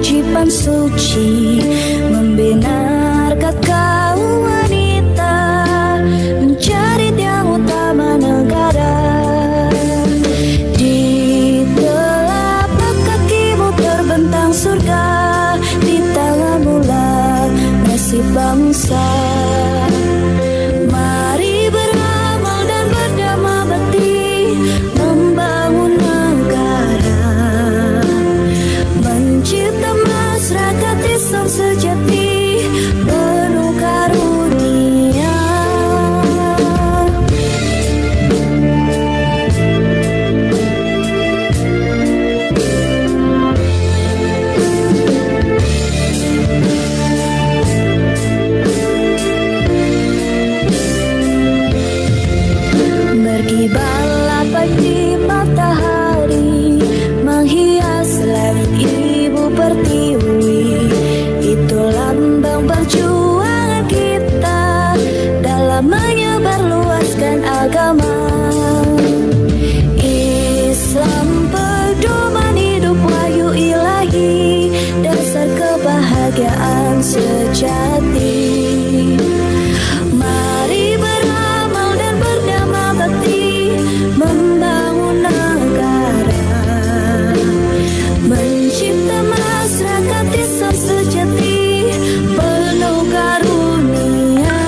kewajiban suci membina kau wanita, mencari yang utama negara. Di telapak kakimu terbentang surga, di tanganmu lah nasib bangsa. Mari beramal dan berdamai bakti, membangun negara, mencipta masyarakat Islam sejati, penuh karunia. Berkibarlah pagi matahari, menghias langit ibu pertiwi. Itu lambang perjuangan kita dalam menyebarluaskan agama Islam, pedoman hidup wahyu ilahi, dasar kebahagiaan sejati. Mari beramal dan berdamai bakti, membangun negara, mencipta masyarakat Islam sejati, penuh karunia.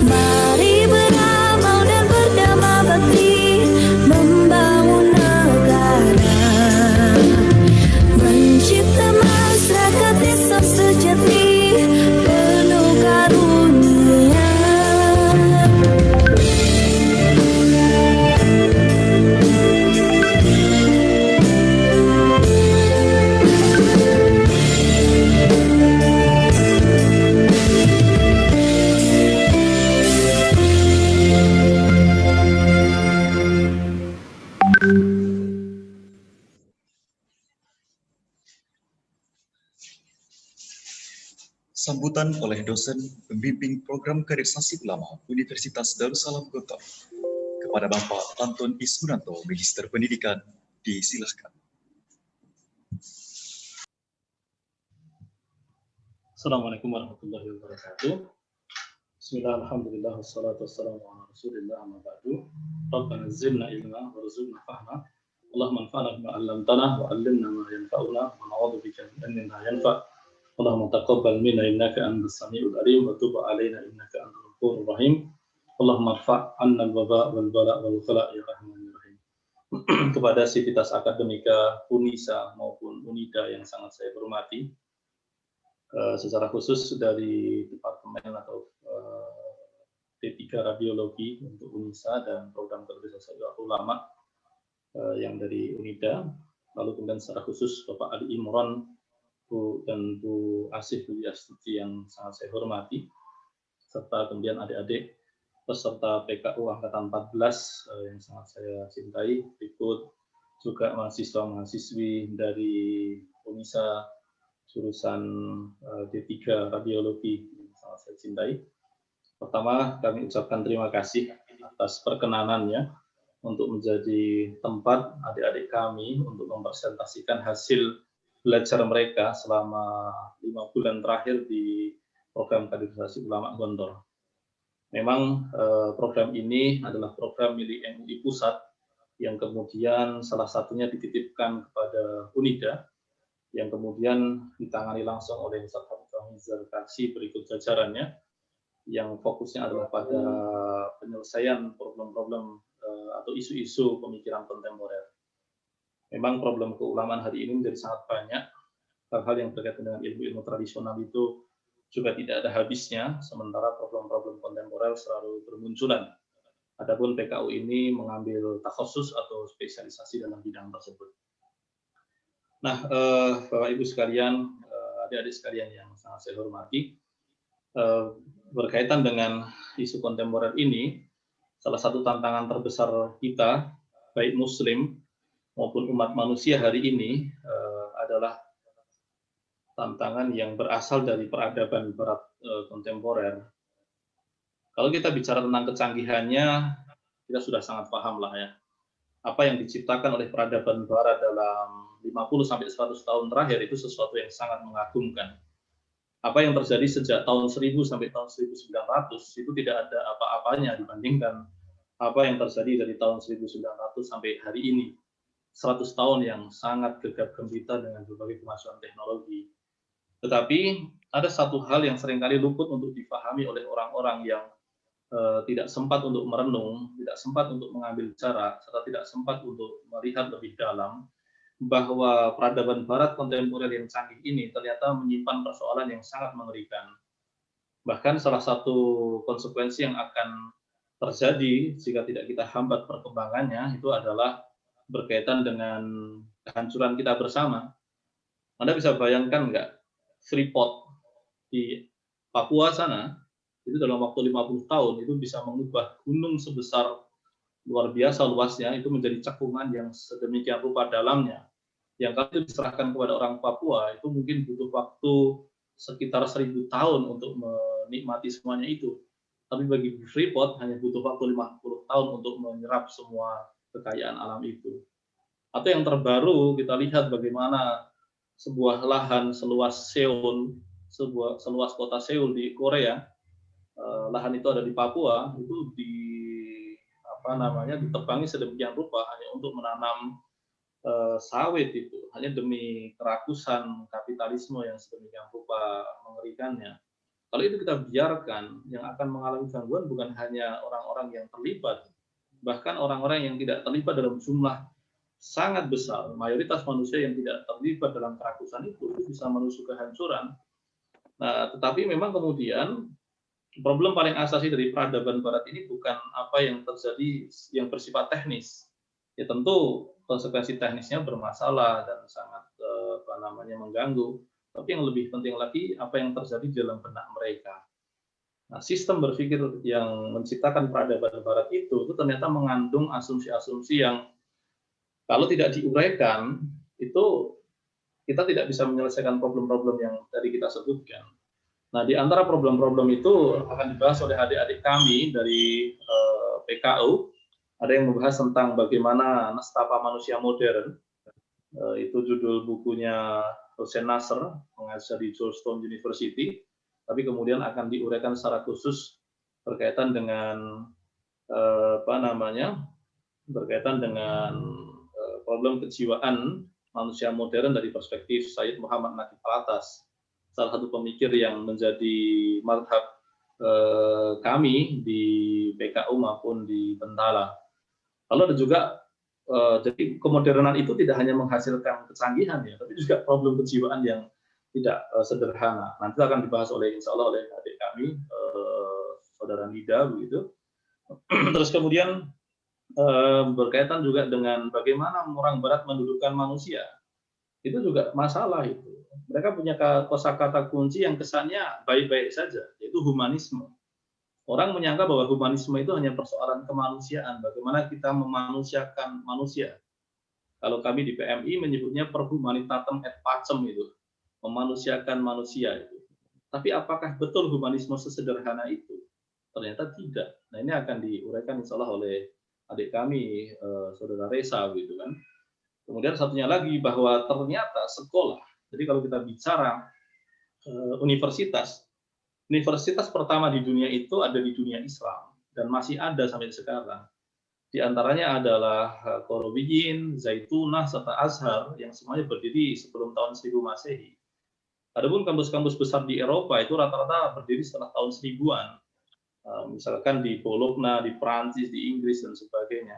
Mari beramal dan berdamai bakti, membangun negara, mencipta masyarakat Islam sejati, penuh karunia. Sambutan oleh dosen pembimbing program kaderisasi ulama Universitas Darussalam Gontor kepada Bapak Anton Ismunanto, Magister Pendidikan, disilakan. Assalamualaikum warahmatullahi wabarakatuh. Bismillah, alhamdulillah, wassalatu wassalamu ala rasulillah, amma ba'du. Rabbana zidna ilma warzuqna fahma. Allahumma anfa'na bima 'allamtana wa 'allimna ma yanfa'una wa na'udzubika min ilmin la yanfa'. Allahumma taqabbal minna innaka antas samiul alim wa tub 'alaina innaka antal ghafurur rahim. Allahumma rfa' 'anna al-waba' wal bala' wal khala' ya rahmanir rahim. Kepada Sivitas Akademika Unisa maupun Unida yang sangat saya hormati, secara khusus dari Departemen atau D3 Radiologi untuk Unisa dan program kaderisasi ulama yang dari Unida, lalu kemudian secara khusus Bapak Ali Imron, Bu dan Bu Asih Budiastuti yang sangat saya hormati, serta kemudian adik-adik peserta PKU Angkatan 14 yang sangat saya cintai, ikut juga mahasiswa-mahasiswi dari Unisa jurusan D3 Radiologi yang sangat saya cintai. Pertama, kami ucapkan terima kasih atas perkenanannya untuk menjadi tempat adik-adik kami untuk mempresentasikan hasil belajar mereka selama 5 bulan terakhir di program kaderisasi ulama Gontor. Memang program ini adalah program milik MUI Pusat yang kemudian salah satunya dititipkan kepada Unida, yang kemudian ditangani langsung oleh Ustaz Hamzah Karsy berikut jajarannya, yang fokusnya adalah pada penyelesaian problem-problem atau isu-isu pemikiran kontemporer. Memang problem keulamaan hari ini menjadi sangat banyak. Hal-hal yang berkaitan dengan ilmu-ilmu tradisional itu juga tidak ada habisnya, sementara problem-problem kontemporer selalu bermunculan. Adapun PKU ini mengambil takhusus atau spesialisasi dalam bidang tersebut. Nah, Bapak Ibu sekalian, adik-adik sekalian yang sangat saya hormati, berkaitan dengan isu kontemporer ini, salah satu tantangan terbesar kita, baik Muslim maupun umat manusia hari ini, adalah tantangan yang berasal dari peradaban barat kontemporer. Kalau kita bicara tentang kecanggihannya, kita sudah sangat paham lah ya. apa yang diciptakan oleh peradaban Barat dalam 50 sampai 100 tahun terakhir itu sesuatu yang sangat mengagumkan. Apa yang terjadi sejak tahun 1000 sampai tahun 1900 itu tidak ada apa-apanya dibandingkan apa yang terjadi dari tahun 1900 sampai hari ini. 100 tahun yang sangat gegap gempita dengan berbagai kemajuan teknologi. Tetapi ada satu hal yang seringkali luput untuk dipahami oleh orang-orang yang tidak sempat untuk merenung, tidak sempat untuk mengambil jarak, serta tidak sempat untuk melihat lebih dalam, bahwa peradaban Barat kontemporer yang canggih ini ternyata menyimpan persoalan yang sangat mengerikan. Bahkan salah satu konsekuensi yang akan terjadi jika tidak kita hambat perkembangannya itu adalah berkaitan dengan kehancuran kita bersama. Anda bisa bayangkan nggak, Freeport di Papua sana, itu dalam waktu 50 tahun itu bisa mengubah gunung sebesar luar biasa luasnya itu menjadi cekungan yang sedemikian rupa dalamnya. Yang kalau itu diserahkan kepada orang Papua itu mungkin butuh waktu sekitar 1000 tahun untuk menikmati semuanya itu. Tapi bagi Freeport hanya butuh waktu 50 tahun untuk menyerap semua kekayaan alam itu. Atau yang terbaru kita lihat bagaimana sebuah lahan seluas Seoul, seluas kota Seoul di Korea, lahan itu ada di Papua, itu ditebangi sedemikian rupa hanya untuk menanam sawit itu, hanya demi kerakusan kapitalisme yang sedemikian rupa mengerikannya. Kalau itu kita biarkan, yang akan mengalami gangguan bukan hanya orang-orang yang terlibat, bahkan orang-orang yang tidak terlibat dalam jumlah sangat besar. Mayoritas manusia yang tidak terlibat dalam kerakusan itu bisa menuju kehancuran. Nah, tetapi memang kemudian problem paling asasi dari peradaban Barat ini bukan apa yang terjadi yang bersifat teknis. Ya tentu konsekuensi teknisnya bermasalah dan sangat mengganggu. Tapi yang lebih penting lagi apa yang terjadi di dalam benak mereka. Nah, sistem berpikir yang menciptakan peradaban Barat itu ternyata mengandung asumsi-asumsi yang kalau tidak diuraikan itu kita tidak bisa menyelesaikan problem-problem yang tadi kita sebutkan. Nah, di antara problem-problem itu akan dibahas oleh adik-adik kami dari PKU. Ada yang membahas tentang bagaimana nestapa manusia modern. Itu judul bukunya Hussein Nasr, pengajar di Georgetown University. Tapi kemudian akan diuraikan secara khusus berkaitan dengan berkaitan dengan problem kejiwaan manusia modern dari perspektif Sayyid Muhammad Naqib Alatas, salah satu pemikir yang menjadi madhab kami di PKU maupun di Bentala. Lalu ada juga jadi kemodernan itu tidak hanya menghasilkan kecanggihan ya, tapi juga problem kejiwaan yang tidak sederhana. Nanti akan dibahas insya Allah oleh adik kami, saudara Nida begitu. Terus kemudian berkaitan juga dengan bagaimana orang Barat mendudukkan manusia. Itu juga masalah itu. Mereka punya kosakata kunci yang kesannya baik-baik saja, yaitu humanisme. Orang menyangka bahwa humanisme itu hanya persoalan kemanusiaan, bagaimana kita memanusiakan manusia. Kalau kami di PMI menyebutnya per humanitatem et pacem itu, memanusiakan manusia itu. Tapi apakah betul humanisme sesederhana itu? Ternyata tidak. Nah, ini akan diuraikan insya Allah oleh adik kami, saudara Reza gitu kan. Kemudian satunya lagi bahwa ternyata sekolah. Jadi kalau kita bicara universitas pertama di dunia itu ada di dunia Islam dan masih ada sampai sekarang. Di antaranya adalah Qarawiyyin, Zaitunah, serta Azhar yang semuanya berdiri sebelum tahun 1000 Masehi. Adapun kampus-kampus besar di Eropa itu rata-rata berdiri setelah tahun 1000-an. Misalkan di Bologna, di Prancis, di Inggris dan sebagainya.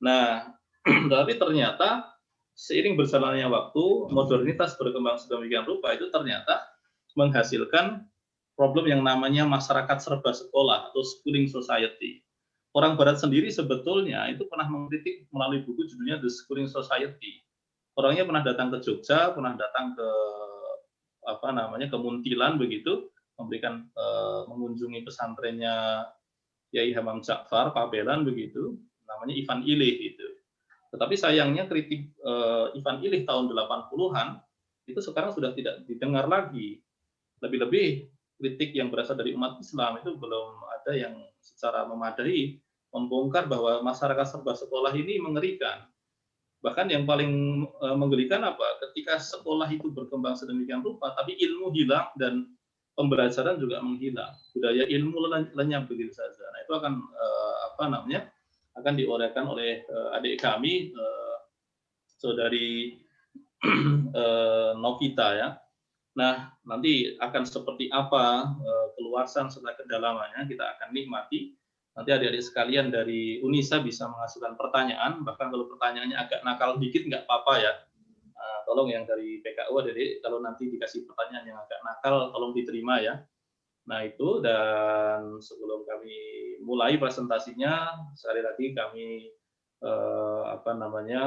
Nah, tapi ternyata seiring berjalannya waktu, modernitas berkembang sedemikian rupa itu ternyata menghasilkan problem yang namanya masyarakat serba sekolah atau schooling society. Orang Barat sendiri sebetulnya itu pernah mengkritik melalui buku judulnya The Schooling Society. Orangnya pernah datang ke Jogja, pernah datang ke ke Muntilan begitu, memberikan mengunjungi pesantrennya Yai Hamam Ja'far Pabelan begitu, namanya Ivan Ilih itu. Tetapi sayangnya kritik Ivan Ilih tahun 80-an itu sekarang sudah tidak didengar lagi. Lebih-lebih kritik yang berasal dari umat Islam itu belum ada yang secara memadai membongkar bahwa masyarakat serba sekolah ini mengerikan. Bahkan yang paling menggelikan apa? Ketika sekolah itu berkembang sedemikian rupa, tapi ilmu hilang dan pembelajaran juga menghilang. Budaya ilmu lenyap begitu saja. Nah, itu akan akan diuraikan oleh adik kami, saudari Novita ya. Nah, nanti akan seperti apa keluasan serta kedalamannya kita akan nikmati. Nanti adik-adik sekalian dari Unisa bisa mengajukan pertanyaan, bahkan kalau pertanyaannya agak nakal dikit nggak apa-apa ya. Tolong yang dari PKU adik-adik kalau nanti dikasih pertanyaan yang agak nakal tolong diterima ya. Nah itu, dan sebelum kami mulai presentasinya, sekali lagi kami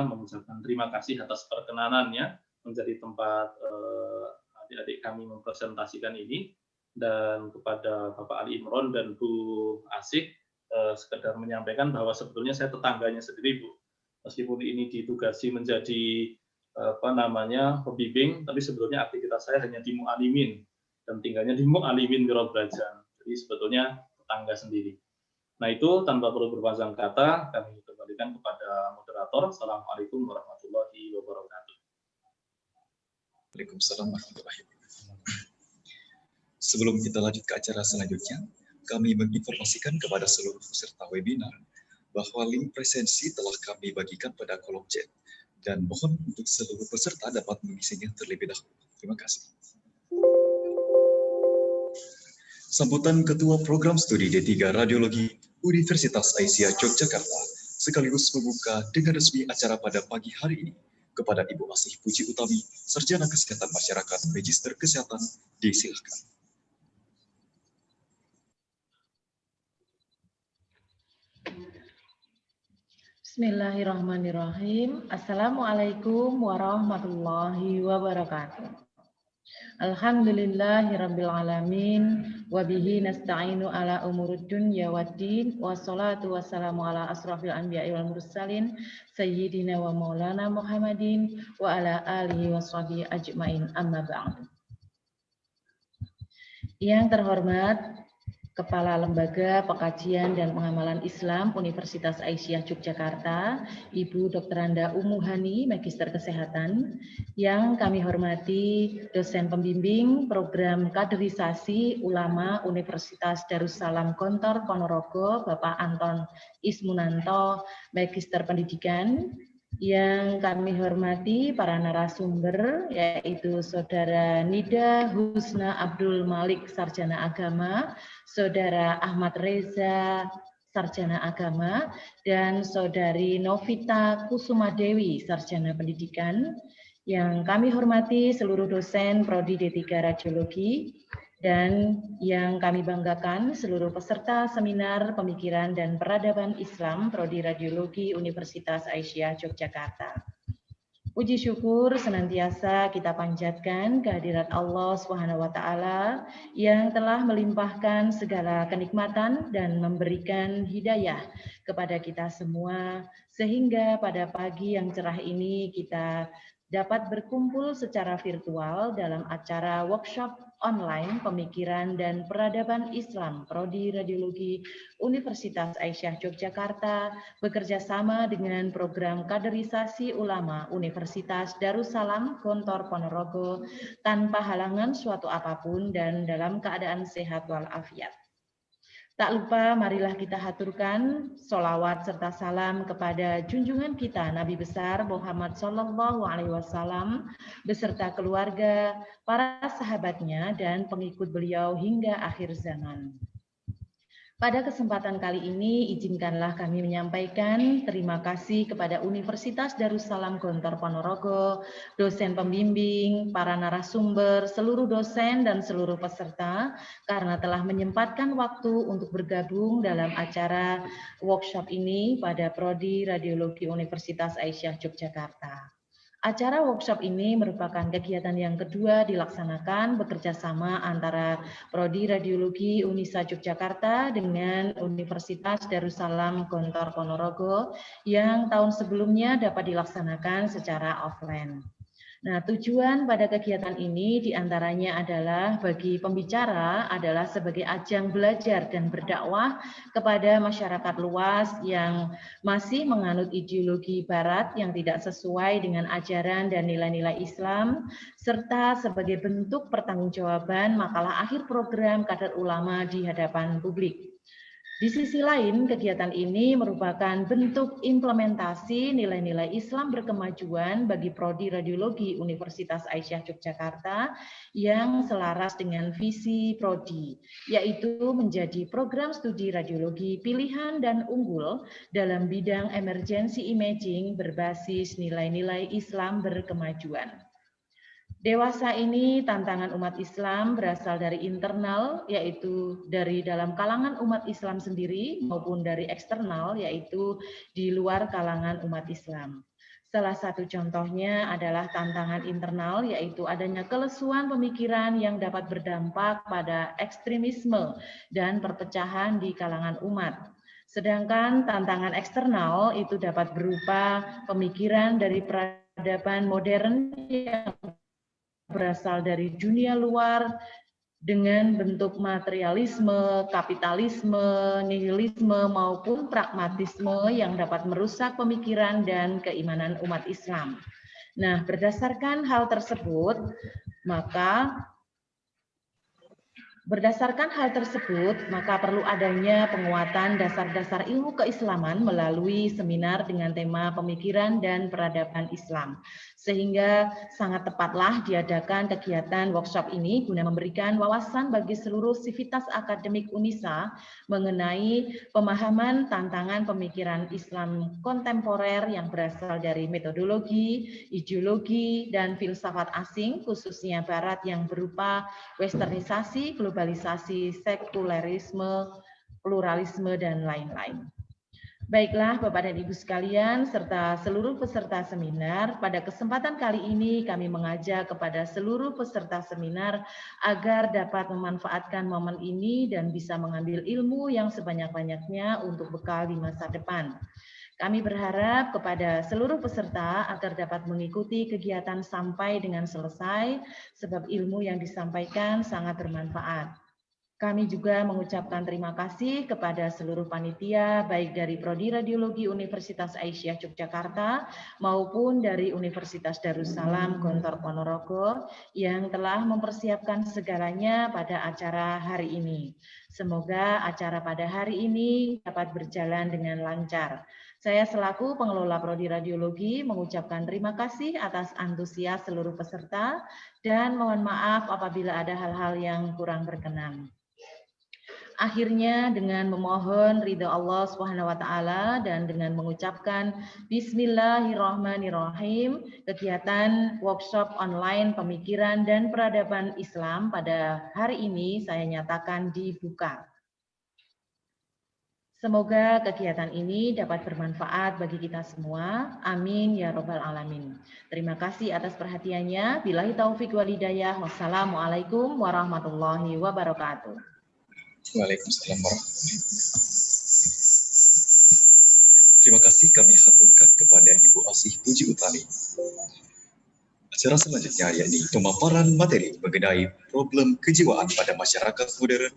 mengucapkan terima kasih atas perkenanannya menjadi tempat adik-adik kami mempresentasikan ini, dan kepada Bapak Ali Imron dan Bu Asik sekedar menyampaikan bahwa sebetulnya saya tetangganya sendiri, Bu. Meskipun ini ditugasi menjadi pembimbing, tapi sebetulnya aktivitas saya hanya di Mu'alimin dan tinggalnya di Mu'alimin Wiro Brajan. Jadi sebetulnya tetangga sendiri. Nah itu tanpa perlu berpanjang kata, kami kembalikan kepada moderator. Assalamualaikum warahmatullahi wabarakatuh. Waalaikumsalam warahmatullahi wabarakatuh. Sebelum kita lanjut ke acara selanjutnya, kami menginformasikan kepada seluruh peserta webinar bahwa link presensi telah kami bagikan pada kolom chat, dan mohon untuk seluruh peserta dapat mengisinya terlebih dahulu. Terima kasih. Sambutan Ketua Program Studi D3 Radiologi Universitas Aisyah Yogyakarta sekaligus membuka dengan resmi acara pada pagi hari ini kepada Ibu Asih Puji Utami, Sarjana Kesehatan Masyarakat Magister Kesehatan, disilakan. Bismillahirrahmanirrahim. Assalamualaikum warahmatullahi wabarakatuh. Alhamdulillahirabbil alamin wa bihi nasta'inu ala umurud dunya waddin wassalatu wassalamu ala asrafil anbiya'i wal mursalin sayyidina wa maulana Muhammadin wa ala alihi washabihi ajmain, amma ba'du. Yang terhormat Kepala Lembaga Pengkajian dan Pengamalan Islam Universitas Aisyah Yogyakarta, Ibu Dr. Anda Ummu Hani, Magister Kesehatan, yang kami hormati dosen pembimbing program kaderisasi ulama Universitas Darussalam Gontor Ponorogo, Bapak Anton Ismunanto, Magister Pendidikan, yang kami hormati para narasumber, yaitu Saudara Nida Husna Abdul Malik, Sarjana Agama, Saudara Ahmad Reza, Sarjana Agama, dan Saudari Novita Kusuma Dewi, Sarjana Pendidikan. Yang kami hormati seluruh dosen Prodi D3 Radiologi, dan yang kami banggakan seluruh peserta seminar pemikiran dan peradaban Islam Prodi Radiologi Universitas Aisyah Yogyakarta. Puji syukur senantiasa kita panjatkan kehadirat Allah SWT yang telah melimpahkan segala kenikmatan dan memberikan hidayah kepada kita semua, sehingga pada pagi yang cerah ini kita dapat berkumpul secara virtual dalam acara workshop online pemikiran dan peradaban Islam Prodi Radiologi Universitas Aisyah Yogyakarta bekerja sama dengan program kaderisasi ulama Universitas Darussalam Gontor Ponorogo tanpa halangan suatu apapun dan dalam keadaan sehat walafiat. Tak lupa marilah kita haturkan sholawat serta salam kepada junjungan kita Nabi besar Muhammad SAW beserta keluarga, para sahabatnya dan pengikut beliau hingga akhir zaman. Pada kesempatan kali ini, izinkanlah kami menyampaikan terima kasih kepada Universitas Darussalam Gontor Ponorogo, dosen pembimbing, para narasumber, seluruh dosen dan seluruh peserta karena telah menyempatkan waktu untuk bergabung dalam acara workshop ini pada Prodi Radiologi Universitas Aisyah Yogyakarta. Acara workshop ini merupakan kegiatan yang kedua dilaksanakan bekerja sama antara Prodi Radiologi Unisa Yogyakarta dengan Universitas Darussalam Gontor Ponorogo yang tahun sebelumnya dapat dilaksanakan secara offline. Nah, tujuan pada kegiatan ini diantaranya adalah bagi pembicara adalah sebagai ajang belajar dan berdakwah kepada masyarakat luas yang masih menganut ideologi Barat yang tidak sesuai dengan ajaran dan nilai-nilai Islam, serta sebagai bentuk pertanggungjawaban makalah akhir program Kader Ulama di hadapan publik. Di sisi lain, kegiatan ini merupakan bentuk implementasi nilai-nilai Islam berkemajuan bagi Prodi Radiologi Universitas Aisyah Yogyakarta yang selaras dengan visi Prodi, yaitu menjadi program studi radiologi pilihan dan unggul dalam bidang emergency imaging berbasis nilai-nilai Islam berkemajuan. Dewasa ini tantangan umat Islam berasal dari internal, yaitu dari dalam kalangan umat Islam sendiri, maupun dari eksternal, yaitu di luar kalangan umat Islam. Salah satu contohnya adalah tantangan internal, yaitu adanya kelesuan pemikiran yang dapat berdampak pada ekstremisme dan perpecahan di kalangan umat. Sedangkan tantangan eksternal itu dapat berupa pemikiran dari peradaban modern yang berasal dari dunia luar dengan bentuk materialisme, kapitalisme, nihilisme maupun pragmatisme yang dapat merusak pemikiran dan keimanan umat Islam. Nah, berdasarkan hal tersebut, maka perlu adanya penguatan dasar-dasar ilmu keislaman melalui seminar dengan tema pemikiran dan peradaban Islam. Sehingga sangat tepatlah diadakan kegiatan workshop ini guna memberikan wawasan bagi seluruh sivitas akademik UNISA mengenai pemahaman tantangan pemikiran Islam kontemporer yang berasal dari metodologi, ideologi, dan filsafat asing, khususnya Barat yang berupa westernisasi, globalisasi, sekulerisme, pluralisme, dan lain-lain. Baiklah Bapak dan Ibu sekalian, serta seluruh peserta seminar, pada kesempatan kali ini kami mengajak kepada seluruh peserta seminar agar dapat memanfaatkan momen ini dan bisa mengambil ilmu yang sebanyak-banyaknya untuk bekal di masa depan. Kami berharap kepada seluruh peserta agar dapat mengikuti kegiatan sampai dengan selesai, sebab ilmu yang disampaikan sangat bermanfaat. Kami juga mengucapkan terima kasih kepada seluruh panitia, baik dari Prodi Radiologi Universitas Aisyah Yogyakarta maupun dari Universitas Darussalam Gontor Ponorogo yang telah mempersiapkan segalanya pada acara hari ini. Semoga acara pada hari ini dapat berjalan dengan lancar. Saya selaku pengelola Prodi Radiologi mengucapkan terima kasih atas antusias seluruh peserta dan mohon maaf apabila ada hal-hal yang kurang berkenan. Akhirnya dengan memohon ridha Allah Subhanahu wa taala dan dengan mengucapkan bismillahirrahmanirrahim, kegiatan workshop online pemikiran dan peradaban Islam pada hari ini saya nyatakan dibuka. Semoga kegiatan ini dapat bermanfaat bagi kita semua. Amin ya robbal alamin. Terima kasih atas perhatiannya. Billahi taufik wal hidayah. Wassalamualaikum warahmatullahi wabarakatuh. Waalaikumsalam warahmatullahi wabarakatuh. Terima kasih kami haturkan kepada Ibu Asih Puji Utami. Acara selanjutnya yakni pemaparan materi mengenai problem kejiwaan pada masyarakat modern,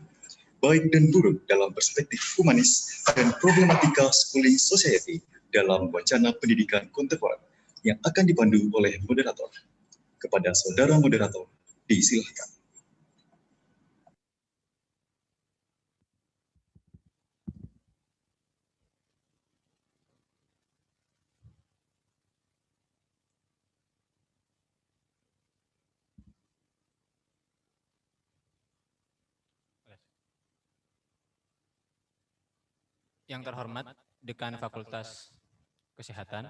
baik dan buruk dalam perspektif humanis dan problematika schooling society dalam wacana pendidikan kontemporer yang akan dipandu oleh moderator. Kepada saudara moderator, disilakan. Yang terhormat Dekan Fakultas Kesehatan,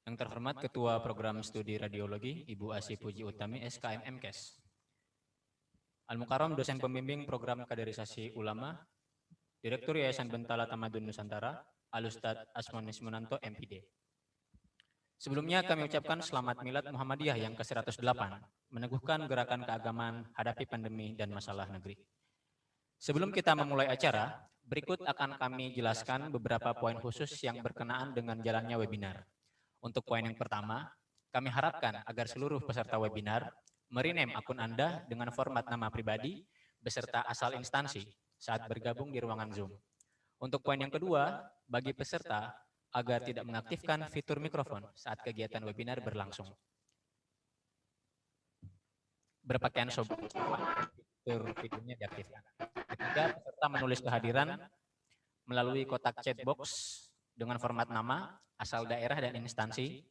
yang terhormat Ketua Program Studi Radiologi Ibu Asih Puji Utami SKM MKes, Al-Mukarram Dosen Pembimbing Program Kaderisasi Ulama, Direktur Yayasan Bentala Tamadun Nusantara, Al-Ustadz Asmonis Munanto MPD. Sebelumnya kami ucapkan selamat milad Muhammadiyah yang ke-108, meneguhkan gerakan keagamaan hadapi pandemi dan masalah negeri. Sebelum kita memulai acara, berikut akan kami jelaskan beberapa poin khusus yang berkenaan dengan jalannya webinar. Untuk poin yang pertama, Kami harapkan agar seluruh peserta webinar merename akun Anda dengan format nama pribadi beserta asal instansi saat bergabung di ruangan Zoom. Untuk poin yang kedua, bagi peserta agar tidak mengaktifkan fitur mikrofon saat kegiatan webinar berlangsung. Berpakaian sobat, fitur videonya diaktifkan. Ketiga, peserta menulis kehadiran melalui kotak chat box dengan format nama, asal daerah, dan instansi.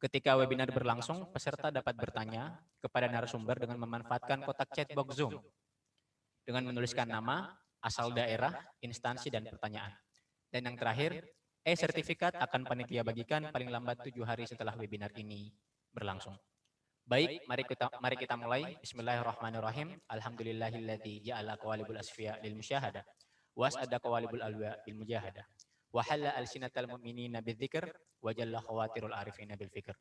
Ketika webinar berlangsung, peserta dapat bertanya kepada narasumber dengan memanfaatkan kotak chat box Zoom dengan menuliskan nama, asal daerah, instansi, dan pertanyaan. Dan yang terakhir, sertifikat akan panitia bagikan paling lambat 7 hari setelah webinar ini berlangsung. Baik, mari kita mulai. Bismillahirrahmanirrahim. Alhamdulillahilladzi ja'ala qawalibul asfiya lil musyahadah wa as'ada qawalibul alwa bil mujahadah wa halla alsinatal mu'minina bidzikr wa jalla khawatirul arifina bil fikr.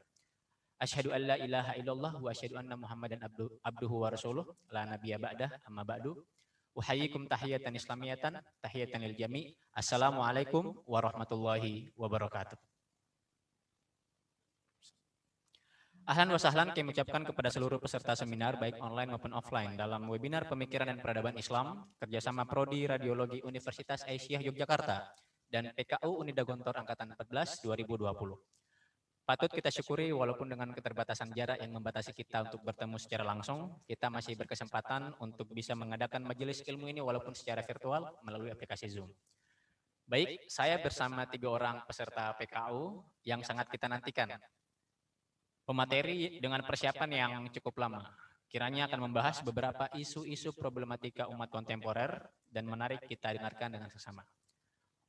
Asyhadu an la ilaha illallah wa asyhadu anna Muhammadan abduhu wa rasuluh la nabiyya ba'dah amma ba'du. Uhayyikum tahiyatan islamiyatan tahiyatan lil jami'. Assalamualaikum warahmatullahi wabarakatuh. Ahlan wa sahlan kami ucapkan kepada seluruh peserta seminar baik online maupun offline dalam webinar Pemikiran dan Peradaban Islam kerjasama Prodi Radiologi Universitas Aisyah Yogyakarta dan PKU Unida Gontor Angkatan 14 2020. Patut kita syukuri walaupun dengan keterbatasan jarak yang membatasi kita untuk bertemu secara langsung, kita masih berkesempatan untuk bisa mengadakan majelis ilmu ini walaupun secara virtual melalui aplikasi Zoom. Baik, saya bersama 3 orang peserta PKU yang sangat kita nantikan. Pemateri dengan persiapan yang cukup lama, kiranya akan membahas beberapa isu-isu problematika umat kontemporer dan menarik kita dengarkan dengan sesama.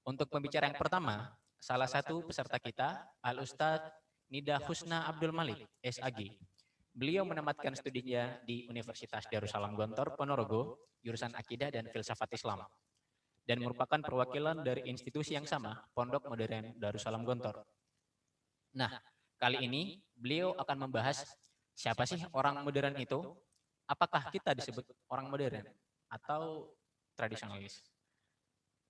Untuk pembicara yang pertama, salah satu peserta kita, Al-Ustadz Nida Husna Abdul Malik, SAG. Beliau menamatkan studinya di Universitas Darussalam Gontor, Ponorogo, jurusan Akidah dan Filsafat Islam, dan merupakan perwakilan dari institusi yang sama, Pondok Modern Darussalam Gontor. Nah, kali ini beliau akan membahas siapa sih orang modern itu, apakah kita disebut orang modern atau tradisionalis.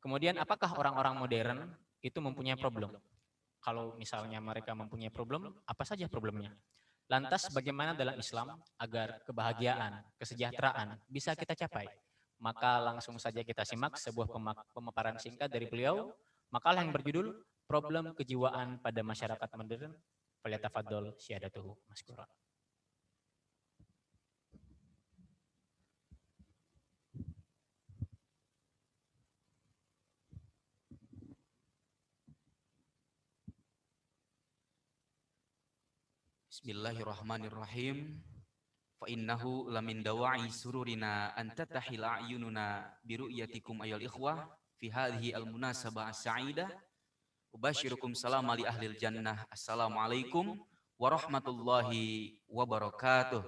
Kemudian apakah orang-orang modern itu mempunyai problem? Kalau misalnya mereka mempunyai problem, apa saja problemnya? Lantas bagaimana dalam Islam agar kebahagiaan, kesejahteraan bisa kita capai? Maka langsung saja kita simak sebuah pemaparan singkat dari beliau, makalah yang berjudul Problem Kejiwaan pada Masyarakat Modern. Falyatafaddal syahadatuhu maskura. Bismillahirrahmanirrahim. Fa innahu lamin dawa'i sururina an tatahil a'yununa bi ru'yatikum ayyuhal ikhwah fi hadhihi al-munasabah as-sa'idah. Ubashirukum salam ali ahlil jannah. Assalamualaikum warahmatullahi wabarakatuh.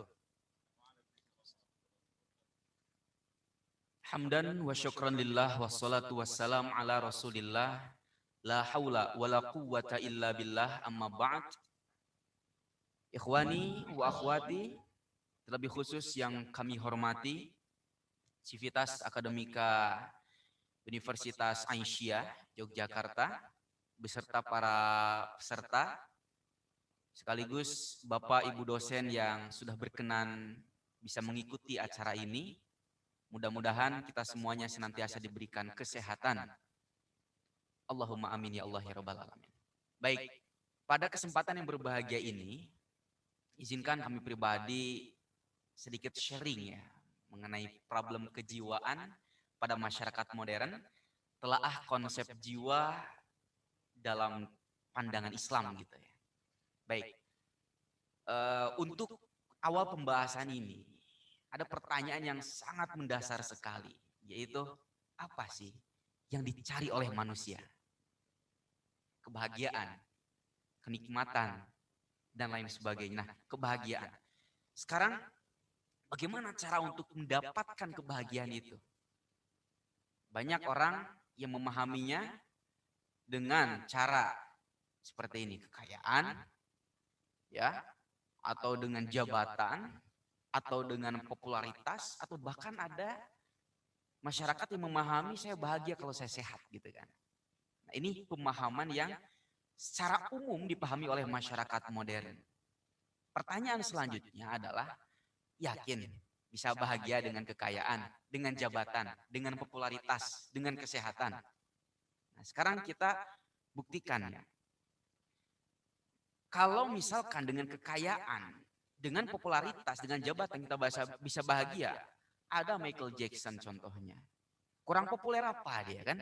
Hamdan wa syukran lillah wassalatu wassalam ala rasulillah. La hawla wa la quwwata illa billah, amma ba'd. Ikhwani wa akhwati, terlebih khusus yang kami hormati, Civitas Akademika Universitas Aisyah Yogyakarta, beserta para peserta, sekaligus Bapak Ibu dosen yang sudah berkenan bisa mengikuti acara ini. Mudah-mudahan kita semuanya senantiasa diberikan kesehatan. Allahumma amin ya Allah ya rabbal alamin. Baik, pada kesempatan yang berbahagia ini, izinkan kami pribadi sedikit sharing ya mengenai problem kejiwaan pada masyarakat modern, telaah konsep jiwa dalam pandangan Islam gitu ya. Baik, untuk awal pembahasan ini ada pertanyaan yang sangat mendasar sekali, yaitu apa sih yang dicari oleh manusia? Kebahagiaan, kenikmatan, dan lain sebagainya. Nah, kebahagiaan. Sekarang bagaimana cara untuk mendapatkan kebahagiaan itu? Banyak orang yang memahaminya dengan cara seperti ini, kekayaan, ya, atau dengan jabatan, atau dengan popularitas, atau bahkan ada masyarakat yang memahami saya bahagia kalau saya sehat, gitu kan. Nah, ini pemahaman yang secara umum dipahami oleh masyarakat modern. Pertanyaan selanjutnya adalah, yakin bisa bahagia dengan kekayaan, dengan jabatan, dengan popularitas, dengan kesehatan? Nah, sekarang kita buktikan ya. Kalau misalkan dengan kekayaan, dengan popularitas, dengan jabatan kita bisa bahagia, ada Michael Jackson contohnya. Kurang populer apa dia kan?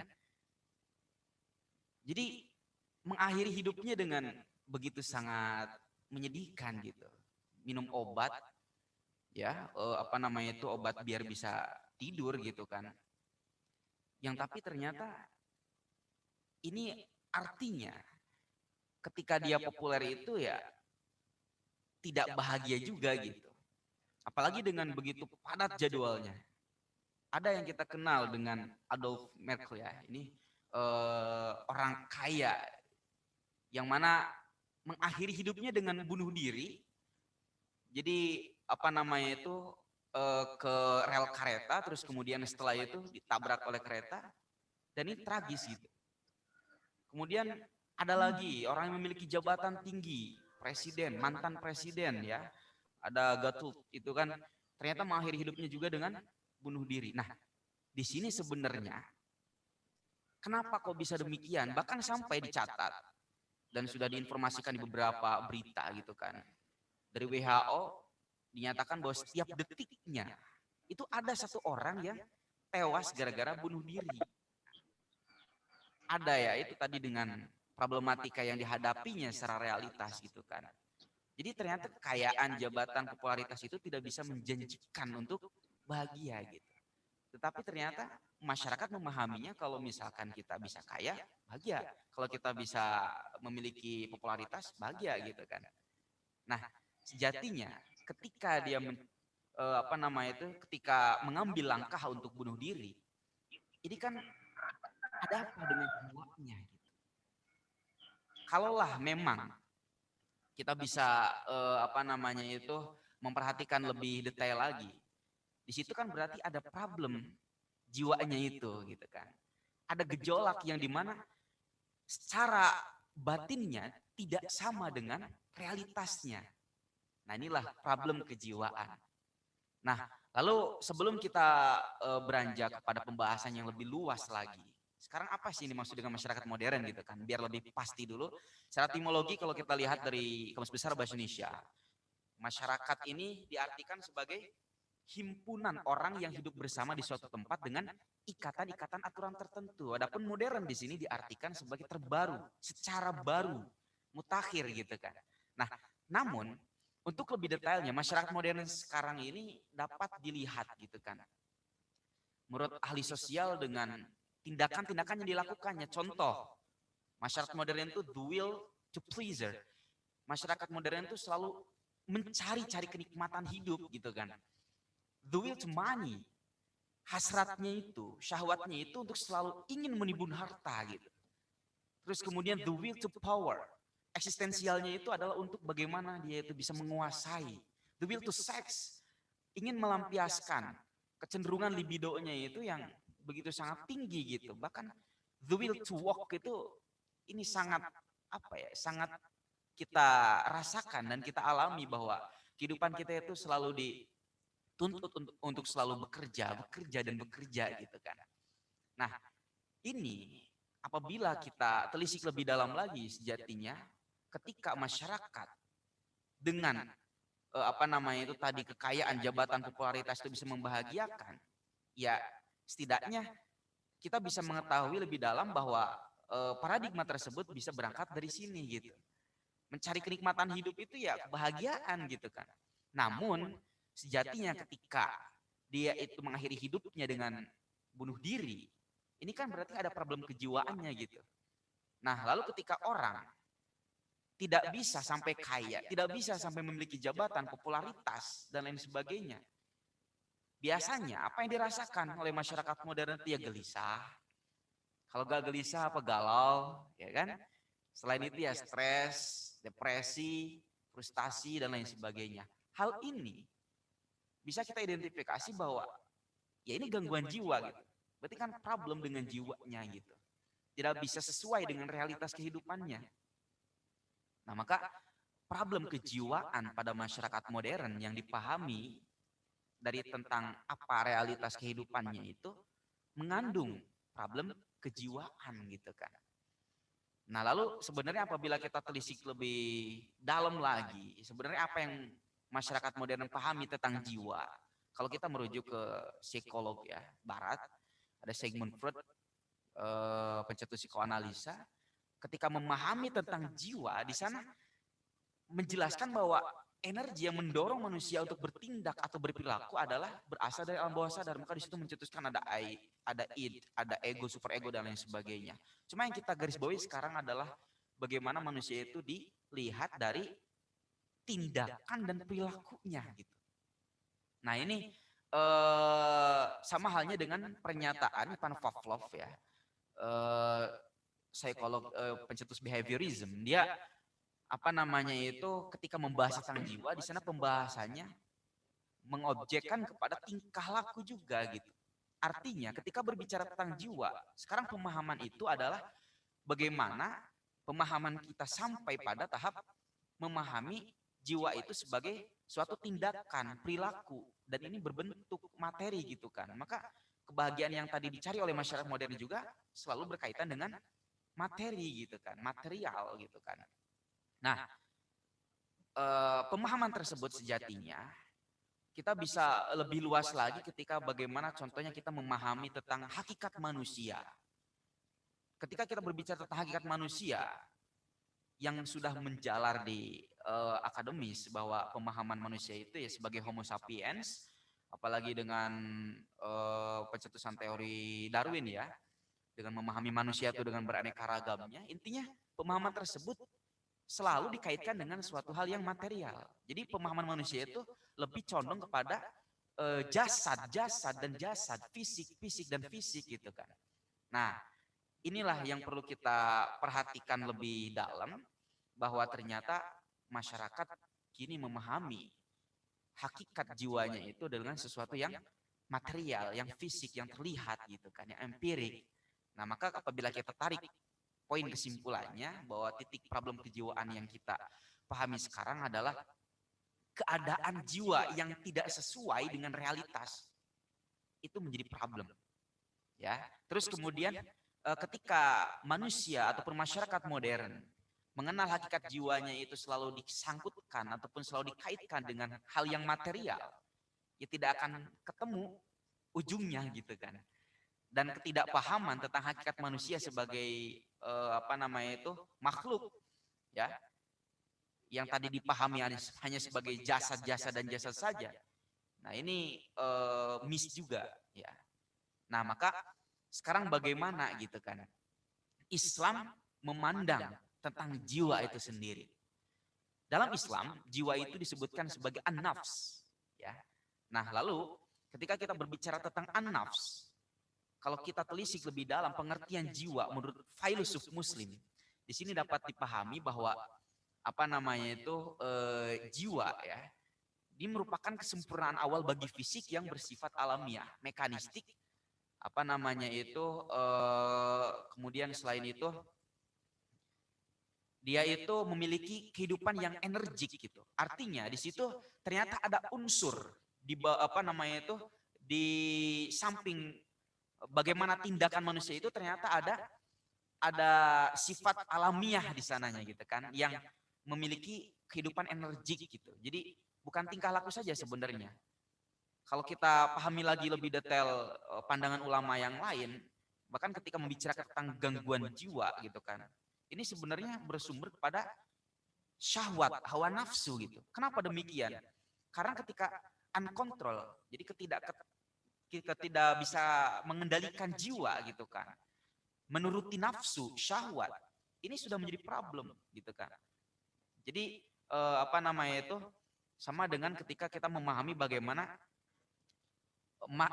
Jadi mengakhiri hidupnya dengan begitu sangat menyedihkan gitu. Minum obat, ya apa namanya itu, obat biar bisa tidur gitu kan. Yang tapi ternyata ini artinya ketika dia populer itu ya tidak bahagia juga gitu. Apalagi dengan begitu padat jadwalnya. Ada yang kita kenal dengan Adolf Merkel ya. Ini orang kaya yang mana mengakhiri hidupnya dengan bunuh diri. Jadi apa namanya itu ke rel kereta, terus kemudian setelah itu ditabrak oleh kereta, dan ini tragis gitu. Kemudian ada lagi orang yang memiliki jabatan tinggi, presiden, mantan presiden ya, ada Gatul itu kan ternyata mengakhiri hidupnya juga dengan bunuh diri. Nah, di sini sebenarnya kenapa kok bisa demikian? Bahkan sampai dicatat dan sudah diinformasikan di beberapa berita gitu kan. Dari WHO dinyatakan bahwa setiap detiknya itu ada satu orang yang tewas gara-gara bunuh diri. Ada ya, itu tadi dengan problematika yang dihadapinya secara realitas gitu kan. Jadi ternyata kekayaan, jabatan, popularitas itu tidak bisa menjanjikan untuk bahagia gitu. Tetapi ternyata masyarakat memahaminya kalau misalkan kita bisa kaya, bahagia. Kalau kita bisa memiliki popularitas, bahagia gitu kan. Nah, sejatinya ketika dia ketika mengambil langkah untuk bunuh diri, ini kan ada apa dengan jiwanya gitu. Kalaulah memang kita bisa memperhatikan lebih detail lagi, di situ kan berarti ada problem jiwanya itu gitu kan. Ada gejolak yang dimana secara batinnya tidak sama dengan realitasnya. Nah, inilah problem kejiwaan. Nah, lalu sebelum kita beranjak kepada pembahasan yang lebih luas lagi, sekarang apa sih ini maksud dengan masyarakat modern gitu kan? Biar lebih pasti dulu, secara etimologi kalau kita lihat dari Kamus Besar Bahasa Indonesia, masyarakat ini diartikan sebagai himpunan orang yang hidup bersama di suatu tempat dengan ikatan-ikatan aturan tertentu. Adapun modern di sini diartikan sebagai terbaru, secara baru, mutakhir gitu kan. Nah, namun untuk lebih detailnya, masyarakat modern sekarang ini dapat dilihat gitu kan. Menurut ahli sosial dengan tindakan-tindakan yang dilakukannya. Contoh, masyarakat modern itu the will to pleaser. Masyarakat modern itu selalu mencari-cari kenikmatan hidup gitu kan. The will to money. Hasratnya itu, syahwatnya itu untuk selalu ingin menimbun harta gitu. Terus kemudian the will to power. Eksistensialnya itu adalah untuk bagaimana dia itu bisa menguasai. The will to sex, ingin melampiaskan kecenderungan libidonya itu yang begitu sangat tinggi gitu. Bahkan the will to walk itu ini sangat sangat kita rasakan dan kita alami bahwa kehidupan kita itu selalu dituntut untuk selalu bekerja dan bekerja gitu kan. Nah, ini apabila kita telisik lebih dalam lagi sejatinya ketika masyarakat dengan tadi kekayaan, jabatan, popularitas itu bisa membahagiakan, ya setidaknya kita bisa mengetahui lebih dalam bahwa paradigma tersebut bisa berangkat dari sini gitu. Mencari kenikmatan hidup itu ya kebahagiaan gitu kan. Namun sejatinya ketika dia itu mengakhiri hidupnya dengan bunuh diri, ini kan berarti ada problem kejiwaannya gitu. Nah, lalu ketika orang tidak bisa sampai kaya, tidak bisa sampai memiliki jabatan, popularitas, dan lain sebagainya. Biasanya apa yang dirasakan oleh masyarakat modern itu ya gelisah. Kalau gak gelisah apa galau, ya kan? Selain itu ya stres, depresi, frustasi, dan lain sebagainya. Hal ini bisa kita identifikasi bahwa ya ini gangguan jiwa gitu. Berarti kan problem dengan jiwanya gitu. Tidak bisa sesuai dengan realitas kehidupannya. Nah, maka problem kejiwaan pada masyarakat modern yang dipahami dari tentang apa realitas kehidupannya itu mengandung problem kejiwaan gitu kan. Nah, lalu sebenarnya apabila kita telisik lebih dalam lagi, sebenarnya apa yang masyarakat modern pahami tentang jiwa? Kalau kita merujuk ke psikolog ya, barat, ada Sigmund Freud, pencetus psikoanalisa, ketika memahami tentang jiwa, di sana menjelaskan bahwa energi yang mendorong manusia untuk bertindak atau berperilaku adalah berasal dari alam bawah sadar. Maka di situ mencetuskan ada id, ada ego, superego dan lain sebagainya. Cuma yang kita garis bawahi sekarang adalah bagaimana manusia itu dilihat dari tindakan dan perilakunya gitu. Nah, ini sama halnya dengan pernyataan Ivan Pavlov ya. Psikolog pencetus behaviorism. Dia ketika membahas tentang jiwa, di sana pembahasannya mengobjekkan kepada tingkah laku juga gitu. Artinya ketika berbicara tentang jiwa, sekarang pemahaman itu adalah bagaimana pemahaman kita sampai pada tahap memahami jiwa itu sebagai suatu tindakan, perilaku, dan ini berbentuk materi gitu kan. Maka kebahagiaan yang tadi dicari oleh masyarakat modern juga selalu berkaitan dengan materi gitu kan, material gitu kan. Nah, pemahaman tersebut sejatinya kita bisa lebih luas lagi ketika bagaimana contohnya kita memahami tentang hakikat manusia. Ketika kita berbicara tentang hakikat manusia yang sudah menjalar di akademis bahwa pemahaman manusia itu ya sebagai Homo sapiens, apalagi dengan pencetusan teori Darwin ya, dengan memahami manusia itu dengan beraneka ragamnya, intinya pemahaman tersebut selalu dikaitkan dengan suatu hal yang material. Jadi pemahaman manusia itu lebih condong kepada jasad dan jasad, fisik dan fisik gitu kan. Nah, inilah yang perlu kita perhatikan lebih dalam, bahwa ternyata masyarakat kini memahami hakikat jiwanya itu dengan sesuatu yang material, yang fisik, yang terlihat gitu kan, yang empirik. Nah, maka apabila kita tarik poin kesimpulannya bahwa titik problem kejiwaan yang kita pahami sekarang adalah keadaan jiwa yang tidak sesuai dengan realitas. Itu menjadi problem. Ya. Terus kemudian ketika manusia ataupun masyarakat modern mengenal hakikat jiwanya itu selalu disangkutkan ataupun selalu dikaitkan dengan hal yang material, ya tidak akan ketemu ujungnya gitu kan. Dan ketidakpahaman tentang hakikat manusia sebagai makhluk ya yang tadi dipahami hanya sebagai jasad dan jasad saja. Nah, ini miss juga ya. Nah, maka sekarang bagaimana gitu kan Islam memandang tentang jiwa itu sendiri. Dalam Islam jiwa itu disebutkan sebagai an-nafs ya. Nah, lalu ketika kita berbicara tentang an-nafs, kalau kita telisik lebih dalam pengertian jiwa menurut filosof Muslim, di sini dapat dipahami bahwa jiwa ya, ini merupakan kesempurnaan awal bagi fisik yang bersifat alamiah, mekanistik, kemudian selain itu dia itu memiliki kehidupan yang energik gitu. Artinya di situ ternyata ada unsur di samping bagaimana tindakan manusia itu ternyata ada sifat alamiah di sananya gitu kan, yang memiliki kehidupan energik gitu. Jadi bukan tingkah laku saja sebenarnya. Kalau kita pahami lagi lebih detail pandangan ulama yang lain, bahkan ketika membicarakan tentang gangguan jiwa gitu kan, ini sebenarnya bersumber kepada syahwat, hawa nafsu gitu. Kenapa demikian? Karena ketika uncontrol, jadi kita tidak bisa mengendalikan jiwa gitu kan, menuruti nafsu, syahwat, ini sudah menjadi problem gitu kan. Jadi sama dengan ketika kita memahami bagaimana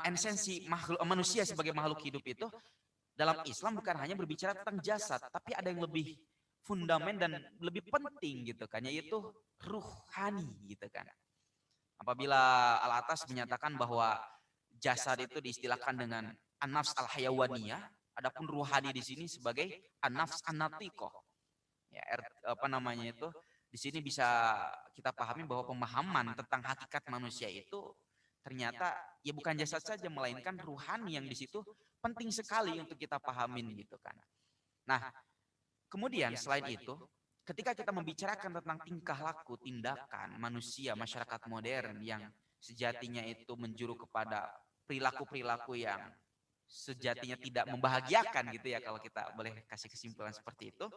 esensi manusia sebagai makhluk hidup itu dalam Islam bukan hanya berbicara tentang jasad, tapi ada yang lebih fundamental dan lebih penting gitu kan, yaitu ruhani gitu kan. Apabila Al-Atas menyatakan bahwa jasad itu diistilahkan dengan an-nafs al-hayawaniyah, adapun ruhani di sini sebagai an-nafs an-natiqah. Ya, Di sini bisa kita pahami bahwa pemahaman tentang hakikat manusia itu ternyata ya bukan jasad saja, melainkan ruhani yang di situ penting sekali untuk kita pahamin gitu kan. Nah, kemudian selain itu, ketika kita membicarakan tentang tingkah laku, tindakan manusia, masyarakat modern yang sejatinya itu menjuru kepada perilaku-perilaku yang sejatinya tidak membahagiakan gitu ya, kalau kita boleh kasih kesimpulan seperti itu,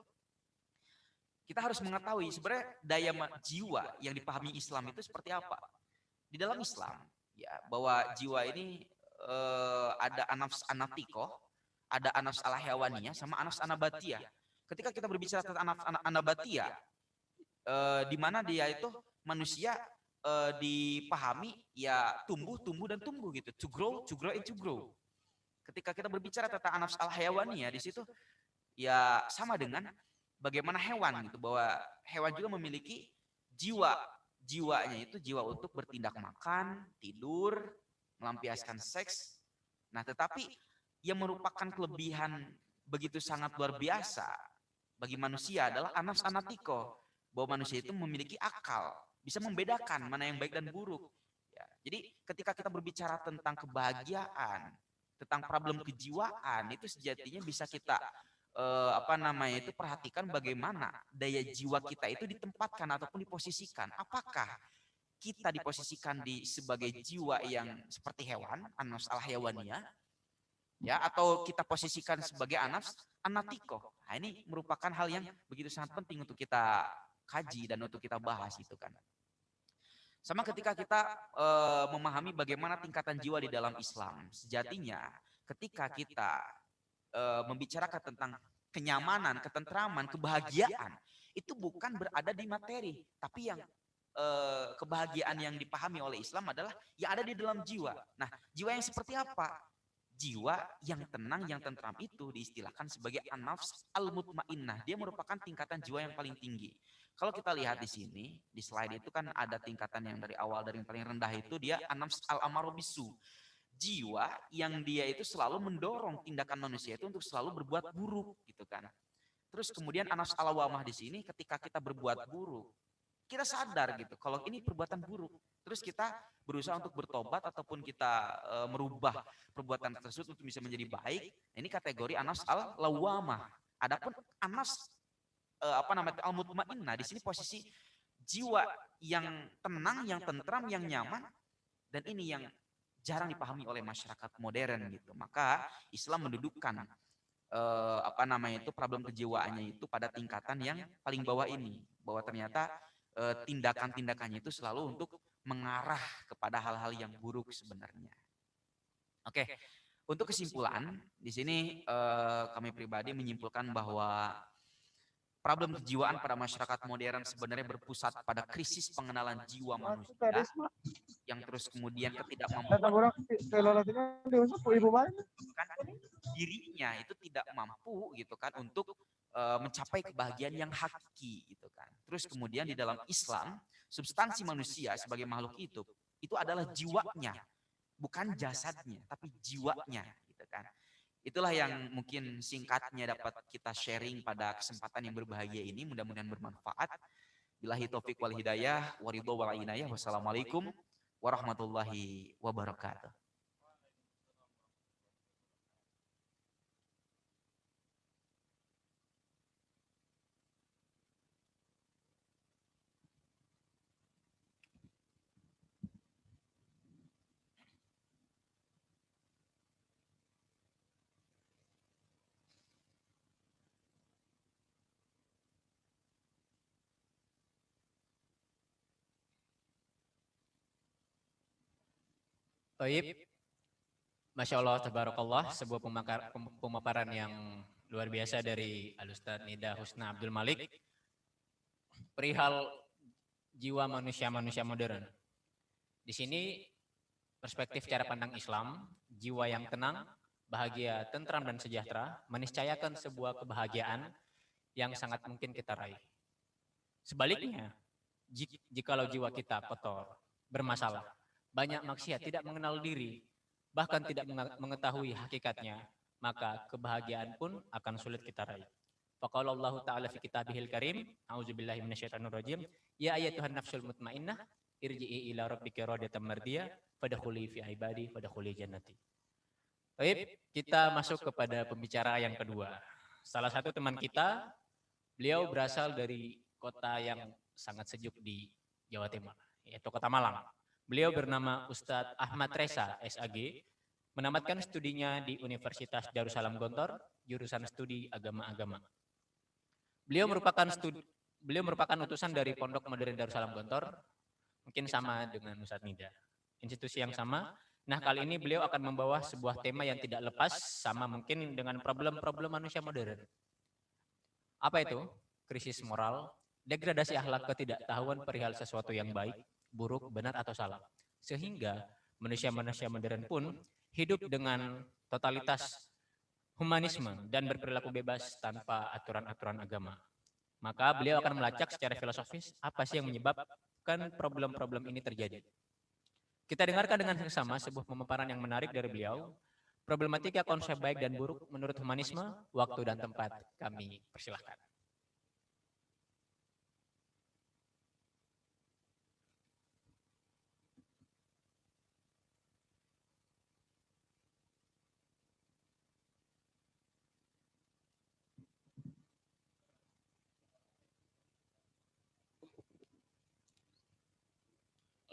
kita harus mengetahui sebenarnya daya jiwa yang dipahami Islam itu seperti apa. Di dalam Islam, ya, bahwa jiwa ini ada anafs anatiko, ada anafs al-hayawaniyah, sama anafs anabatiyah. Ketika kita berbicara tentang anafs anabatiyah, di mana dia itu manusia dipahami ya tumbuh dan tumbuh gitu, to grow and to grow. Ketika kita berbicara tentang anafs al-hayawaniyah, di situ ya sama dengan bagaimana hewan gitu, bahwa hewan juga memiliki jiwanya itu jiwa untuk bertindak makan, tidur, melampiaskan seks. Nah, tetapi yang merupakan kelebihan begitu sangat luar biasa bagi manusia adalah anafs anatiko, bahwa manusia itu memiliki akal, bisa membedakan mana yang baik dan buruk. Ya, jadi ketika kita berbicara tentang kebahagiaan, tentang problem kejiwaan, itu sejatinya bisa kita perhatikan bagaimana daya jiwa kita itu ditempatkan ataupun diposisikan. Apakah kita diposisikan sebagai jiwa yang seperti hewan, anafs al-hayawaniyah, ya, atau kita posisikan sebagai anafs anatiko. Nah, ini merupakan hal yang begitu sangat penting untuk kita kaji dan untuk kita bahas itu kan. Sama ketika kita memahami bagaimana tingkatan jiwa di dalam Islam. Sejatinya ketika kita membicarakan tentang kenyamanan, ketentraman, kebahagiaan, itu bukan berada di materi, tapi yang kebahagiaan yang dipahami oleh Islam adalah yang ada di dalam jiwa. Nah, jiwa yang seperti apa? Jiwa yang tenang, yang tentram itu diistilahkan sebagai an-nafs al-mutmainnah. Dia merupakan tingkatan jiwa yang paling tinggi. Kalau kita lihat di sini, di slide itu kan ada tingkatan yang dari awal, dari yang paling rendah itu dia an-nafs al-amaro bisu. Jiwa yang dia itu selalu mendorong tindakan manusia itu untuk selalu berbuat buruk gitu kan. Terus kemudian anafs al-lawamah di sini ketika kita berbuat buruk, kita sadar gitu kalau ini perbuatan buruk. Terus kita berusaha untuk bertobat ataupun kita merubah perbuatan tersebut untuk bisa menjadi baik. Ini kategori anafs al-lawamah. Adapun anafs al-mutmainnah di sini posisi jiwa yang tenang, yang tentram, yang nyaman, dan ini yang jarang dipahami oleh masyarakat modern gitu. Maka Islam mendudukkan problem kejiwaannya itu pada tingkatan yang paling bawah ini, bahwa ternyata tindakan-tindakannya itu selalu untuk mengarah kepada hal-hal yang buruk sebenarnya. Oke, untuk kesimpulan di sini kami pribadi menyimpulkan bahwa problem kejiwaan pada masyarakat modern sebenarnya berpusat pada krisis pengenalan jiwa manusia yang terus kemudian ketidakmampuan dirinya itu tidak mampu gitu kan untuk mencapai kebahagiaan yang hakiki gitu kan. Terus kemudian di dalam Islam substansi manusia sebagai makhluk hidup itu adalah jiwanya, bukan jasadnya tapi jiwanya gitu kan. Itulah yang mungkin singkatnya dapat kita sharing pada kesempatan yang berbahagia ini. Mudah-mudahan bermanfaat. Billahi taufiq wal hidayah, waridho wal inayah. Wassalamualaikum warahmatullahi wabarakatuh. Baik, Masya Allah, tabarakallah, sebuah pemaparan yang luar biasa dari Al-Ustadz Nida Husna Abdul Malik perihal jiwa manusia modern. Di sini perspektif cara pandang Islam, jiwa yang tenang, bahagia, tentram dan sejahtera meniscayakan sebuah kebahagiaan yang sangat mungkin kita raih. Sebaliknya, jikalau jiwa kita kotor, bermasalah, banyak maksiat, tidak mengenal diri, bahkan tidak mengetahui hakikatnya, maka kebahagiaan pun akan sulit kita raih. Faqala Allah Ta'ala fi kitabihil karim, a'udzubillahi minasyaitonir rajim, ya ayyatuhan nafsul mutmainnah, irji'i ila rabbika radiyatan mardiyah, fadkhuli fi ibadi, fadkhuli jannati. Baik, kita masuk kepada pembicara yang kedua. Salah satu teman kita, beliau berasal dari kota yang sangat sejuk di Jawa Timur, yaitu Kota Malang. Beliau bernama Ustadz Ahmad Reza, SAG, menamatkan studinya di Universitas Darussalam Gontor, jurusan studi agama-agama. Beliau merupakan utusan dari Pondok Modern Darussalam Gontor, mungkin sama dengan Ustadz Nida, institusi yang sama. Nah, kali ini beliau akan membawa sebuah tema yang tidak lepas sama mungkin dengan problem-problem manusia modern. Apa itu? Krisis moral, degradasi akhlak, ketidaktahuan perihal sesuatu yang baik, buruk, benar atau salah. Sehingga manusia-manusia modern pun hidup dengan totalitas humanisme dan berperilaku bebas tanpa aturan-aturan agama. Maka beliau akan melacak secara filosofis apa sih yang menyebabkan problem-problem ini terjadi. Kita dengarkan dengan seksama sebuah pemaparan yang menarik dari beliau. Problematika konsep baik dan buruk menurut humanisme, waktu dan tempat kami persilahkan.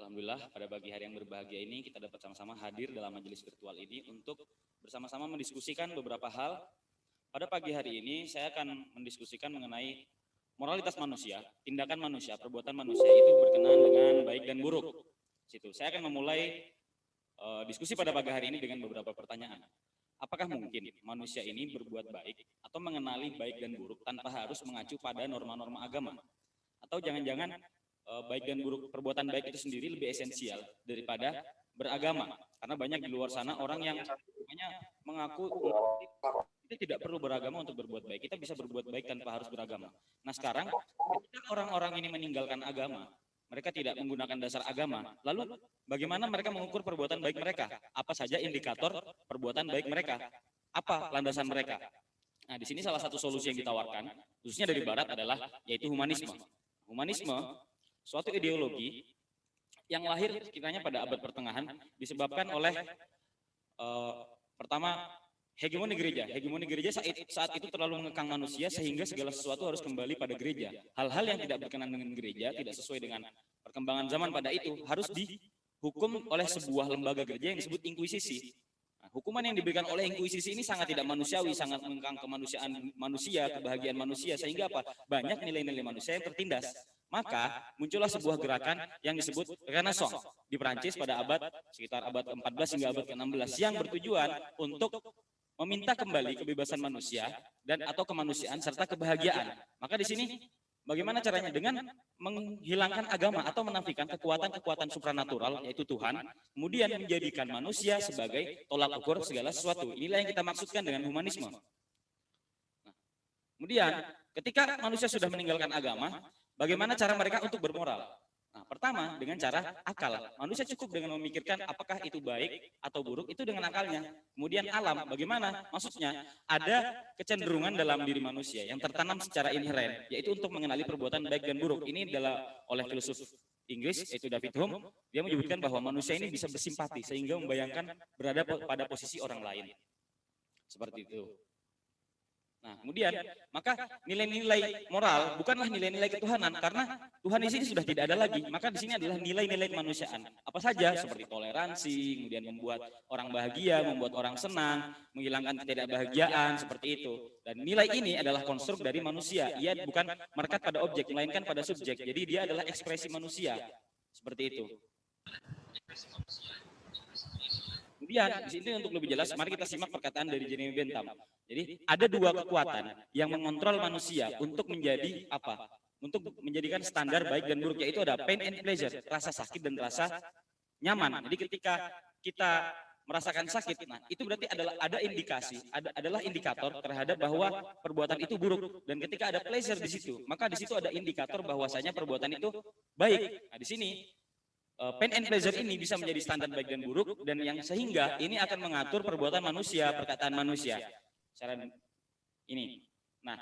Alhamdulillah pada pagi hari yang berbahagia ini kita dapat sama-sama hadir dalam majelis virtual ini untuk bersama-sama mendiskusikan beberapa hal. Pada pagi hari ini saya akan mendiskusikan mengenai moralitas manusia, tindakan manusia, perbuatan manusia itu berkenaan dengan baik dan buruk. Situ. Saya akan memulai diskusi pada pagi hari ini dengan beberapa pertanyaan. Apakah mungkin manusia ini berbuat baik atau mengenali baik dan buruk tanpa harus mengacu pada norma-norma agama? Atau jangan-jangan baik dan buruk, perbuatan baik itu sendiri lebih esensial daripada beragama, karena banyak di luar sana orang yang mengaku kita tidak perlu beragama untuk berbuat baik, kita bisa berbuat baik tanpa harus beragama. Nah sekarang ketika orang-orang ini meninggalkan agama, mereka tidak menggunakan dasar agama, lalu bagaimana mereka mengukur perbuatan baik mereka? Apa saja indikator perbuatan baik mereka? Apa landasan mereka? Nah di sini salah satu solusi yang ditawarkan, khususnya dari Barat adalah yaitu humanisme. Humanisme suatu ideologi yang lahir sekiranya pada abad pertengahan disebabkan oleh pertama hegemoni gereja. Hegemoni gereja saat itu terlalu mengekang manusia sehingga segala sesuatu harus kembali pada gereja. Hal-hal yang tidak berkenan dengan gereja, tidak sesuai dengan perkembangan zaman pada itu, harus dihukum oleh sebuah lembaga gereja yang disebut inkuisisi. Nah, hukuman yang diberikan oleh inkuisisi ini sangat tidak manusiawi, sangat mengekang kemanusiaan manusia, kebahagiaan manusia, sehingga apa? Banyak nilai-nilai manusia yang tertindas. Maka muncullah sebuah gerakan yang disebut Renaissance di Perancis pada sekitar abad ke-14 hingga abad ke-16 yang bertujuan untuk meminta kembali kebebasan manusia dan atau kemanusiaan serta kebahagiaan. Maka di sini bagaimana caranya? Dengan menghilangkan agama atau menafikan kekuatan-kekuatan supranatural yaitu Tuhan, kemudian menjadikan manusia sebagai tolak ukur segala sesuatu. Inilah yang kita maksudkan dengan humanisme. Nah, kemudian ketika manusia sudah meninggalkan agama, bagaimana cara mereka untuk bermoral? Nah, pertama dengan cara akal. Manusia cukup dengan memikirkan apakah itu baik atau buruk, itu dengan akalnya. Kemudian alam, bagaimana? Maksudnya ada kecenderungan dalam diri manusia yang tertanam secara inheren, yaitu untuk mengenali perbuatan baik dan buruk. Ini adalah oleh filsuf Inggris, yaitu David Hume. Dia menyebutkan bahwa manusia ini bisa bersimpati sehingga membayangkan berada pada posisi orang lain. Seperti itu. Nah, kemudian maka nilai-nilai moral bukanlah nilai-nilai ketuhanan karena Tuhan di sini sudah tidak ada lagi. Maka di sini adalah nilai-nilai kemanusiaan. Apa saja seperti toleransi, kemudian membuat orang bahagia, membuat orang senang, menghilangkan ketidakbahagiaan seperti itu. Dan nilai ini adalah konstruk dari manusia. Ia bukan merekat pada objek, melainkan pada subjek. Jadi dia adalah ekspresi manusia. Seperti itu. Kemudian di sini untuk lebih jelas, mari kita simak perkataan dari Jeremy Bentham. Jadi ada dua kekuatan yang mengontrol manusia untuk menjadi apa? Untuk menjadikan standar baik dan buruk, yaitu ada pain and pleasure, rasa sakit dan rasa nyaman. Jadi ketika kita merasakan sakit, nah itu berarti ada indikasi, adalah indikator terhadap bahwa perbuatan itu buruk. Dan ketika ada pleasure di situ, maka di situ ada indikator bahwasanya perbuatan itu baik. Nah di sini pain and pleasure ini bisa menjadi standar baik dan buruk, dan yang sehingga ini akan mengatur perbuatan manusia, perkataan manusia. Cara ini. Nah,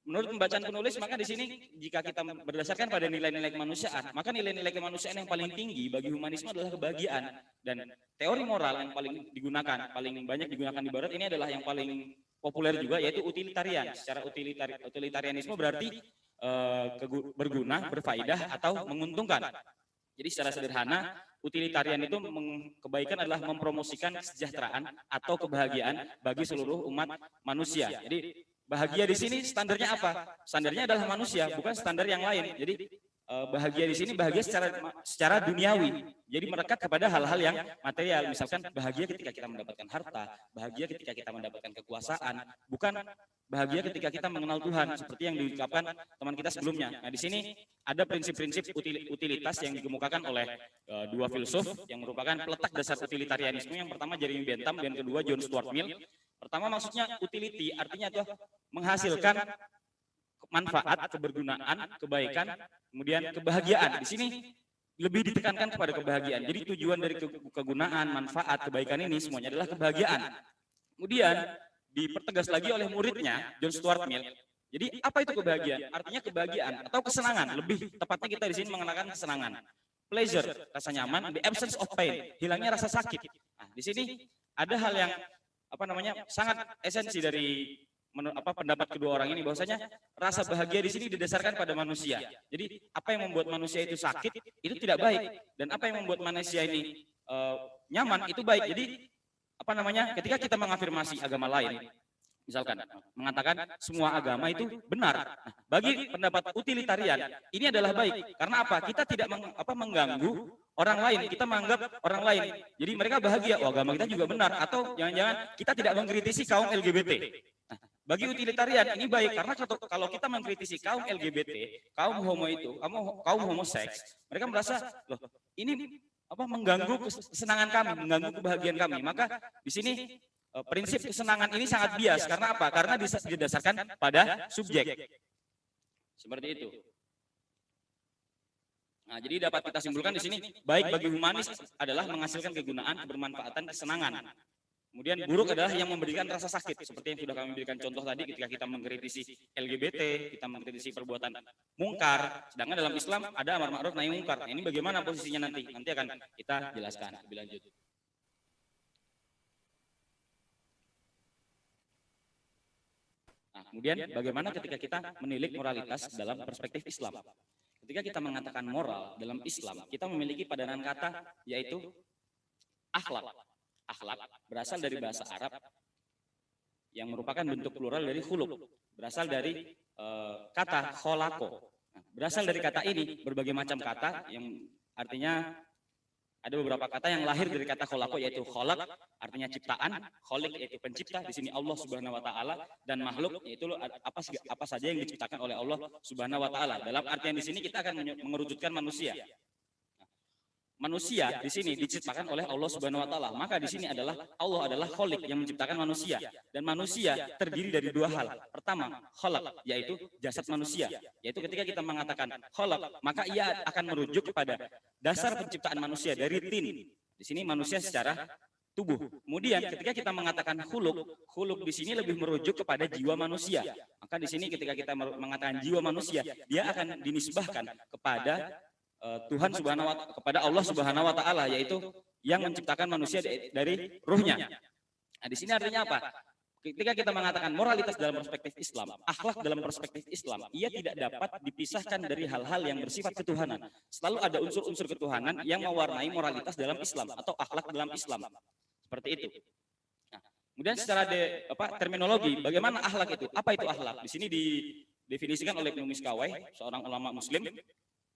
menurut pembacaan penulis, maka di sini jika kita berdasarkan pada nilai-nilai kemanusiaan, maka nilai-nilai kemanusiaan yang paling tinggi bagi humanisme adalah kebahagiaan. Dan teori moral yang paling digunakan, paling banyak digunakan di Barat ini adalah yang paling populer juga, yaitu utilitarian. Secara utilitarianisme berarti berguna, berfaedah, atau menguntungkan. Jadi secara sederhana, utilitarian itu kebaikan adalah mempromosikan kesejahteraan atau kebahagiaan bagi seluruh umat manusia. Jadi bahagia di sini standarnya apa? Standarnya adalah manusia, bukan standar yang lain. Jadi bahagia di sini bahagia secara duniawi. Jadi merekat kepada hal-hal yang material. Misalkan bahagia ketika kita mendapatkan harta, bahagia ketika kita mendapatkan kekuasaan, bukan bahagia ketika kita mengenal Tuhan, seperti yang diungkapkan teman kita sebelumnya. Nah, di sini ada prinsip-prinsip utilitas yang dikemukakan oleh dua filsuf yang merupakan peletak dasar utilitarianisme. Yang pertama Jeremy Bentham dan kedua John Stuart Mill. Pertama maksudnya utility, artinya itu menghasilkan manfaat, kebergunaan, kebaikan, kemudian kebahagiaan. Di sini lebih ditekankan kepada kebahagiaan. Jadi tujuan dari kegunaan, manfaat, kebaikan ini semuanya adalah kebahagiaan. Kemudian dipertegas lagi oleh muridnya John Stuart Mill. Jadi apa itu kebahagiaan? Artinya kebahagiaan atau kesenangan. Lebih tepatnya kita di sini mengenakan kesenangan. Pleasure, rasa nyaman, the absence of pain, hilangnya rasa sakit. Nah, di sini ada hal yang sangat esensi dari pendapat kedua orang ini, bahwasanya rasa bahagia di sini didasarkan pada manusia. Jadi apa yang membuat manusia itu sakit itu tidak baik, dan apa yang membuat manusia ini nyaman itu baik. Jadi ketika kita mengafirmasi agama lain, misalkan mengatakan semua agama itu benar. Nah, bagi pendapat utilitarian ini adalah baik. Karena apa? Kita tidak mengganggu orang lain, kita menganggap orang lain. Jadi mereka bahagia, agama kita juga benar. Atau jangan-jangan kita tidak mengkritisi kaum LGBT. Nah, bagi utilitarian ini baik, karena kalau kita mengkritisi kaum LGBT, kaum homo itu, kaum homoseks, mereka merasa loh ini mengganggu kesenangan kami, mengganggu kebahagiaan kami. Maka di sini prinsip kesenangan ini sangat bias. Karena apa? Karena didasarkan pada subjek. Seperti itu. Nah, jadi dapat kita simpulkan di sini, baik bagi humanis adalah menghasilkan kegunaan, kebermanfaatan, kesenangan. Kemudian buruk adalah yang memberikan rasa sakit, seperti yang sudah kami berikan contoh tadi ketika kita mengkritisi LGBT, kita mengkritisi perbuatan mungkar. Sedangkan dalam Islam ada amar ma'ruf nahi mungkar. Nah, ini bagaimana posisinya nanti? Nanti akan kita jelaskan lebih lanjut. Nah, kemudian bagaimana ketika kita menilik moralitas dalam perspektif Islam? Ketika kita mengatakan moral dalam Islam, kita memiliki padanan kata yaitu akhlak. Akhlak berasal dari bahasa Arab yang merupakan bentuk plural dari khuluq. Berasal dari kata kholako. Nah, berasal dari kata ini berbagai macam kata yang artinya ada beberapa kata yang lahir dari kata kholako, yaitu kholak artinya ciptaan, kholik yaitu pencipta, di sini Allah Subhanahu wa taala, dan makhluk yaitu apa saja yang diciptakan oleh Allah Subhanahu wa taala. Dalam artian di sini kita akan mengerujutkan manusia. Manusia di sini diciptakan oleh Allah Subhanahu wa taala. Maka di sini adalah Allah adalah kholik yang menciptakan manusia, dan manusia terdiri dari dua hal. Pertama, kholak yaitu jasad manusia. Yaitu ketika kita mengatakan kholak, maka ia akan merujuk kepada dasar penciptaan manusia dari tin. Di sini manusia secara tubuh. Kemudian ketika kita mengatakan khuluk, khuluk di sini lebih merujuk kepada jiwa manusia. Maka di sini ketika kita mengatakan jiwa manusia, dia akan dinisbahkan kepada Tuhan Subhanahu wa ta'ala, kepada Allah Subhanahu wa taala, yaitu yang menciptakan manusia dari ruhnya. Nah, di sini artinya apa? Ketika kita mengatakan moralitas dalam perspektif Islam, akhlak dalam perspektif Islam, ia tidak dapat dipisahkan dari hal-hal yang bersifat ketuhanan. Selalu ada unsur-unsur ketuhanan yang mewarnai moralitas dalam Islam atau akhlak dalam Islam. Seperti itu. Nah, kemudian secara terminologi, bagaimana akhlak itu? Apa itu akhlak? Di sini didefinisikan oleh Ibnu Miskawayh, seorang ulama Muslim,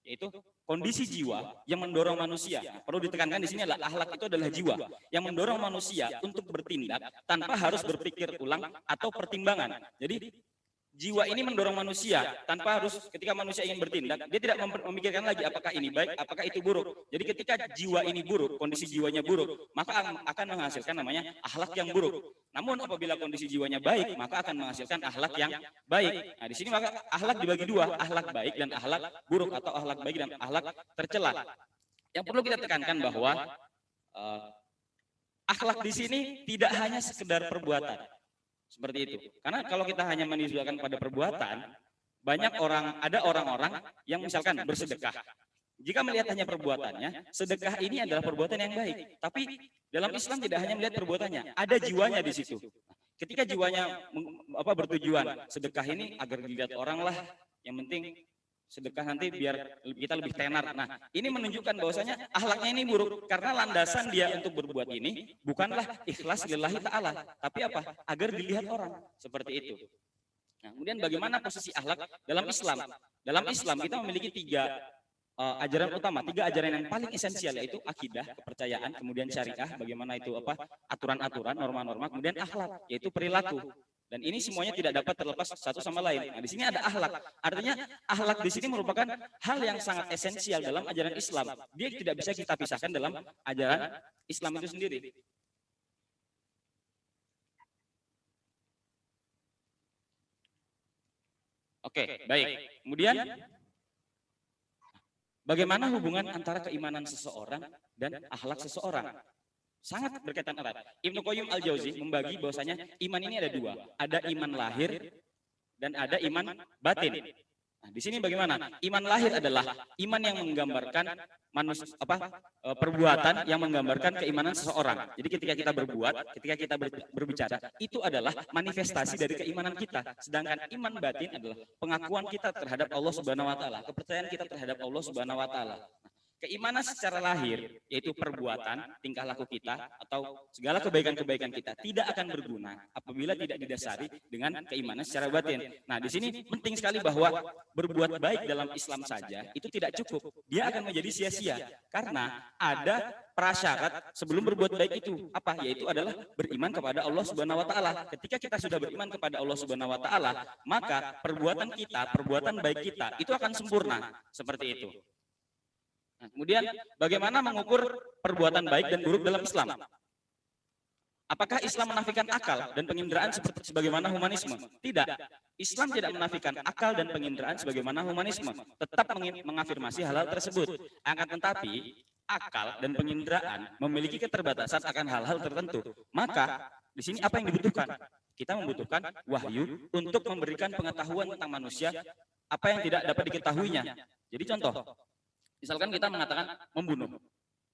yaitu kondisi jiwa yang mendorong manusia. Nah, perlu ditekankan di sini adalah akhlak itu adalah jiwa yang mendorong manusia untuk bertindak tanpa harus berpikir ulang atau pertimbangan. Jadi jiwa ini mendorong manusia tanpa harus, ketika manusia ingin bertindak, dia tidak memikirkan lagi apakah ini baik, apakah itu buruk. Jadi ketika jiwa ini buruk, kondisi jiwanya buruk, maka akan menghasilkan namanya akhlak yang buruk. Namun apabila kondisi jiwanya baik, maka akan menghasilkan akhlak yang baik. Nah, di sini maka akhlak dibagi dua, akhlak baik dan akhlak buruk, atau akhlak baik dan akhlak tercela. Yang perlu kita tekankan bahwa akhlak di sini tidak hanya sekedar perbuatan. Seperti itu. Karena kalau kita hanya menisbahkan pada perbuatan, ada orang-orang yang misalkan bersedekah. Jika melihat hanya perbuatannya, sedekah ini adalah perbuatan yang baik. Tapi dalam Islam tidak hanya melihat perbuatannya, ada jiwanya di situ. Ketika jiwanya bertujuan, sedekah ini agar dilihat orang lah, yang penting sedekah nanti biar kita lebih tenar. Nah, ini menunjukkan bahwasanya akhlaknya ini buruk karena landasan dia untuk berbuat ini bukanlah ikhlas lillahi ta'ala, tapi apa? Agar dilihat orang. Seperti itu. Nah, kemudian bagaimana posisi akhlak dalam Islam? Dalam Islam kita memiliki tiga ajaran utama, tiga ajaran yang paling esensial, yaitu akidah, kepercayaan, kemudian syariah, bagaimana itu aturan-aturan, norma-norma, kemudian akhlak, yaitu perilaku. Dan ini semuanya tidak dapat terlepas satu sama lain. Nah, di sini ada akhlak. Artinya akhlak di sini merupakan hal yang sangat esensial dalam ajaran Islam. Dia tidak bisa kita pisahkan dalam ajaran Islam itu sendiri. Oke, baik. Kemudian bagaimana hubungan antara keimanan seseorang dan akhlak seseorang? Sangat berkaitan erat. Ibnu Qayyim Al-Jauzi membagi bahwasanya iman ini ada dua. Ada iman lahir dan ada iman batin. Nah, di sini bagaimana? Iman lahir adalah iman yang menggambarkan perbuatan yang menggambarkan keimanan seseorang. Jadi ketika kita berbuat, ketika kita berbicara, itu adalah manifestasi dari keimanan kita. Sedangkan iman batin adalah pengakuan kita terhadap Allah Subhanahu wa taala, kepercayaan kita terhadap Allah Subhanahu wa taala. Keimanan secara lahir, yaitu perbuatan, tingkah laku kita, atau segala kebaikan-kebaikan kita, tidak akan berguna apabila tidak didasari dengan keimanan secara batin. Nah, di sini penting sekali bahwa berbuat baik dalam Islam saja itu tidak cukup. Dia akan menjadi sia-sia karena ada prasyarat sebelum berbuat baik itu. Apa? Yaitu adalah beriman kepada Allah Subhanahu wa taala. Ketika kita sudah beriman kepada Allah Subhanahu wa taala, maka perbuatan kita, perbuatan baik kita itu akan sempurna. Seperti itu. Nah, kemudian bagaimana mengukur perbuatan baik dan buruk dalam Islam? Apakah Islam menafikan akal dan penginderaan sebagaimana humanisme? Tidak. Islam tidak menafikan akal dan penginderaan sebagaimana humanisme. Tetap mengafirmasi hal-hal tersebut. Akan tetapi akal dan penginderaan memiliki keterbatasan akan hal-hal tertentu. Maka di sini apa yang dibutuhkan? Kita membutuhkan wahyu untuk memberikan pengetahuan tentang manusia apa yang tidak dapat diketahuinya. Jadi contoh, misalkan kita mengatakan membunuh.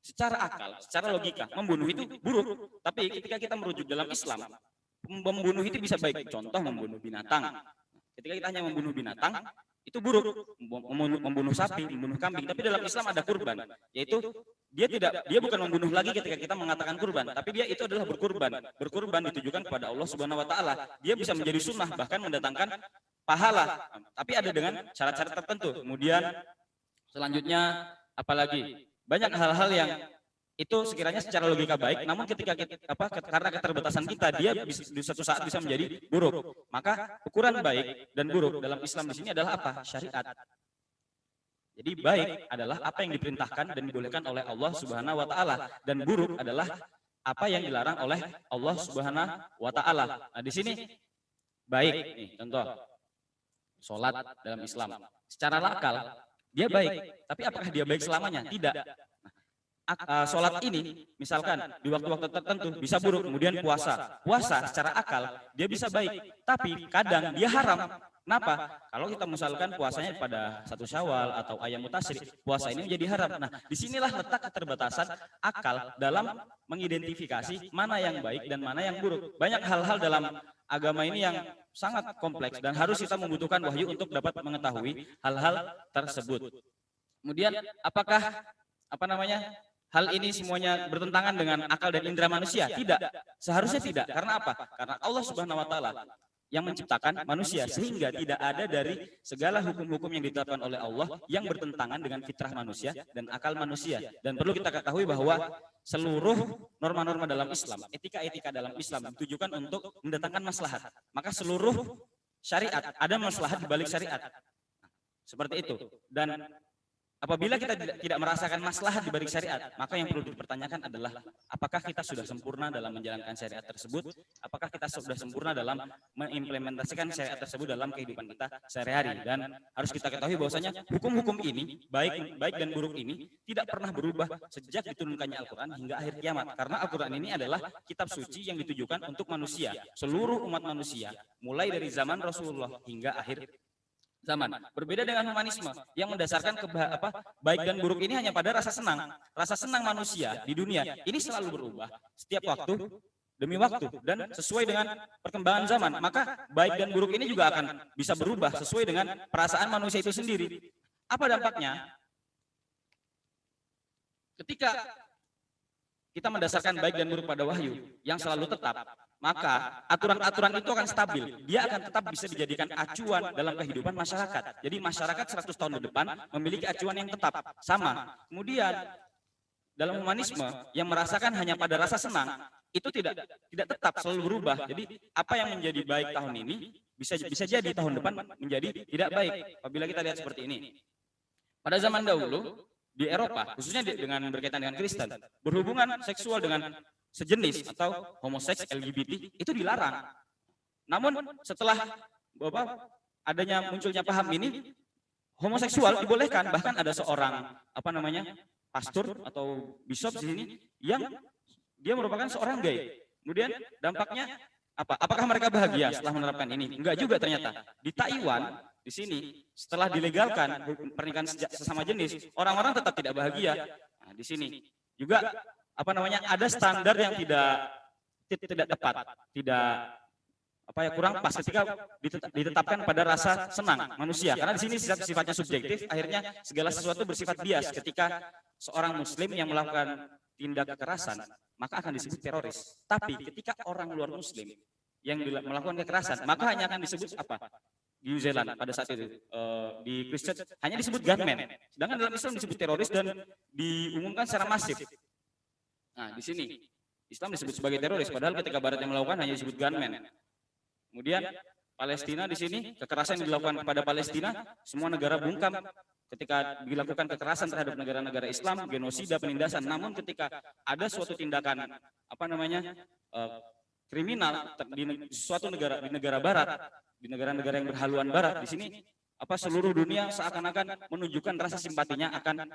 Secara akal, secara logika, membunuh itu buruk. Tapi ketika kita merujuk dalam Islam, membunuh itu bisa baik. Contoh membunuh binatang. Ketika kita hanya membunuh binatang, itu buruk. Membunuh sapi, membunuh kambing. Tapi dalam Islam ada kurban. Yaitu dia bukan membunuh lagi ketika kita mengatakan kurban. Tapi dia itu adalah berkurban. Berkurban ditujukan kepada Allah Subhanahu wa taala. Dia bisa menjadi sunnah, bahkan mendatangkan pahala. Tapi ada dengan syarat-syarat tertentu. Kemudian selanjutnya apalagi banyak hal-hal yang itu sekiranya secara logika baik, namun ketika karena keterbatasan kita dia di suatu saat bisa menjadi buruk. Maka ukuran baik dan buruk dalam Islam di sini adalah apa? Syariat. Jadi baik adalah apa yang diperintahkan dan dibolehkan oleh Allah Subhanahu wa taala, dan buruk adalah apa yang dilarang oleh Allah Subhanahu wa taala. Nah, di sini baik nih, contoh salat dalam Islam. Secara akal dia baik, tapi apakah dia baik selamanya? Tidak. Sholat ini, misalkan di waktu-waktu tertentu bisa buruk. Kemudian puasa secara akal dia bisa baik, tapi kadang dia haram. Kenapa? Kalau kita misalkan puasanya pada 1 Syawal atau Ayyamut Tasyrik, puasa ini menjadi haram. Nah, disinilah letak keterbatasan akal dalam mengidentifikasi mana yang baik dan mana yang buruk. Banyak hal-hal dalam agama ini yang sangat kompleks dan harus kita membutuhkan wahyu untuk dapat mengetahui hal-hal tersebut. Kemudian apakah hal ini semuanya bertentangan dengan akal dan indera manusia? Tidak. Seharusnya tidak. Karena apa? Karena Allah Subhanahu wa taala yang menciptakan manusia, sehingga tidak ada dari segala hukum-hukum yang ditetapkan oleh Allah yang bertentangan dengan fitrah manusia dan akal manusia. Dan perlu kita ketahui bahwa seluruh norma-norma dalam Islam, etika-etika dalam Islam ditujukan untuk mendatangkan maslahat. Maka seluruh syariat ada maslahat di balik syariat. Seperti itu. Dan apabila kita tidak merasakan maslahat di balik syariat, maka yang perlu dipertanyakan adalah apakah kita sudah sempurna dalam menjalankan syariat tersebut? Apakah kita sudah sempurna dalam mengimplementasikan syariat tersebut dalam kehidupan kita sehari-hari? Dan harus kita ketahui bahwasanya hukum-hukum ini, baik dan buruk ini, tidak pernah berubah sejak diturunkannya Al-Quran hingga akhir kiamat. Karena Al-Quran ini adalah kitab suci yang ditujukan untuk manusia, seluruh umat manusia, mulai dari zaman Rasulullah hingga akhir zaman. Berbeda dengan humanisme yang mendasarkan baik dan buruk ini hanya pada rasa senang. Rasa senang manusia di dunia ini selalu berubah setiap waktu demi waktu dan sesuai dengan perkembangan zaman. Maka baik dan buruk ini juga akan bisa berubah sesuai dengan perasaan manusia itu sendiri. Apa dampaknya? Ketika kita mendasarkan baik dan buruk pada wahyu yang selalu tetap, maka aturan-aturan itu akan stabil. Dia akan tetap bisa dijadikan acuan dalam kehidupan masyarakat. Jadi masyarakat 100 tahun ke depan memiliki acuan yang tetap, sama. Kemudian dalam humanisme yang merasakan hanya pada rasa senang, itu tidak tetap, selalu berubah. Jadi apa yang menjadi baik tahun ini bisa jadi tahun depan menjadi tidak baik. Apabila kita lihat seperti ini. Pada zaman dahulu di Eropa, khususnya dengan berkaitan dengan Kristen, berhubungan seksual dengan sejenis atau homoseks LGBT itu dilarang. Namun setelah adanya munculnya paham ini, homoseksual dibolehkan. Bahkan ada seorang pastor atau bishop di sini yang dia merupakan seorang gay. Kemudian dampaknya apa? Apakah mereka bahagia setelah menerapkan ini? Enggak juga ternyata. Di Taiwan di sini setelah dilegalkan pernikahan sesama jenis, orang-orang tetap tidak bahagia. Nah, di sini juga ada standar yang tidak tepat, kurang pas ketika ditetapkan pada rasa senang manusia. Karena di sini sifatnya subjektif, akhirnya segala sesuatu bersifat bias. Ketika seorang muslim yang melakukan tindak kekerasan, maka akan disebut teroris. Tapi ketika orang luar muslim yang melakukan kekerasan, maka hanya akan disebut apa? Di New Zealand pada saat itu di Kristen hanya disebut gunman. Sedangkan dalam Islam disebut teroris dan diumumkan secara masif. Nah, di sini Islam disebut sebagai teroris, padahal ketika Barat yang melakukan hanya disebut gunman. Kemudian Palestina di sini, kekerasan yang dilakukan kepada Palestina, semua negara bungkam ketika dilakukan kekerasan terhadap negara-negara Islam, genosida, penindasan. Namun ketika ada suatu tindakan kriminal di suatu negara, di negara Barat, di negara-negara yang berhaluan Barat, di sini seluruh dunia seakan-akan menunjukkan rasa simpatinya akan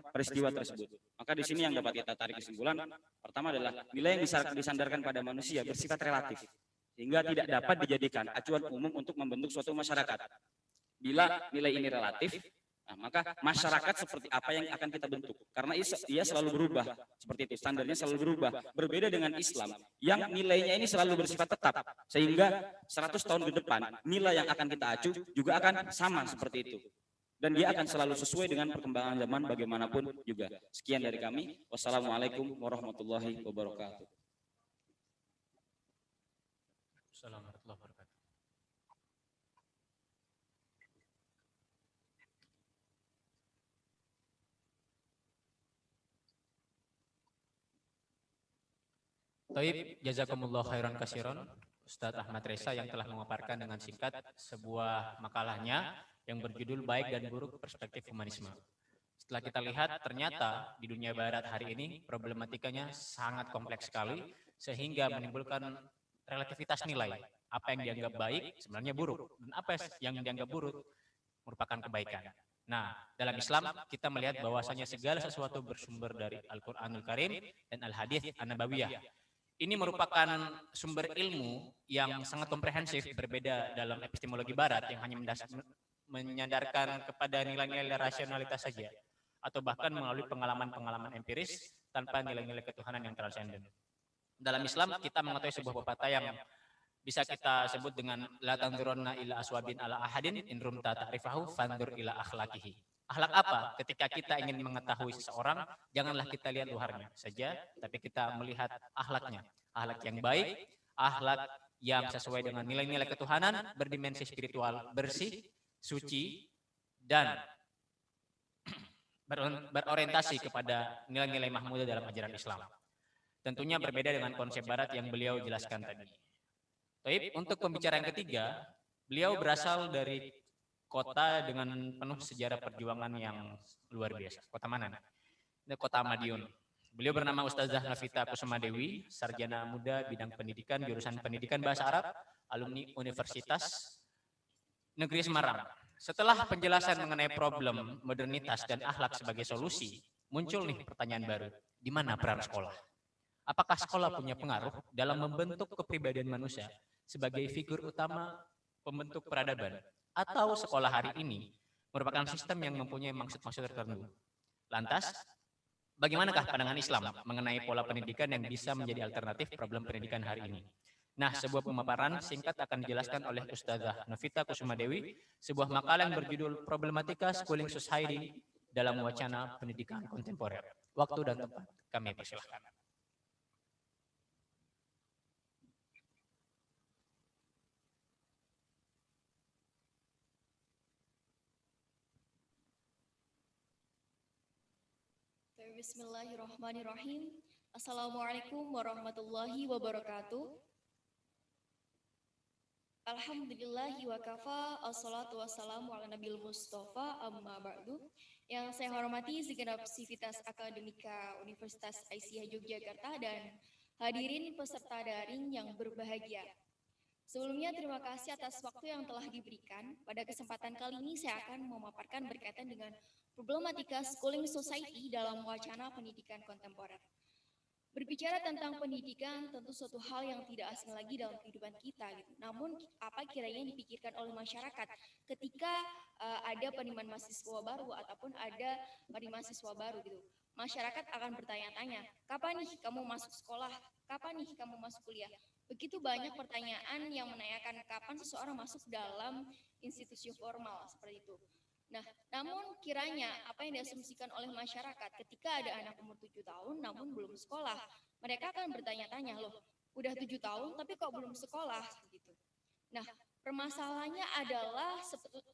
peristiwa tersebut. Maka di sini yang dapat kita tarik kesimpulan pertama adalah nilai yang disandarkan pada manusia bersifat relatif sehingga tidak dapat dijadikan acuan umum untuk membentuk suatu masyarakat. Bila nilai ini relatif, maka masyarakat seperti apa yang akan kita bentuk? Karena ia selalu berubah, seperti itu, standarnya selalu berubah. Berbeda dengan Islam yang nilainya ini selalu bersifat tetap, sehingga 100 tahun ke depan nilai yang akan kita acu juga akan sama seperti itu. Dan dia akan selalu sesuai dengan perkembangan zaman bagaimanapun juga. Sekian dari kami. Wassalamualaikum warahmatullahi wabarakatuh. Assalamualaikum warahmatullahi wabarakatuh. Taib, jazakumullah khairan kasiron, Ustadz Ahmad Reza yang telah memaparkan dengan singkat sebuah makalahnya yang berjudul Baik dan Buruk Perspektif Humanisme. Setelah kita lihat, ternyata di dunia barat hari ini problematikanya sangat kompleks sekali, sehingga menimbulkan relativitas nilai. Apa yang dianggap baik sebenarnya buruk, dan apa yang dianggap buruk merupakan kebaikan. Nah, dalam Islam kita melihat bahwasanya segala sesuatu bersumber dari Al-Quranul Karim dan Al-Hadits An-Nabawiyah. Ini merupakan sumber ilmu yang sangat komprehensif, berbeda dalam epistemologi barat yang hanya menyandarkan kepada nilai-nilai rasionalitas saja, atau bahkan melalui pengalaman-pengalaman empiris tanpa nilai-nilai ketuhanan yang transenden. Dalam Islam kita mengetahui sebuah pepatah yang bisa kita sebut dengan la tanzurunna ila aswabin ala ahadin in rumta ta'rifahu fandur ila akhlaqihi. Akhlak apa? Ketika kita ingin mengetahui seseorang, janganlah kita lihat luarnya saja, tapi kita melihat akhlaknya. Akhlak yang baik, akhlak yang sesuai dengan nilai-nilai ketuhanan, berdimensi spiritual, bersih, suci, dan berorientasi kepada nilai-nilai mahmudah dalam ajaran Islam. Tentunya berbeda dengan konsep barat yang beliau jelaskan tadi. Taib, untuk pembicaraan ketiga, beliau berasal dari kota dengan penuh sejarah perjuangan yang luar biasa. Kota mana? Ini Kota Madiun. Beliau bernama Ustazah Nafita Kusuma Dewi, sarjana muda bidang pendidikan, jurusan pendidikan bahasa Arab, alumni Universitas Negeri Semarang. Setelah penjelasan mengenai problem modernitas dan akhlak sebagai solusi, muncul nih pertanyaan baru. Di mana peran sekolah? Apakah sekolah punya pengaruh dalam membentuk kepribadian manusia sebagai figur utama pembentuk peradaban? Atau sekolah hari ini merupakan sistem yang mempunyai maksud-maksud tertentu? Lantas, bagaimanakah pandangan Islam mengenai pola pendidikan yang bisa menjadi alternatif problem pendidikan hari ini? Nah, sebuah pemaparan singkat akan dijelaskan oleh Ustazah Nafita Kusuma Dewi, sebuah makalah yang berjudul Problematika Schooling Society dalam Wacana Pendidikan Kontemporer. Waktu dan tempat kami persilahkan. Bismillahirrahmanirrahim. Assalamualaikum warahmatullahi wabarakatuh. Alhamdulillahi wa kafa, assalatu wassalamu ala nabil mustafa, amma ba'du. Yang saya hormati segenap sivitas akademika Universitas Aisyah Yogyakarta dan hadirin peserta daring yang berbahagia. Sebelumnya terima kasih atas waktu yang telah diberikan. Pada kesempatan kali ini saya akan memaparkan berkaitan dengan problematika schooling society dalam wacana pendidikan kontemporer. Berbicara tentang pendidikan tentu suatu hal yang tidak asing lagi dalam kehidupan kita. Gitu. Namun apa kiranya yang dipikirkan oleh masyarakat ketika ada penerimaan mahasiswa baru ataupun ada penerimaan mahasiswa baru gitu. Masyarakat akan bertanya-tanya, kapan nih kamu masuk sekolah? Kapan nih kamu masuk kuliah? Begitu banyak pertanyaan yang menanyakan kapan seseorang masuk dalam institusi formal seperti itu. Nah, namun kiranya apa yang diasumsikan oleh masyarakat ketika ada anak umur 7 tahun namun belum sekolah, mereka akan bertanya-tanya, loh, udah 7 tahun tapi kok belum sekolah gitu. Nah, permasalahannya adalah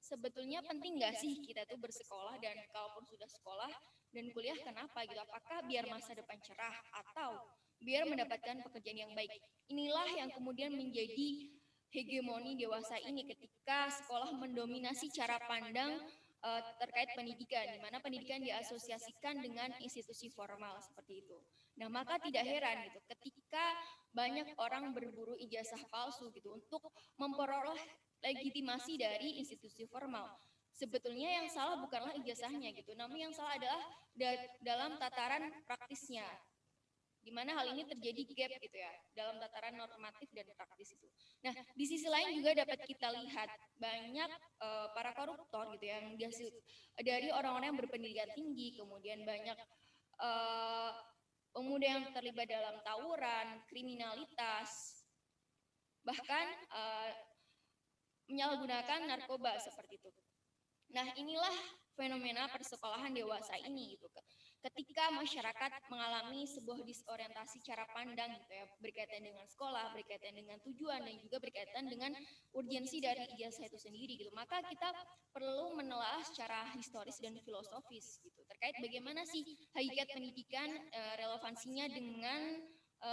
sebetulnya penting nggak sih kita tuh bersekolah, dan kalaupun sudah sekolah dan kuliah kenapa gitu? Apakah biar masa depan cerah atau biar mendapatkan pekerjaan yang baik? Inilah yang kemudian menjadi hegemoni dewasa ini ketika sekolah mendominasi cara pandang terkait pendidikan, di mana pendidikan diasosiasikan dengan institusi formal seperti itu. Nah, maka tidak heran gitu ketika banyak orang berburu ijazah palsu gitu untuk memperoleh legitimasi dari institusi formal. Sebetulnya yang salah bukanlah ijazahnya gitu, namun yang salah adalah dalam tataran praktisnya, di mana hal ini terjadi gap gitu ya dalam tataran normatif dan praktis itu. Nah, di sisi lain juga dapat kita lihat banyak para koruptor gitu yang dihasil dari orang-orang yang berpendidikan tinggi, kemudian banyak pemuda yang terlibat dalam tawuran, kriminalitas, bahkan menyalahgunakan narkoba seperti itu. Nah, inilah fenomena persekolahan dewasa ini gitu. Ketika masyarakat mengalami sebuah disorientasi cara pandang gitu ya, berkaitan dengan sekolah, berkaitan dengan tujuan, dan juga berkaitan dengan urgensi dari ijazah itu sendiri gitu, maka kita perlu menelaah secara historis dan filosofis gitu terkait bagaimana sih hakikat pendidikan, relevansinya dengan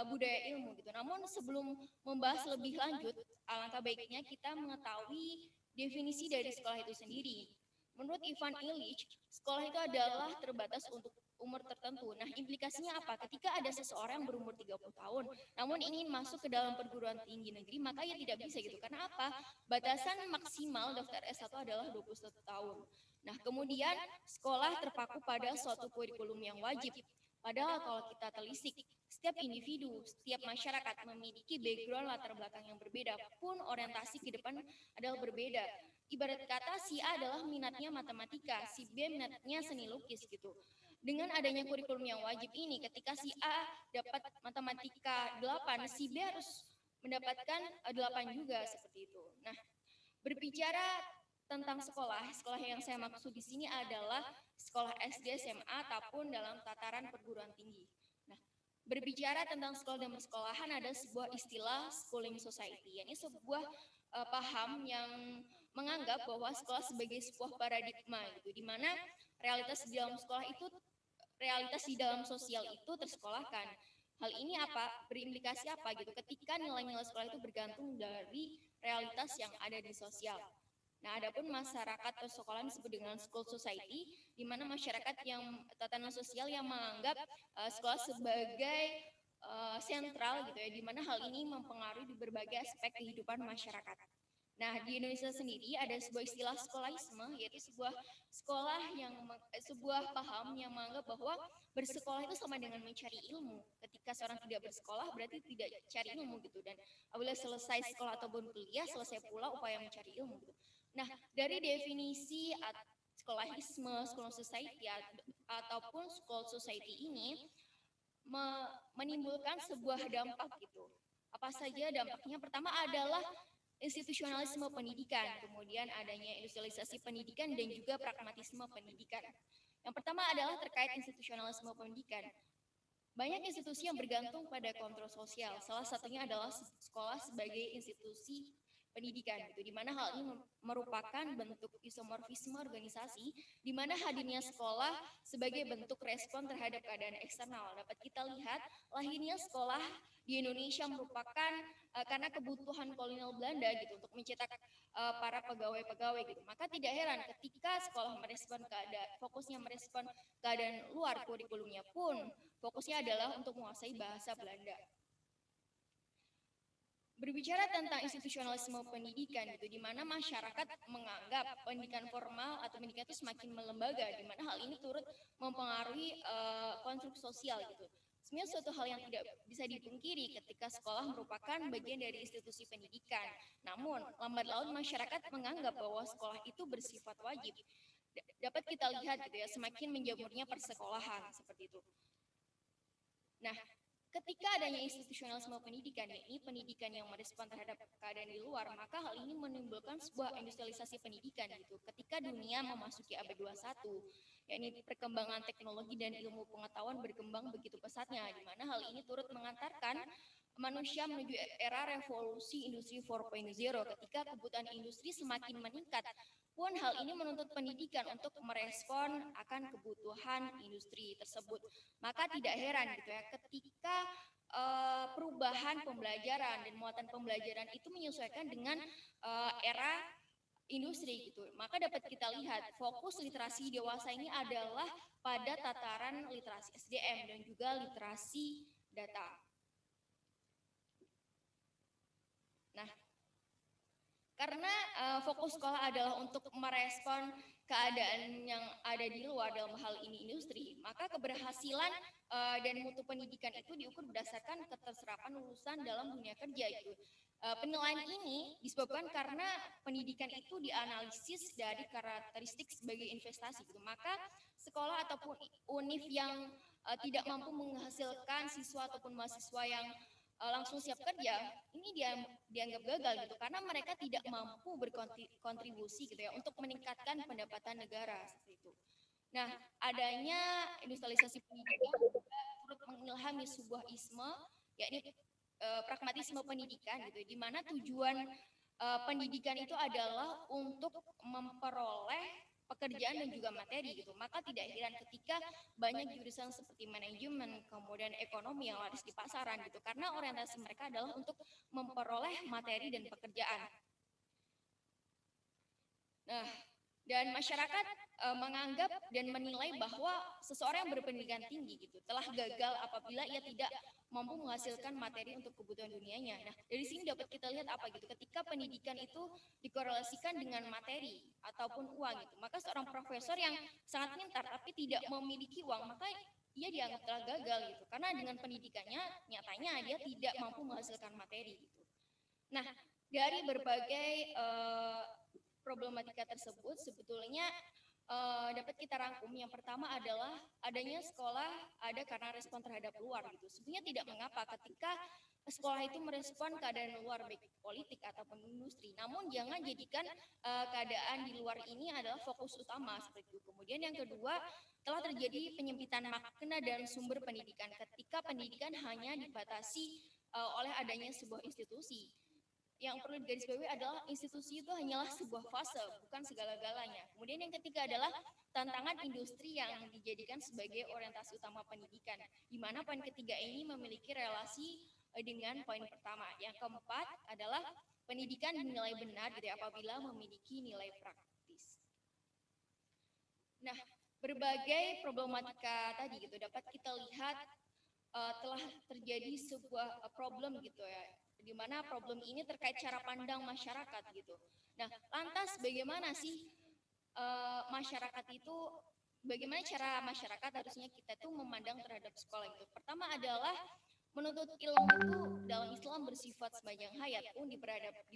budaya ilmu gitu. Namun sebelum membahas lebih lanjut, alangkah baiknya kita mengetahui definisi dari sekolah itu sendiri. Menurut Ivan Illich, sekolah itu adalah terbatas untuk umur tertentu. Nah, implikasinya apa? Ketika ada seseorang yang berumur 30 tahun, namun ingin masuk ke dalam perguruan tinggi negeri, maka ia tidak bisa gitu. Karena apa? Batasan maksimal daftar S1 adalah 21 tahun. Nah, kemudian sekolah terpaku pada suatu kurikulum yang wajib. Padahal kalau kita telisik, setiap individu, setiap masyarakat memiliki background latar belakang yang berbeda, pun orientasi ke depan adalah berbeda. Ibarat kata si A adalah minatnya matematika, si B minatnya seni lukis gitu. Dengan adanya kurikulum yang wajib ini, ketika si A dapat matematika 8, si B harus mendapatkan 8 juga seperti itu. Nah, berbicara tentang sekolah yang saya maksud di sini adalah sekolah SD, SMA, ataupun dalam tataran perguruan tinggi. Nah, berbicara tentang sekolah dan persekolahan ada sebuah istilah schooling society, yakni sebuah paham yang menganggap bahwa sekolah sebagai sebuah paradigma gitu, di mana realitas di dalam sekolah itu, realitas di dalam sosial itu tersekolahkan. Hal ini berimplikasi apa gitu ketika nilai-nilai sekolah itu bergantung dari realitas yang ada di sosial. Nah, adapun masyarakat persekolahan disebut dengan school society, di mana masyarakat yang tatanan sosial yang menganggap sekolah sebagai sentral gitu ya, di mana hal ini mempengaruhi di berbagai aspek kehidupan masyarakat. Nah, di Indonesia sendiri ada sebuah istilah sekolahisme, yaitu sebuah sebuah paham yang menganggap bahwa bersekolah itu sama dengan mencari ilmu. Ketika seorang tidak bersekolah berarti tidak cari ilmu gitu, dan apabila selesai sekolah ataupun kuliah selesai pula upaya mencari ilmu gitu. Nah, dari definisi sekolahisme, school society ataupun school society ini menimbulkan sebuah dampak gitu. Apa saja dampaknya? Pertama adalah institusionalisme pendidikan, kemudian adanya industrialisasi pendidikan dan juga pragmatisme pendidikan. Yang pertama adalah terkait institusionalisme pendidikan. Banyak institusi yang bergantung pada kontrol sosial. Salah satunya adalah sekolah sebagai institusi pendidikan, gitu, di mana hal ini merupakan bentuk isomorfisme organisasi, di mana hadirnya sekolah sebagai bentuk respon terhadap keadaan eksternal. Dapat kita lihat lahirnya sekolah di Indonesia merupakan karena kebutuhan kolonial Belanda gitu untuk mencetak para pegawai-pegawai gitu. Maka tidak heran ketika sekolah merespon fokusnya merespon keadaan luar, kurikulumnya pun fokusnya adalah untuk menguasai bahasa Belanda. Berbicara tentang institusionalisme pendidikan gitu, di mana masyarakat menganggap pendidikan formal atau pendidikan itu semakin melembaga, di mana hal ini turut mempengaruhi konstruk sosial gitu. Sebenarnya suatu hal yang tidak bisa dipungkiri ketika sekolah merupakan bagian dari institusi pendidikan. Namun, lambat laun masyarakat menganggap bahwa sekolah itu bersifat wajib. Dapat kita lihat gitu ya, semakin menjamurnya persekolahan seperti itu. Nah, ketika adanya institusionalisme pendidikan, yakni pendidikan yang merespon terhadap keadaan di luar, maka hal ini menimbulkan sebuah industrialisasi pendidikan gitu. Ketika dunia memasuki abad 21, yakni perkembangan teknologi dan ilmu pengetahuan berkembang begitu pesatnya, di mana hal ini turut mengantarkan manusia menuju era revolusi industri 4.0 ketika kebutuhan industri semakin meningkat. Pun hal ini menuntut pendidikan untuk merespon akan kebutuhan industri tersebut. Maka tidak heran gitu ya ketika perubahan pembelajaran dan muatan pembelajaran itu menyesuaikan dengan era industri gitu. Maka dapat kita lihat fokus literasi dewasa ini adalah pada tataran literasi SDM dan juga literasi data. Nah, karena fokus sekolah adalah untuk merespon keadaan yang ada di luar dalam hal ini industri, maka keberhasilan dan mutu pendidikan itu diukur berdasarkan keterserapan lulusan dalam dunia kerja gitu. Penilaian ini disebabkan karena pendidikan itu dianalisis dari karakteristik sebagai investasi gitu. Maka sekolah ataupun univ yang tidak mampu menghasilkan siswa ataupun mahasiswa yang langsung siap kerja, ini dianggap gagal gitu karena mereka tidak mampu berkontribusi gitu ya untuk meningkatkan pendapatan negara seperti itu. Nah, adanya industrialisasi pendidikan juga turut mengilhami sebuah isme, yakni pragmatisme pendidikan gitu, di mana tujuan pendidikan itu adalah untuk memperoleh pekerjaan dan juga materi gitu. Maka tidak heran ketika banyak jurusan seperti manajemen, kemudian ekonomi yang laris di pasaran gitu, karena orientasi mereka adalah untuk memperoleh materi dan pekerjaan. Nah, dan masyarakat menganggap dan menilai bahwa seseorang yang berpendidikan tinggi gitu telah gagal apabila ia tidak mampu menghasilkan materi untuk kebutuhan dunianya. Nah, dari sini dapat kita lihat apa gitu, ketika pendidikan itu dikorelasikan dengan materi ataupun uang gitu, maka seorang profesor yang sangat pintar tapi tidak memiliki uang, maka ia dianggap telah gagal gitu, karena dengan pendidikannya nyatanya dia tidak mampu menghasilkan materi gitu. Nah, dari berbagai problematika tersebut sebetulnya dapat kita rangkum. Yang pertama adalah adanya sekolah ada karena respon terhadap luar gitu. Sebenarnya tidak mengapa ketika sekolah itu merespon keadaan luar baik politik ataupun industri. Namun jangan jadikan keadaan di luar ini adalah fokus utama seperti itu. Kemudian yang kedua, telah terjadi penyempitan makna dan sumber pendidikan ketika pendidikan hanya dibatasi oleh adanya sebuah institusi. Yang perlu digarisbawahi adalah institusi itu hanyalah sebuah fase, bukan segala-galanya. Kemudian yang ketiga adalah tantangan industri yang dijadikan sebagai orientasi utama pendidikan, di mana poin ketiga ini memiliki relasi dengan poin pertama. Yang keempat adalah pendidikan dinilai benar gitu ya, apabila memiliki nilai praktis. Nah, berbagai problematika tadi gitu dapat kita lihat telah terjadi sebuah problem gitu ya, di mana problem ini terkait cara pandang masyarakat gitu. Nah, lantas bagaimana sih masyarakat itu, bagaimana cara masyarakat harusnya kita tuh memandang terhadap sekolah itu? Pertama adalah menuntut ilmu itu dalam Islam bersifat sepanjang hayat pun di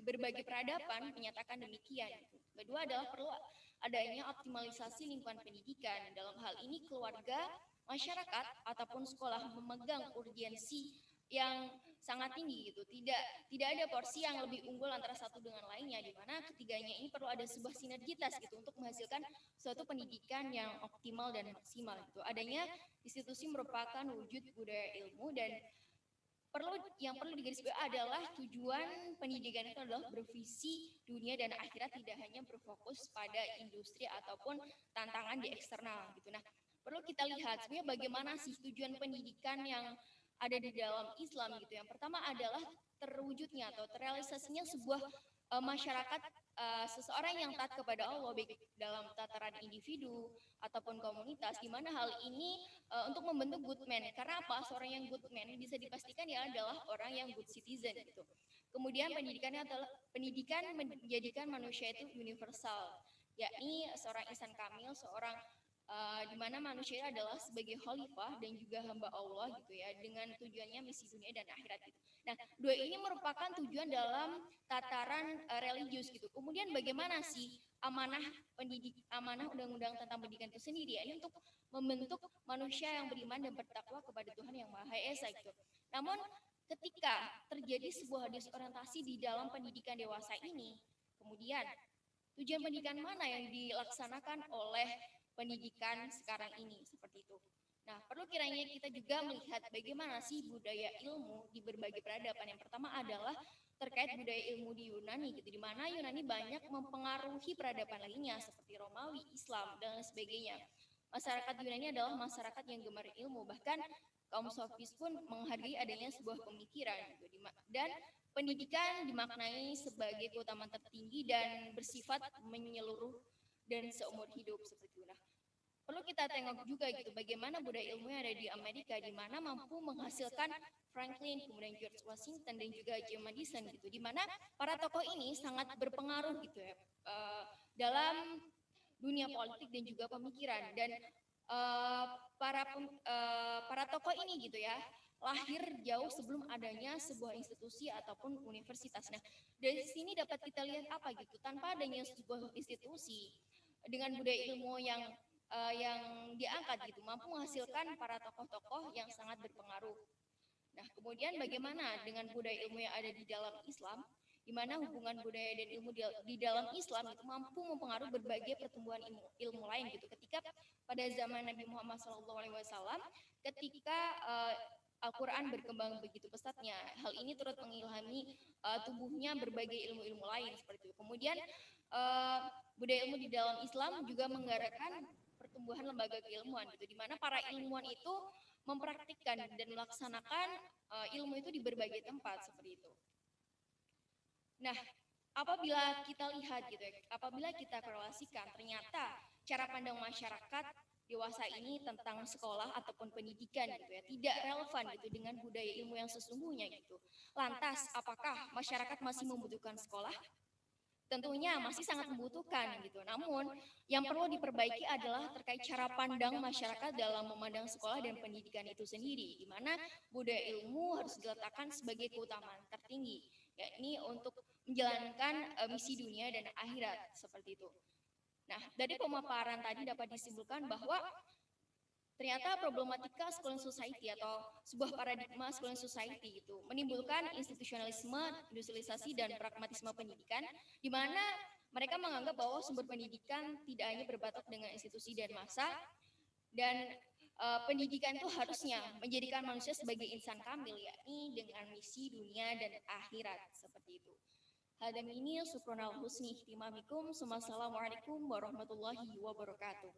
berbagai peradaban menyatakan demikian. Gitu. Kedua adalah perlu adanya optimalisasi lingkungan pendidikan. Dalam hal ini keluarga, masyarakat ataupun sekolah memegang urgensi yang sangat tinggi gitu. Tidak ada porsi yang lebih unggul antara satu dengan lainnya, di mana ketiganya ini perlu ada sebuah sinergitas gitu untuk menghasilkan suatu pendidikan yang optimal dan maksimal gitu. Adanya institusi merupakan wujud budaya ilmu, dan yang perlu digarisbawahi adalah tujuan pendidikan itu adalah bervisi dunia dan akhirat, tidak hanya berfokus pada industri ataupun tantangan di eksternal gitu. Nah, perlu kita lihat sebenarnya bagaimana sih tujuan pendidikan yang ada di dalam Islam gitu. Yang pertama adalah terwujudnya atau terrealisasinya sebuah masyarakat, seseorang yang taat kepada Allah, baik dalam tataran individu ataupun komunitas, di mana hal ini untuk membentuk good man. Karena apa? Seorang yang good man bisa dipastikan dia adalah orang yang good citizen gitu. Kemudian pendidikan menjadikan manusia itu universal, yakni seorang insan kamil, seorang di mana manusia adalah sebagai khalifah dan juga hamba Allah gitu ya, dengan tujuannya misi dunia dan akhirat gitu. Nah, dua ini merupakan tujuan dalam tataran religius gitu. Kemudian bagaimana sih amanah undang-undang tentang pendidikan itu sendiri, ya, ini untuk membentuk manusia yang beriman dan bertakwa kepada Tuhan yang Maha Esa gitu. Namun ketika terjadi sebuah disorientasi di dalam pendidikan dewasa ini, kemudian tujuan pendidikan mana yang dilaksanakan oleh pendidikan sekarang ini, seperti itu. Nah, perlu kiranya kita juga melihat bagaimana sih budaya ilmu di berbagai peradaban. Yang pertama adalah terkait budaya ilmu di Yunani gitu, di mana Yunani banyak mempengaruhi peradaban lainnya seperti Romawi, Islam, dan sebagainya. Masyarakat Yunani adalah masyarakat yang gemar ilmu, bahkan kaum sofis pun menghargai adanya sebuah pemikiran gitu. Dan pendidikan dimaknai sebagai keutamaan tertinggi dan bersifat menyeluruh dan seumur hidup, seperti itu. Nah, perlu kita tengok juga gitu bagaimana budaya ilmu yang ada di Amerika, di mana mampu menghasilkan Franklin, kemudian George Washington, dan juga James Madison gitu, di mana para tokoh ini sangat berpengaruh gitu ya dalam dunia politik dan juga pemikiran. Dan para tokoh ini gitu ya lahir jauh sebelum adanya sebuah institusi ataupun universitas. Nah, dari sini dapat kita lihat apa gitu, tanpa adanya sebuah institusi dengan budaya ilmu yang diangkat gitu, mampu menghasilkan para tokoh-tokoh yang sangat berpengaruh. Nah, kemudian bagaimana dengan budaya ilmu yang ada di dalam Islam, di mana hubungan budaya dan ilmu di dalam Islam itu mampu mempengaruhi berbagai pertumbuhan ilmu lain gitu. Ketika pada zaman Nabi Muhammad SAW, ketika Al-Quran berkembang begitu pesatnya, hal ini turut mengilhami tumbuhnya berbagai ilmu-ilmu lain seperti itu. Kemudian budaya ilmu di dalam Islam juga menggerakkan pertumbuhan lembaga keilmuan gitu, di mana para ilmuwan itu mempraktikkan dan melaksanakan ilmu itu di berbagai tempat seperti itu. Nah, apabila kita lihat gitu ya, apabila kita korelasikan, ternyata cara pandang masyarakat dewasa ini tentang sekolah ataupun pendidikan gitu ya tidak relevan gitu dengan budaya ilmu yang sesungguhnya gitu. Lantas, apakah masyarakat masih membutuhkan sekolah? Tentunya masih sangat membutuhkan gitu. Namun yang perlu diperbaiki adalah terkait cara pandang masyarakat dalam memandang sekolah dan pendidikan itu sendiri, di mana budaya ilmu harus diletakkan sebagai keutamaan tertinggi, yakni untuk menjalankan misi dunia dan akhirat seperti itu. Nah, dari pemaparan tadi dapat disimpulkan bahwa ternyata problematika schooling society atau sebuah paradigma schooling society itu menimbulkan institusionalisme, industrialisasi, dan pragmatisme pendidikan, di mana mereka menganggap bahwa sumber pendidikan tidak hanya berbatok dengan institusi dan massa, dan pendidikan itu harusnya menjadikan manusia sebagai insan kamil, yakni dengan misi dunia dan akhirat seperti itu. Hadam ini supronal husni ihtimamikum. Assalamualaikum warahmatullahi wabarakatuh.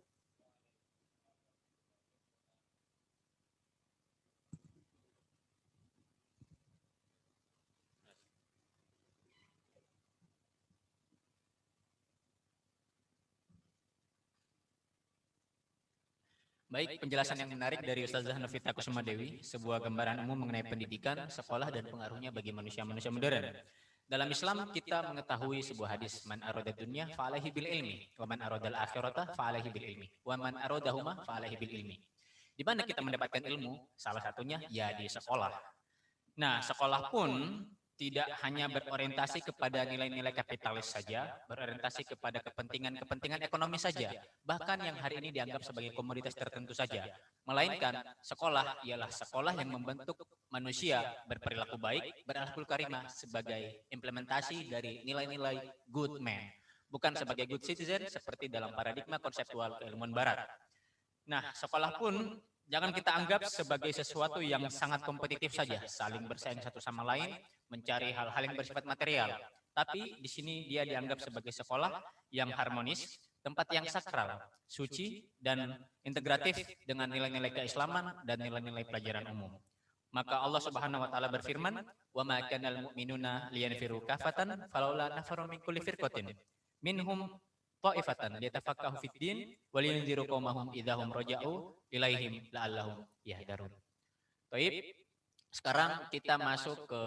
Baik, penjelasan yang menarik dari Ustazah Novita Kusuma Dewi, sebuah gambaran umum mengenai pendidikan, sekolah, dan pengaruhnya bagi manusia-manusia modern. Dalam Islam, kita mengetahui sebuah hadis, man arada dunya fa'alaihi bil ilmi, wa man aradal akhirata fa'alaihi bil ilmi, wa man aradahuma fa'alaihi bil ilmi. Di mana kita mendapatkan ilmu? Salah satunya ya di sekolah. Nah, sekolah pun tidak hanya berorientasi kepada nilai-nilai kapitalis saja, berorientasi kepada kepentingan ekonomi saja, bahkan yang hari ini dianggap sebagai komoditas tertentu saja. Melainkan, sekolah ialah sekolah yang membentuk manusia berperilaku baik, berakhlakul karimah sebagai implementasi dari nilai-nilai good man, bukan sebagai good citizen seperti dalam paradigma konseptual keilmuan barat. Nah, sekolah pun jangan kita anggap sebagai sesuatu yang sangat kompetitif saja, saling bersaing satu sama lain, mencari hal-hal yang bersifat material. Tapi di sini dia dianggap sebagai sekolah yang harmonis, tempat yang sakral, suci, dan integratif dengan nilai-nilai keislaman dan nilai-nilai pelajaran umum. Maka Allah Subhanahu wa taala berfirman, "Wa ma kanal mu'minuna liyanfiru kafatan falaula nafaru min kulli firqatin minhum ta'ifatan liyatafaqahu fid din wa liyunziru qaumahum idahum raja'u ilaihim la'allahum yahdharun." Baik, sekarang kita masuk ke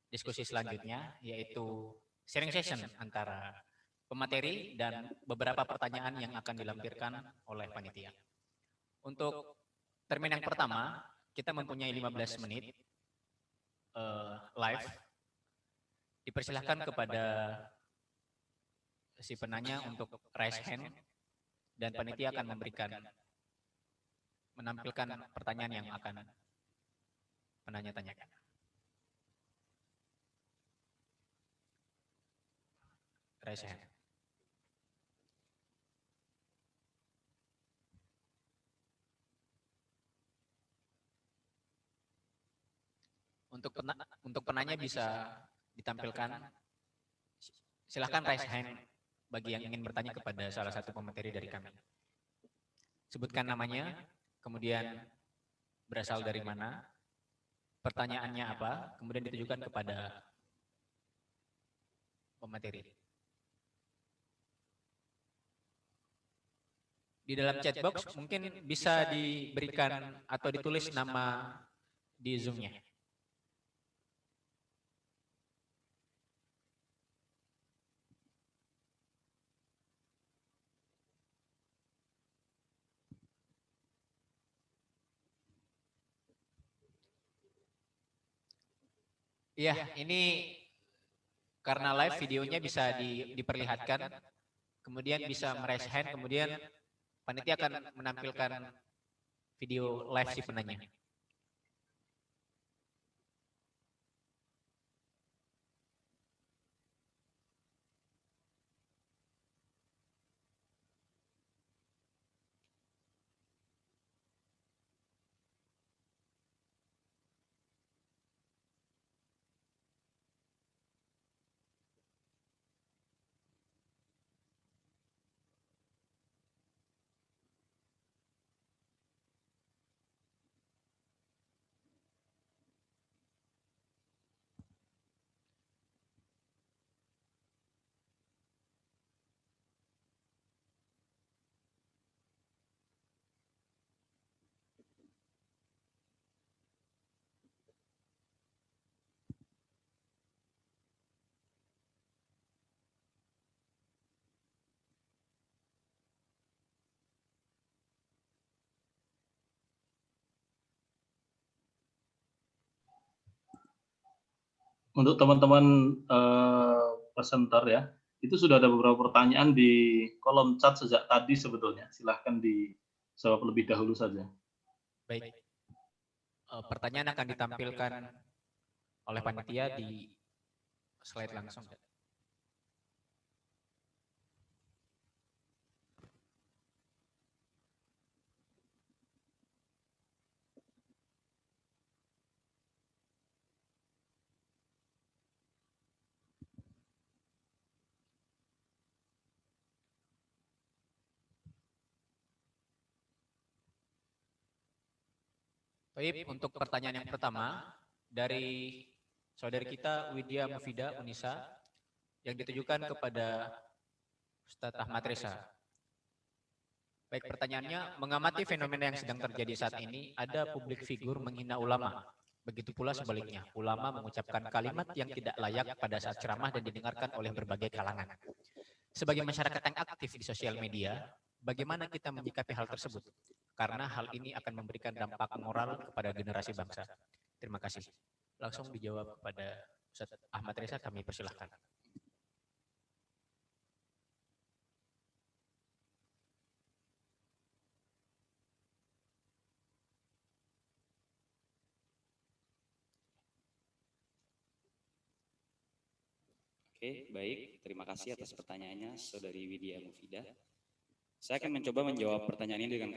diskusi selanjutnya, yaitu sharing session antara pemateri dan beberapa pertanyaan yang akan dilampirkan oleh panitia. Untuk termin yang pertama, kita mempunyai 15 menit live. Dipersilahkan kepada si penanya untuk raise hand dan panitia akan menampilkan pertanyaan yang akan penanya tanyakan. Raise hand. Untuk penanya bisa ditampilkan. Silahkan raise hand bagi yang ingin bertanya kepada salah satu pemateri dari kami. Sebutkan namanya, kemudian berasal dari mana, pertanyaannya apa, kemudian ditujukan kepada pemateri. Di dalam chat box mungkin bisa diberikan atau ditulis nama di Zoom-nya. Iya, ini karena live videonya bisa diperlihatkan, kemudian bisa meraise hand, kemudian panitia akan menampilkan video live si penanya. Untuk teman-teman presenter ya, itu sudah ada beberapa pertanyaan di kolom chat sejak tadi sebetulnya. Silahkan dijawab lebih dahulu saja. Baik, pertanyaan akan ditampilkan oleh panitia di slide langsung. Baik, untuk pertanyaan yang pertama dari saudari kita Widya Mufida Unisa yang ditujukan kepada Ustadz Ahmad Reza. Baik, pertanyaannya, mengamati fenomena yang sedang terjadi saat ini, ada publik figur menghina ulama. Begitu pula sebaliknya, ulama mengucapkan kalimat yang tidak layak pada saat ceramah dan didengarkan oleh berbagai kalangan. Sebagai masyarakat yang aktif di sosial media, bagaimana kita menyikapi hal tersebut? Karena hal ini akan memberikan dampak moral kepada generasi bangsa. Terima kasih. Langsung dijawab kepada Ustaz Ahmad Reza, kami persilahkan. Oke, baik. Terima kasih atas pertanyaannya, Saudari Widya Mufidah. Saya akan mencoba menjawab pertanyaan ini dengan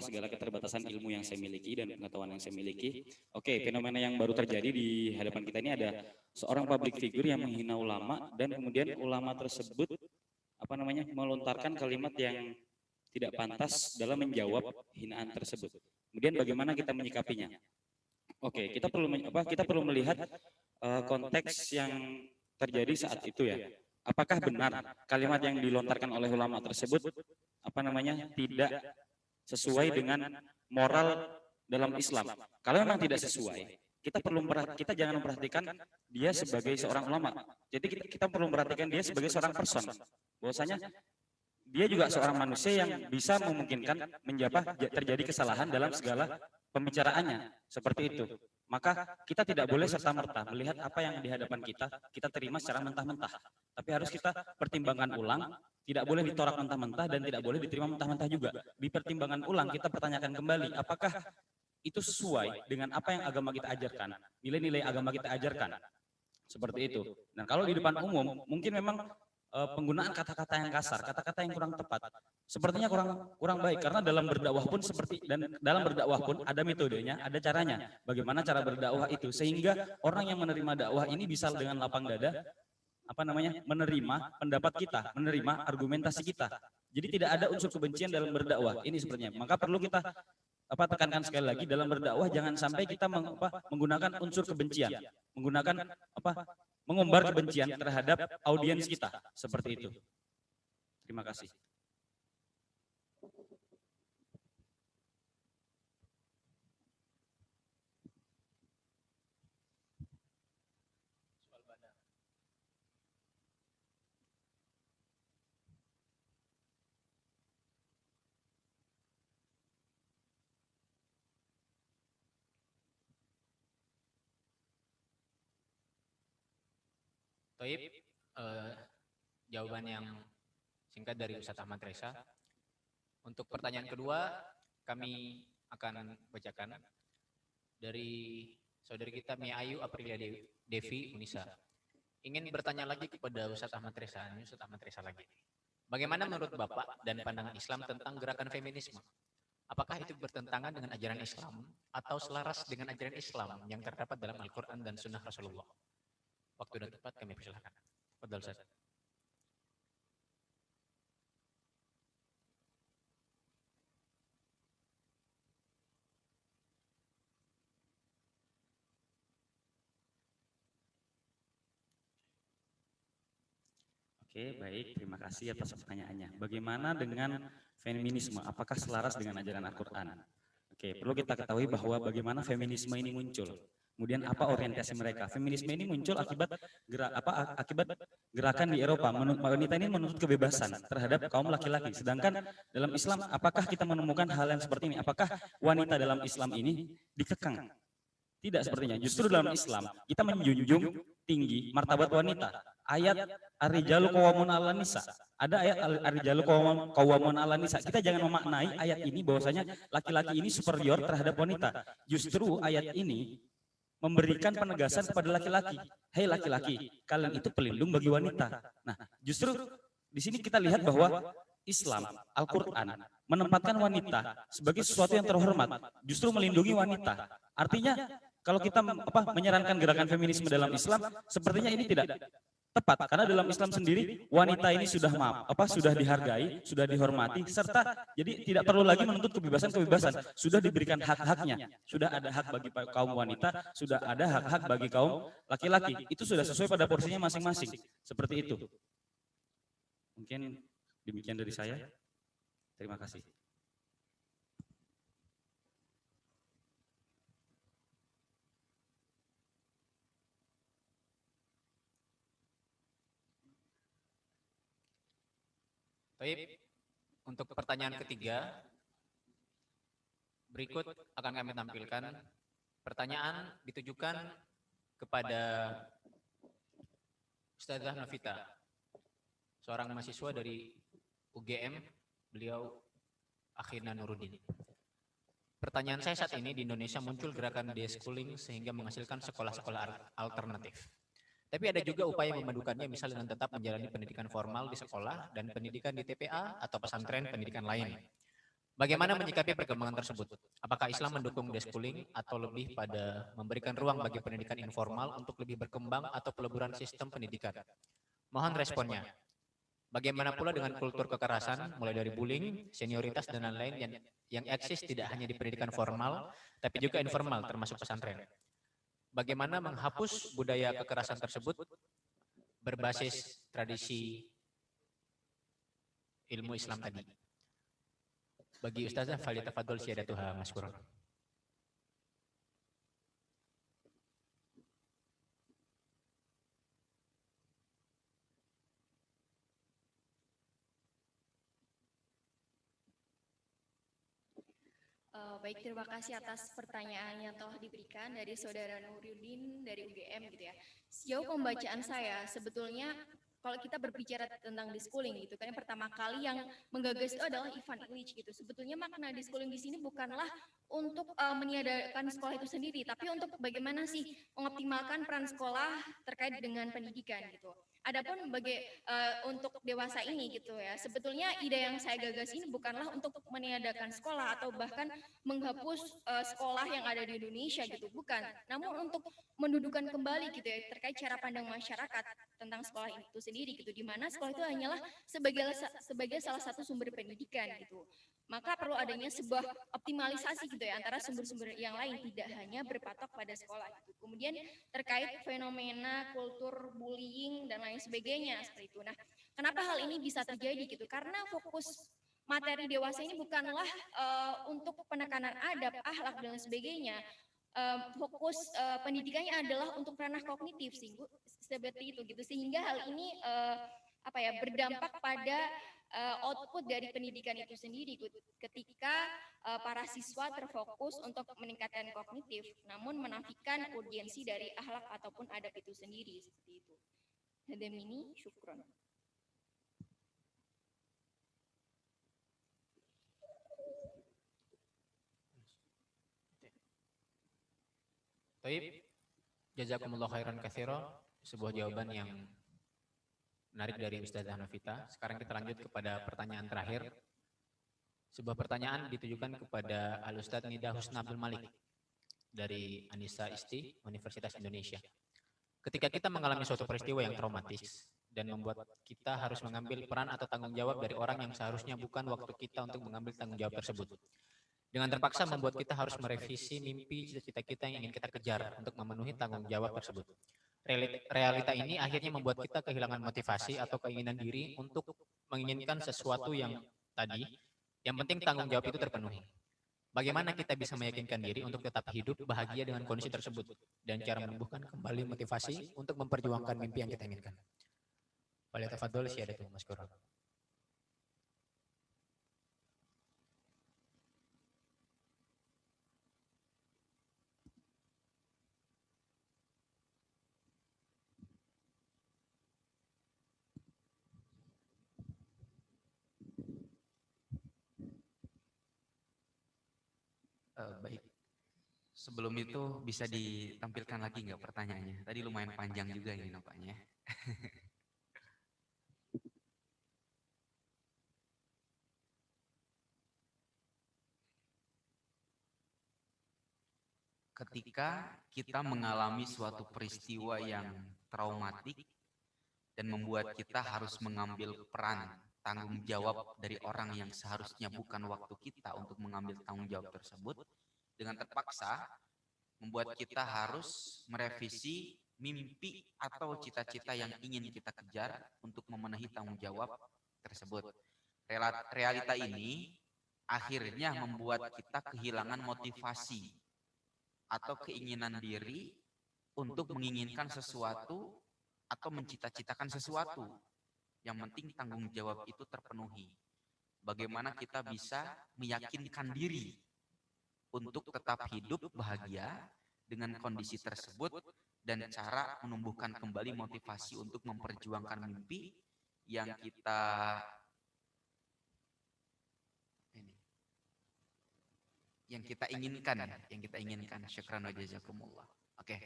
segala keterbatasan ilmu yang saya miliki dan pengetahuan yang saya miliki. Oke, fenomena yang baru terjadi di hadapan kita ini ada seorang public figure yang menghina ulama dan kemudian ulama tersebut melontarkan kalimat yang tidak pantas dalam menjawab hinaan tersebut. Kemudian bagaimana kita menyikapinya? Oke, kita perlu melihat konteks yang terjadi saat itu ya. Apakah benar kalimat yang dilontarkan oleh ulama tersebut tidak sesuai dengan moral dalam Islam? Kalau memang tidak sesuai, kita jangan memperhatikan dia sebagai seorang ulama. Jadi kita perlu memperhatikan dia sebagai seorang person. Bahwasanya dia juga seorang manusia yang bisa memungkinkan terjadi kesalahan dalam segala pembicaraannya, seperti itu. Maka kita tidak boleh serta-merta melihat apa yang di hadapan kita terima secara mentah-mentah. Tapi harus kita pertimbangkan ulang, tidak boleh ditorak mentah-mentah dan tidak boleh diterima mentah-mentah juga. Dipertimbangkan ulang, kita pertanyakan kembali, apakah itu sesuai dengan apa yang agama kita ajarkan, nilai-nilai agama kita ajarkan. Seperti itu. Dan kalau di depan umum, mungkin memang penggunaan kata-kata yang kasar, kata-kata yang kurang tepat, sepertinya kurang baik, karena dalam berdakwah pun ada metodenya, ada caranya. Bagaimana cara berdakwah itu sehingga orang yang menerima dakwah ini bisa dengan lapang dada menerima pendapat kita, menerima argumentasi kita. Jadi tidak ada unsur kebencian dalam berdakwah. Ini sebenarnya. Maka perlu kita tekankan sekali lagi, dalam berdakwah jangan sampai kita menggunakan unsur kebencian, mengumbar kebencian terhadap audiens kita, seperti itu. Terima kasih. Toib, jawaban yang singkat dari Ustaz Ahmad Reza. Untuk pertanyaan kedua, kami akan bacakan dari saudari kita Mia Ayu Aprilia Devi Unisa. Ingin bertanya lagi kepada Ustaz Ahmad Reza, lagi. Bagaimana menurut Bapak dan pandangan Islam tentang gerakan feminisme? Apakah itu bertentangan dengan ajaran Islam atau selaras dengan ajaran Islam yang terdapat dalam Al-Quran dan Sunnah Rasulullah? Waktu dan tepat kami persilahkan. Fadhal Ustaz. Oke, baik. Terima kasih atas pertanyaannya. Bagaimana dengan feminisme? Apakah selaras dengan ajaran Al-Quran? Oke, perlu kita ketahui bahwa bagaimana feminisme ini muncul. Kemudian apa orientasi mereka? Feminisme ini muncul akibat gerakan di Eropa. Wanita ini menuntut kebebasan terhadap kaum laki-laki. Sedangkan dalam Islam, apakah kita menemukan hal yang seperti ini? Apakah wanita dalam Islam ini dikekang? Tidak sepertinya. Justru dalam Islam kita menjunjung tinggi martabat wanita. Ayat Ar-Rijalu Qawwamun 'alan Nisa. Ada ayat Ar-Rijalu Qawwamun 'alan Nisa. Kita jangan memaknai ayat ini bahwasanya laki-laki ini superior terhadap wanita. Justru ayat ini memberikan penegasan kepada laki-laki. Hei laki-laki, kalian itu pelindung bagi wanita. Nah, justru di sini kita lihat bahwa Islam, Al-Quran menempatkan wanita sebagai sesuatu yang terhormat, justru melindungi wanita. Artinya kalau kita menyarankan gerakan feminisme dalam Islam, sepertinya ini tidak tepat, karena dalam Islam sendiri wanita ini sudah dihargai, sudah dihormati, serta jadi tidak perlu lagi menuntut kebebasan, sudah diberikan hak-haknya, sudah ada hak bagi kaum wanita, sudah ada hak-hak bagi kaum laki-laki, itu sudah sesuai pada porsinya masing-masing, seperti itu. Mungkin demikian dari saya. Terima kasih. Baik, untuk pertanyaan ketiga, berikut akan kami tampilkan. Pertanyaan ditujukan kepada Ustazah Novita, seorang mahasiswa dari UGM, beliau Akhirna Nuruddin. Pertanyaan saya saat ini, di Indonesia muncul gerakan deschooling sehingga menghasilkan sekolah-sekolah alternatif. Tapi ada juga upaya memadukannya, misal dengan tetap menjalani pendidikan formal di sekolah dan pendidikan di TPA atau pesantren pendidikan lain. Bagaimana menyikapi perkembangan tersebut? Apakah Islam mendukung deschooling atau lebih pada memberikan ruang bagi pendidikan informal untuk lebih berkembang atau peleburan sistem pendidikan? Mohon responnya. Bagaimana pula dengan kultur kekerasan, mulai dari bullying, senioritas, dan lain-lain yang eksis tidak hanya di pendidikan formal, tapi juga informal termasuk pesantren? Bagaimana menghapus budaya kekerasan tersebut berbasis tradisi ilmu Islam tadi? Bagi Ustazah, falyatafadhol siyadatuha maskuran. Baik, terima kasih atas pertanyaan yang telah diberikan dari Saudara Nuruddin dari UGM gitu ya. Sejauh pembacaan saya, sebetulnya kalau kita berbicara tentang deschooling gitu kan, yang pertama kali yang menggagas itu adalah Ivan Illich gitu. Sebetulnya makna deschooling di sini bukanlah untuk meniadakan sekolah itu sendiri, tapi untuk bagaimana sih mengoptimalkan peran sekolah terkait dengan pendidikan gitu. Adapun untuk dewasa ini gitu ya, sebetulnya ide yang saya gagas ini bukanlah untuk meniadakan sekolah atau bahkan menghapus sekolah yang ada di Indonesia gitu, bukan. Namun untuk mendudukan kembali gitu ya terkait cara pandang masyarakat tentang sekolah itu sendiri gitu, di mana sekolah itu hanyalah sebagai salah satu sumber pendidikan gitu. Maka perlu adanya sebuah optimalisasi gitu ya antara sumber-sumber yang lain, tidak hanya berpatok pada sekolah gitu. Kemudian terkait fenomena kultur bullying dan lain sebagainya seperti itu. Nah, kenapa hal ini bisa terjadi gitu? Karena fokus materi dewasa ini bukanlah untuk penekanan adab, akhlak dan sebagainya. Fokus pendidikannya adalah untuk ranah kognitif sih, Bu, seperti itu gitu. Sehingga hal ini berdampak pada output dari pendidikan itu sendiri ketika para siswa terfokus untuk meningkatkan kognitif, namun menafikan urgensi dari akhlak ataupun adab itu sendiri seperti itu. Hadam ini syukron. Baik, jazakumullah khairan katsira, sebuah jawaban yang menarik dari Ustazah Novita. Sekarang kita lanjut kepada pertanyaan terakhir. Sebuah pertanyaan ditujukan kepada Al-Ustadz Nida Husna Abdul Malik dari Anissa Isti, Universitas Indonesia. Ketika kita mengalami suatu peristiwa yang traumatis dan membuat kita harus mengambil peran atau tanggung jawab dari orang yang seharusnya bukan waktu kita untuk mengambil tanggung jawab tersebut, dengan terpaksa membuat kita harus merevisi mimpi cita-cita kita yang ingin kita kejar untuk memenuhi tanggung jawab tersebut. Realita ini akhirnya membuat kita kehilangan motivasi atau keinginan diri untuk menginginkan sesuatu yang penting tanggung jawab itu terpenuhi. Bagaimana kita bisa meyakinkan diri untuk tetap hidup bahagia dengan kondisi tersebut dan cara menumbuhkan kembali motivasi untuk memperjuangkan mimpi yang kita inginkan? Falyatafadhol siyadatuhu maskuran. Baik. Sebelum itu bisa ditampilkan lagi nggak pertanyaannya? Tadi lumayan panjang juga ini nampaknya. Ketika kita mengalami suatu peristiwa yang traumatik dan membuat kita harus mengambil peran tanggung jawab dari orang yang seharusnya bukan waktu kita untuk mengambil tanggung jawab tersebut, dengan terpaksa membuat kita harus merevisi mimpi atau cita-cita yang ingin kita kejar untuk memenuhi tanggung jawab tersebut. Realita ini akhirnya membuat kita kehilangan motivasi atau keinginan diri untuk menginginkan sesuatu atau mencita-citakan sesuatu. Yang penting tanggung jawab itu terpenuhi. Bagaimana kita bisa meyakinkan diri untuk tetap hidup bahagia dengan kondisi tersebut dan cara menumbuhkan kembali motivasi untuk memperjuangkan mimpi yang kita inginkan, Syukran wa jazakumullah. Oke,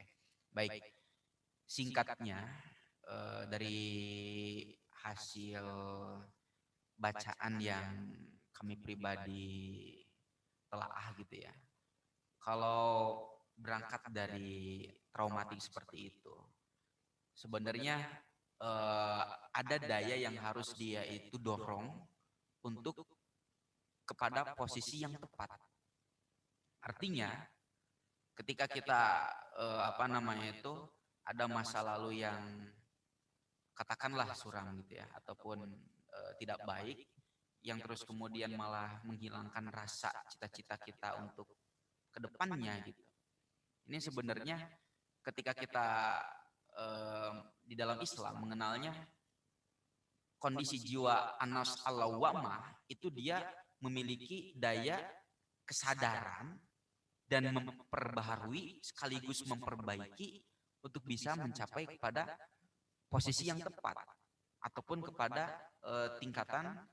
baik. Singkatnya dari hasil bacaan yang kami pribadi telaah gitu ya. Kalau berangkat dari traumatik seperti itu, sebenarnya ada daya yang harus dia itu dorong untuk kepada posisi yang tepat. Artinya, ketika kita ada masa lalu yang katakanlah suram gitu ya, ataupun tidak baik, yang terus kemudian malah menghilangkan rasa cita-cita kita untuk kedepannya gitu. Ini sebenarnya ketika kita di dalam Islam mengenalnya kondisi jiwa an-nafs al-lawwamah, itu dia memiliki daya kesadaran dan memperbaharui sekaligus memperbaiki untuk bisa mencapai kepada posisi yang tepat ataupun kepada tingkatan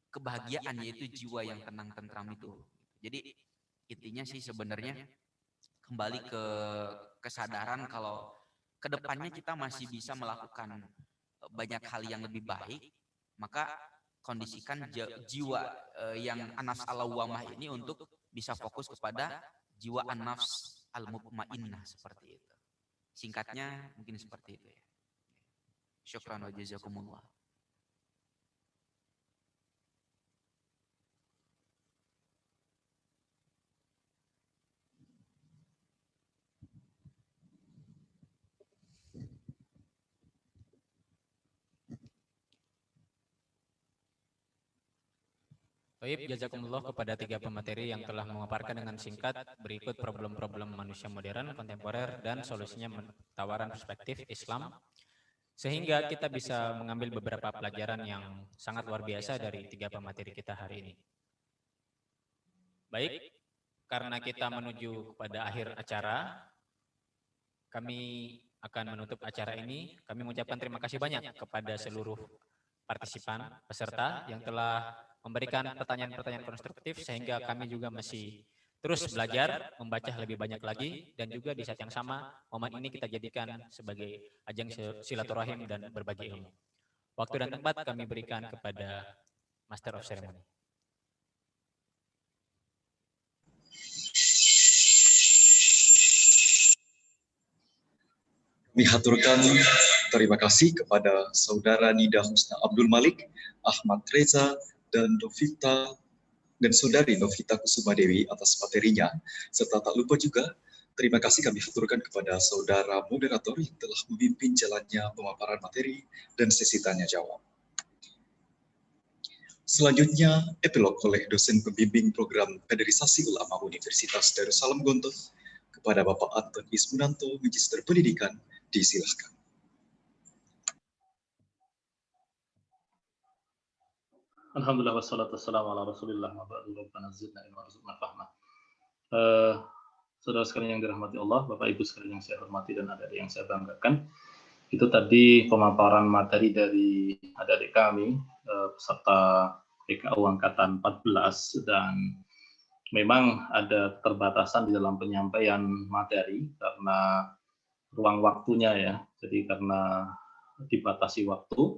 kebahagiaan, yaitu jiwa yang tenang tentram itu. Jadi intinya sih sebenarnya kembali ke kesadaran kalau kedepannya kita masih bisa melakukan banyak hal yang lebih baik, maka kondisikan jiwa yang an-nafs al-lawwamah ini untuk bisa fokus kepada jiwa an-nafs al-mutmainnah seperti itu. Singkatnya mungkin seperti itu ya. Syukran wa jazakumullah. Baik, jazakumullah kepada 3 pemateri yang telah memaparkan dengan singkat berikut problem-problem manusia modern, kontemporer, dan solusinya tawaran perspektif Islam, sehingga kita bisa mengambil beberapa pelajaran yang sangat luar biasa dari 3 pemateri kita hari ini. Baik, karena kita menuju kepada akhir acara, kami akan menutup acara ini. Kami mengucapkan terima kasih banyak kepada seluruh partisipan, peserta yang telah memberikan pertanyaan-pertanyaan konstruktif sehingga kami juga masih terus belajar, membaca lebih banyak lagi, dan juga di saat yang sama momen ini kita jadikan sebagai ajang silaturahim dan berbagi ilmu. Waktu dan tempat kami berikan kepada Master of Ceremony. Kami haturkan terima kasih kepada Saudara Nida Husna Abdul Malik, Ahmad Reza, dan Saudari Novita Kusuma Dewi atas materinya, serta tak lupa juga terima kasih kami haturkan kepada Saudara moderator yang telah memimpin jalannya pemaparan materi dan sesi tanya jawab. Selanjutnya, epilog oleh dosen pembimbing program Kaderisasi Ulama Universitas Darussalam Gontor kepada Bapak Anton Ismunanto, Magister Pendidikan, disilahkan. Alhamdulillah wassalatu wassalamu ala Rasulillah wa ba'du. Rabbana zidna ilma warzuqna fahma. Saudara sekalian yang dirahmati Allah, Bapak Ibu sekalian yang saya hormati dan adik-adik yang saya banggakan. Itu tadi pemaparan materi dari adik-adik kami, peserta PKU Angkatan 14, dan memang ada keterbatasan di dalam penyampaian materi karena ruang waktunya ya. Jadi karena dibatasi waktu,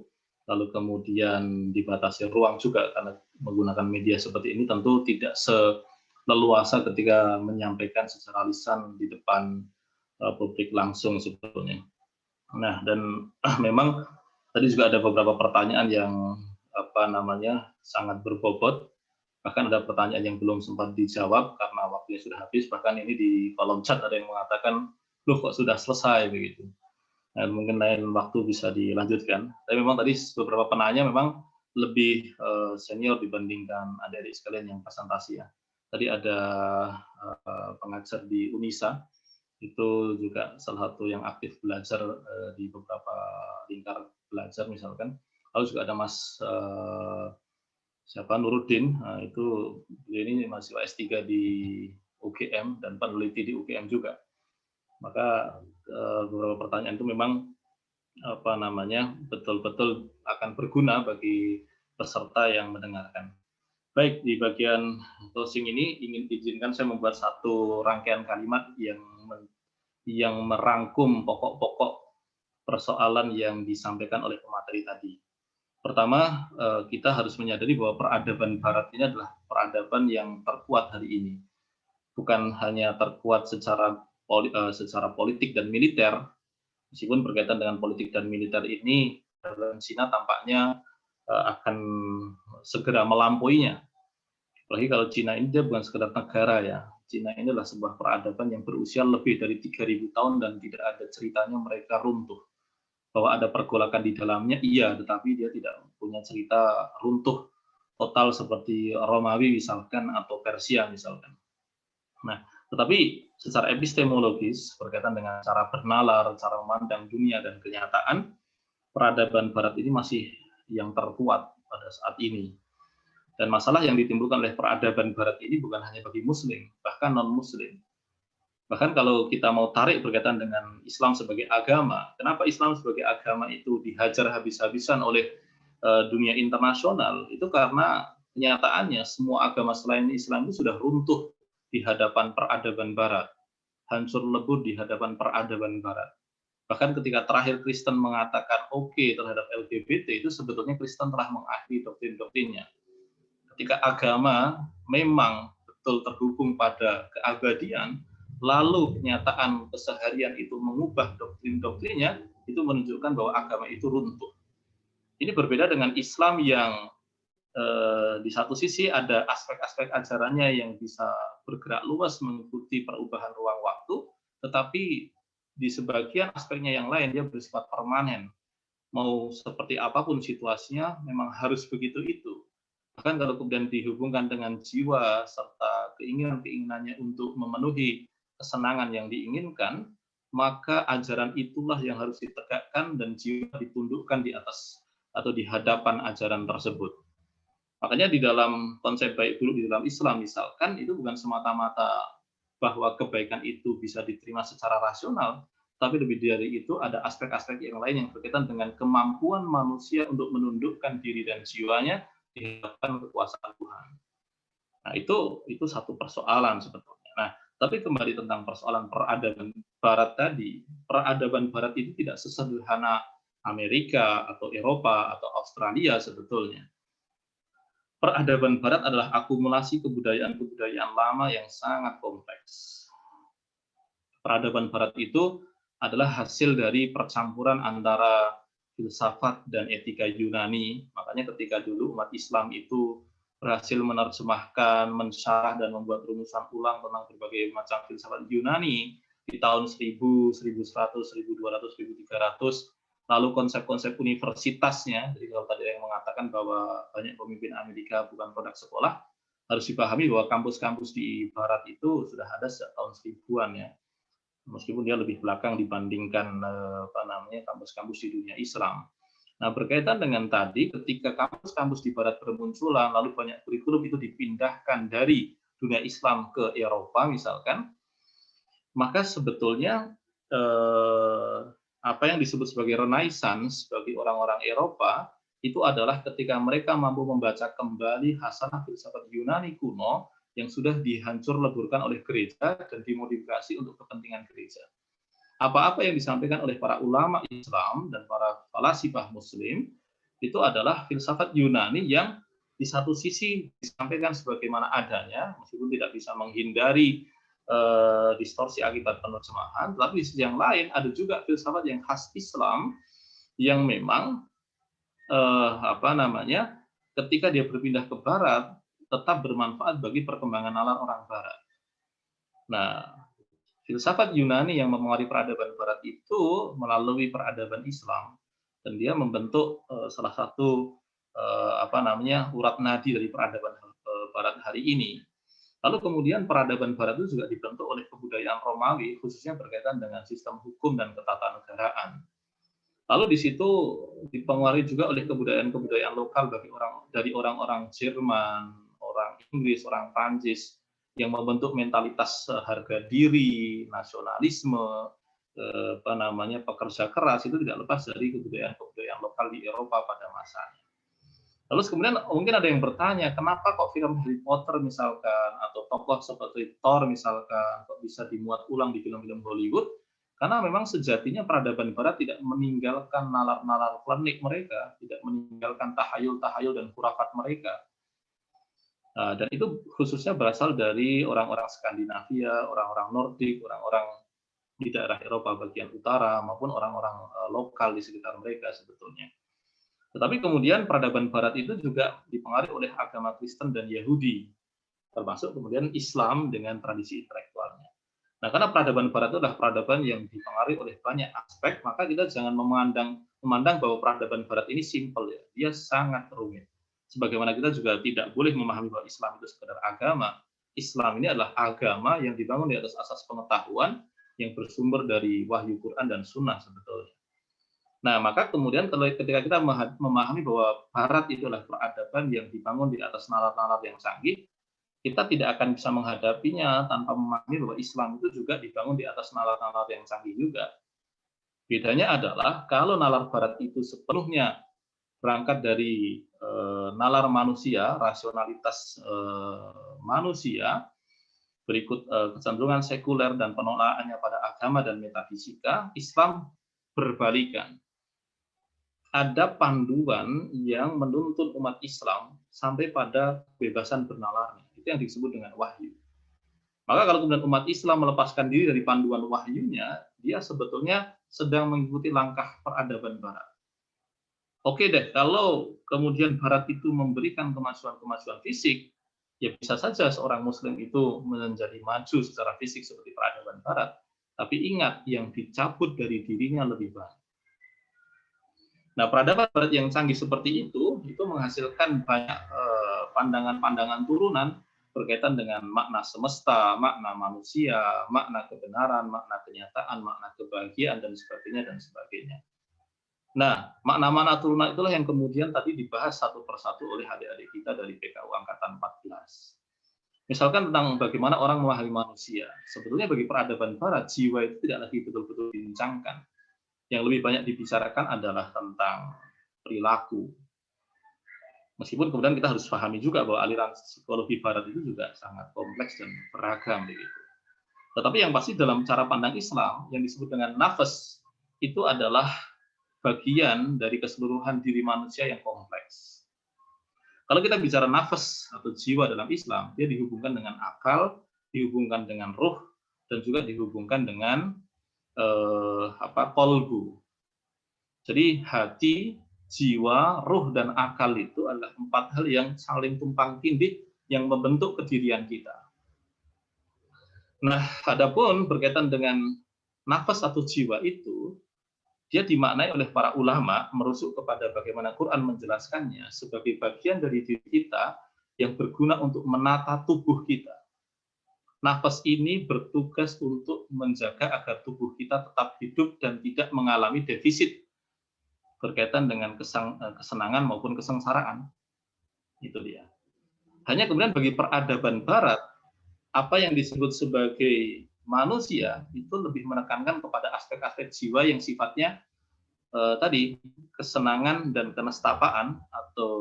lalu kemudian dibatasi ruang juga karena menggunakan media seperti ini, tentu tidak seleluasa ketika menyampaikan secara lisan di depan publik langsung sebetulnya. Nah, dan memang tadi juga ada beberapa pertanyaan yang sangat berbobot. Bahkan ada pertanyaan yang belum sempat dijawab karena waktunya sudah habis. Bahkan ini di kolom chat ada yang mengatakan, loh kok sudah selesai begitu. Nah, mungkin lain waktu bisa dilanjutkan. Tapi memang tadi beberapa penanya memang lebih senior dibandingkan adik-adik sekalian yang presentasi ya. Tadi ada pengajar di Unisa, itu juga salah satu yang aktif belajar di beberapa lingkar belajar misalkan. Lalu juga ada Mas Nuruddin, nah, itu beliau ini masih S3 di UGM dan peneliti di UGM juga. Maka beberapa pertanyaan itu memang betul-betul akan berguna bagi peserta yang mendengarkan. Baik, di bagian closing ini izinkan saya membuat satu rangkaian kalimat yang merangkum pokok-pokok persoalan yang disampaikan oleh pemateri tadi. Pertama, kita harus menyadari bahwa peradaban Barat ini adalah peradaban yang terkuat hari ini. Bukan hanya terkuat secara politik dan militer, meskipun berkaitan dengan politik dan militer ini, China tampaknya akan segera melampauinya. Apalagi kalau China ini dia bukan sekedar negara ya. China ini adalah sebuah peradaban yang berusia lebih dari 3.000 tahun dan tidak ada ceritanya mereka runtuh. Bahwa ada pergolakan di dalamnya, iya, tetapi dia tidak punya cerita runtuh total seperti Romawi misalkan atau Persia misalkan. Nah, tetapi secara epistemologis berkaitan dengan cara bernalar, cara memandang dunia dan kenyataan, peradaban Barat ini masih yang terkuat pada saat ini. Dan masalah yang ditimbulkan oleh peradaban Barat ini bukan hanya bagi Muslim, bahkan non-Muslim. Bahkan kalau kita mau tarik berkaitan dengan Islam sebagai agama, kenapa Islam sebagai agama itu dihajar habis-habisan oleh dunia internasional? Itu karena kenyataannya semua agama selain Islam itu sudah runtuh di hadapan peradaban Barat, hancur lebur di hadapan peradaban Barat. Bahkan ketika terakhir Kristen mengatakan oke terhadap LGBT, itu sebetulnya Kristen telah mengakhiri doktrin-doktrinnya. Ketika agama memang betul terhubung pada keabadian, lalu kenyataan keseharian itu mengubah doktrin-doktrinnya, itu menunjukkan bahwa agama itu runtuh. Ini berbeda dengan Islam yang di satu sisi ada aspek-aspek ajarannya yang bisa bergerak luas mengikuti perubahan ruang waktu, tetapi di sebagian aspeknya yang lain dia bersifat permanen. Mau seperti apapun situasinya, memang harus begitu itu. Bahkan kalau kemudian dihubungkan dengan jiwa serta keinginan-keinginannya untuk memenuhi kesenangan yang diinginkan, maka ajaran itulah yang harus ditegakkan dan jiwa ditundukkan di atas atau di hadapan ajaran tersebut. Makanya di dalam konsep baik buruk di dalam Islam misalkan, itu bukan semata-mata bahwa kebaikan itu bisa diterima secara rasional, tapi lebih dari itu ada aspek-aspek yang lain yang berkaitan dengan kemampuan manusia untuk menundukkan diri dan jiwanya di hadapan kekuasaan Tuhan. Nah, itu satu persoalan sebetulnya. Nah, tapi kembali tentang persoalan peradaban Barat tadi, peradaban Barat itu tidak sesederhana Amerika atau Eropa atau Australia sebetulnya. Peradaban Barat adalah akumulasi kebudayaan-kebudayaan lama yang sangat kompleks. Peradaban Barat itu adalah hasil dari percampuran antara filsafat dan etika Yunani. Makanya ketika dulu umat Islam itu berhasil menerjemahkan, mensyarah dan membuat rumusan ulang tentang berbagai macam filsafat Yunani di tahun 1000, 1100, 1200, 1300, lalu konsep-konsep universitasnya, jadi kalau tadi yang mengatakan bahwa banyak pemimpin Amerika bukan produk sekolah, harus dipahami bahwa kampus-kampus di Barat itu sudah ada sejak tahun 1000-an ya, meskipun dia lebih belakang dibandingkan kampus-kampus di dunia Islam. Nah, berkaitan dengan tadi, ketika kampus-kampus di Barat bermunculan, lalu banyak kurikulum itu dipindahkan dari dunia Islam ke Eropa misalkan, maka sebetulnya apa yang disebut sebagai Renaissance bagi orang-orang Eropa itu adalah ketika mereka mampu membaca kembali hasanah filsafat Yunani kuno yang sudah dihancur leburkan oleh gereja dan dimodifikasi untuk kepentingan gereja. Apa-apa yang disampaikan oleh para ulama Islam dan para falasifah Muslim itu adalah filsafat Yunani yang di satu sisi disampaikan sebagaimana adanya, meskipun tidak bisa menghindari distorsi akibat penerjemahan, tapi di sisi yang lain ada juga filsafat yang khas Islam yang memang ketika dia berpindah ke Barat tetap bermanfaat bagi perkembangan nalar orang Barat. Nah, filsafat Yunani yang memengaruhi peradaban Barat itu melalui peradaban Islam, dan dia membentuk salah satu urat nadi dari peradaban Barat hari ini. Lalu kemudian peradaban Barat itu juga dibentuk oleh kebudayaan Romawi, khususnya berkaitan dengan sistem hukum dan ketatanegaraan. Lalu di situ dipengaruhi juga oleh kebudayaan-kebudayaan lokal dari orang-orang Jerman, orang Inggris, orang Prancis yang membentuk mentalitas harga diri, nasionalisme, pekerja keras, itu tidak lepas dari kebudayaan-kebudayaan lokal di Eropa pada masanya. Lalu kemudian mungkin ada yang bertanya, kenapa kok film Harry Potter misalkan atau tokoh seperti Thor misalkan kok bisa dimuat ulang di film-film Hollywood? Karena memang sejatinya peradaban Barat tidak meninggalkan nalar-nalar klinik mereka, tidak meninggalkan tahayul-tahayul dan khurafat mereka. Dan itu khususnya berasal dari orang-orang Skandinavia, orang-orang Nordik, orang-orang di daerah Eropa bagian utara, maupun orang-orang lokal di sekitar mereka sebetulnya. Tetapi kemudian peradaban Barat itu juga dipengaruhi oleh agama Kristen dan Yahudi, termasuk kemudian Islam dengan tradisi intelektualnya. Nah, karena peradaban Barat itu adalah peradaban yang dipengaruhi oleh banyak aspek, maka kita jangan memandang bahwa peradaban Barat ini simpel ya, dia sangat rumit. Sebagaimana kita juga tidak boleh memahami bahwa Islam itu sekedar agama. Islam ini adalah agama yang dibangun di atas asas pengetahuan yang bersumber dari wahyu Quran dan Sunnah sebetulnya. Nah, maka kemudian ketika kita memahami bahwa Barat itu adalah peradaban yang dibangun di atas nalar-nalar yang canggih, kita tidak akan bisa menghadapinya tanpa memahami bahwa Islam itu juga dibangun di atas nalar-nalar yang canggih juga. Bedanya adalah kalau nalar Barat itu sepenuhnya berangkat dari nalar manusia, rasionalitas manusia, berikut kecenderungan sekuler dan penolakannya pada agama dan metafisika, Islam berbalikan. Ada panduan yang menuntun umat Islam sampai pada kebebasan bernalarnya. Itu yang disebut dengan wahyu. Maka kalau kemudian umat Islam melepaskan diri dari panduan wahyunya, dia sebetulnya sedang mengikuti langkah peradaban Barat. Oke deh, kalau kemudian Barat itu memberikan kemajuan-kemajuan fisik, ya bisa saja seorang Muslim itu menjadi maju secara fisik seperti peradaban Barat. Tapi ingat, yang dicabut dari dirinya lebih banyak. Nah, peradaban Barat yang canggih seperti itu menghasilkan banyak pandangan-pandangan turunan berkaitan dengan makna semesta, makna manusia, makna kebenaran, makna kenyataan, makna kebahagiaan, dan sebagainya. Nah, makna-makna turunan itulah yang kemudian tadi dibahas satu persatu oleh adik-adik kita dari PKU Angkatan 14. Misalkan tentang bagaimana orang memahami manusia. Sebetulnya bagi peradaban Barat, jiwa itu tidak lagi betul-betul dibincangkan. Yang lebih banyak dibicarakan adalah tentang perilaku. Meskipun kemudian kita harus pahami juga bahwa aliran psikologi Barat itu juga sangat kompleks dan beragam begitu. Tetapi yang pasti dalam cara pandang Islam yang disebut dengan nafas itu adalah bagian dari keseluruhan diri manusia yang kompleks. Kalau kita bicara nafas atau jiwa dalam Islam, dia dihubungkan dengan akal, dihubungkan dengan ruh, dan juga dihubungkan dengan kolbu. Jadi hati, jiwa, ruh, dan akal itu adalah 4 hal yang saling tumpang tindih yang membentuk kedirian kita. Nah, adapun berkaitan dengan nafas atau jiwa itu, dia dimaknai oleh para ulama merujuk kepada bagaimana Quran menjelaskannya sebagai bagian dari diri kita yang berguna untuk menata tubuh kita. Nafas ini bertugas untuk menjaga agar tubuh kita tetap hidup dan tidak mengalami defisit berkaitan dengan kesenangan maupun kesengsaraan. Itu dia. Hanya kemudian bagi peradaban Barat, apa yang disebut sebagai manusia itu lebih menekankan kepada aspek-aspek jiwa yang sifatnya tadi kesenangan dan kenestapaan atau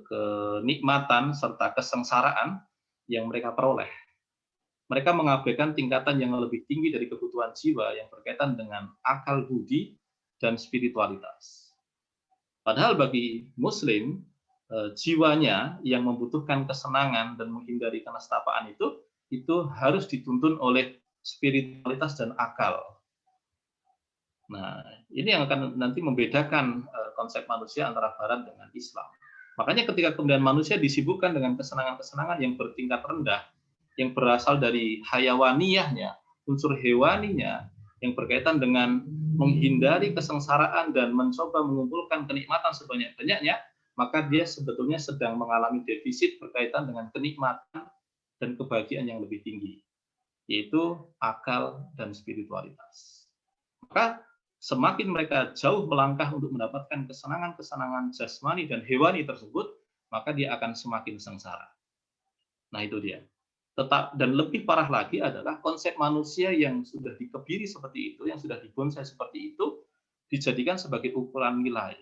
kenikmatan serta kesengsaraan yang mereka peroleh. Mereka mengabaikan tingkatan yang lebih tinggi dari kebutuhan jiwa yang berkaitan dengan akal budi dan spiritualitas. Padahal bagi Muslim, jiwanya yang membutuhkan kesenangan dan menghindari kenestapaan itu harus dituntun oleh spiritualitas dan akal. Nah, ini yang akan nanti membedakan konsep manusia antara Barat dengan Islam. Makanya ketika kemudian manusia disibukkan dengan kesenangan-kesenangan yang bertingkat rendah, yang berasal dari hayawaniyahnya, unsur hewaninya, yang berkaitan dengan menghindari kesengsaraan dan mencoba mengumpulkan kenikmatan sebanyak-banyaknya, maka dia sebetulnya sedang mengalami defisit berkaitan dengan kenikmatan dan kebahagiaan yang lebih tinggi, yaitu akal dan spiritualitas. Maka semakin mereka jauh melangkah untuk mendapatkan kesenangan-kesenangan jasmani dan hewani tersebut, maka dia akan semakin sengsara. Nah, itu dia. Dan lebih parah lagi adalah konsep manusia yang sudah dikebiri seperti itu, yang sudah dibonsai seperti itu, dijadikan sebagai ukuran nilai.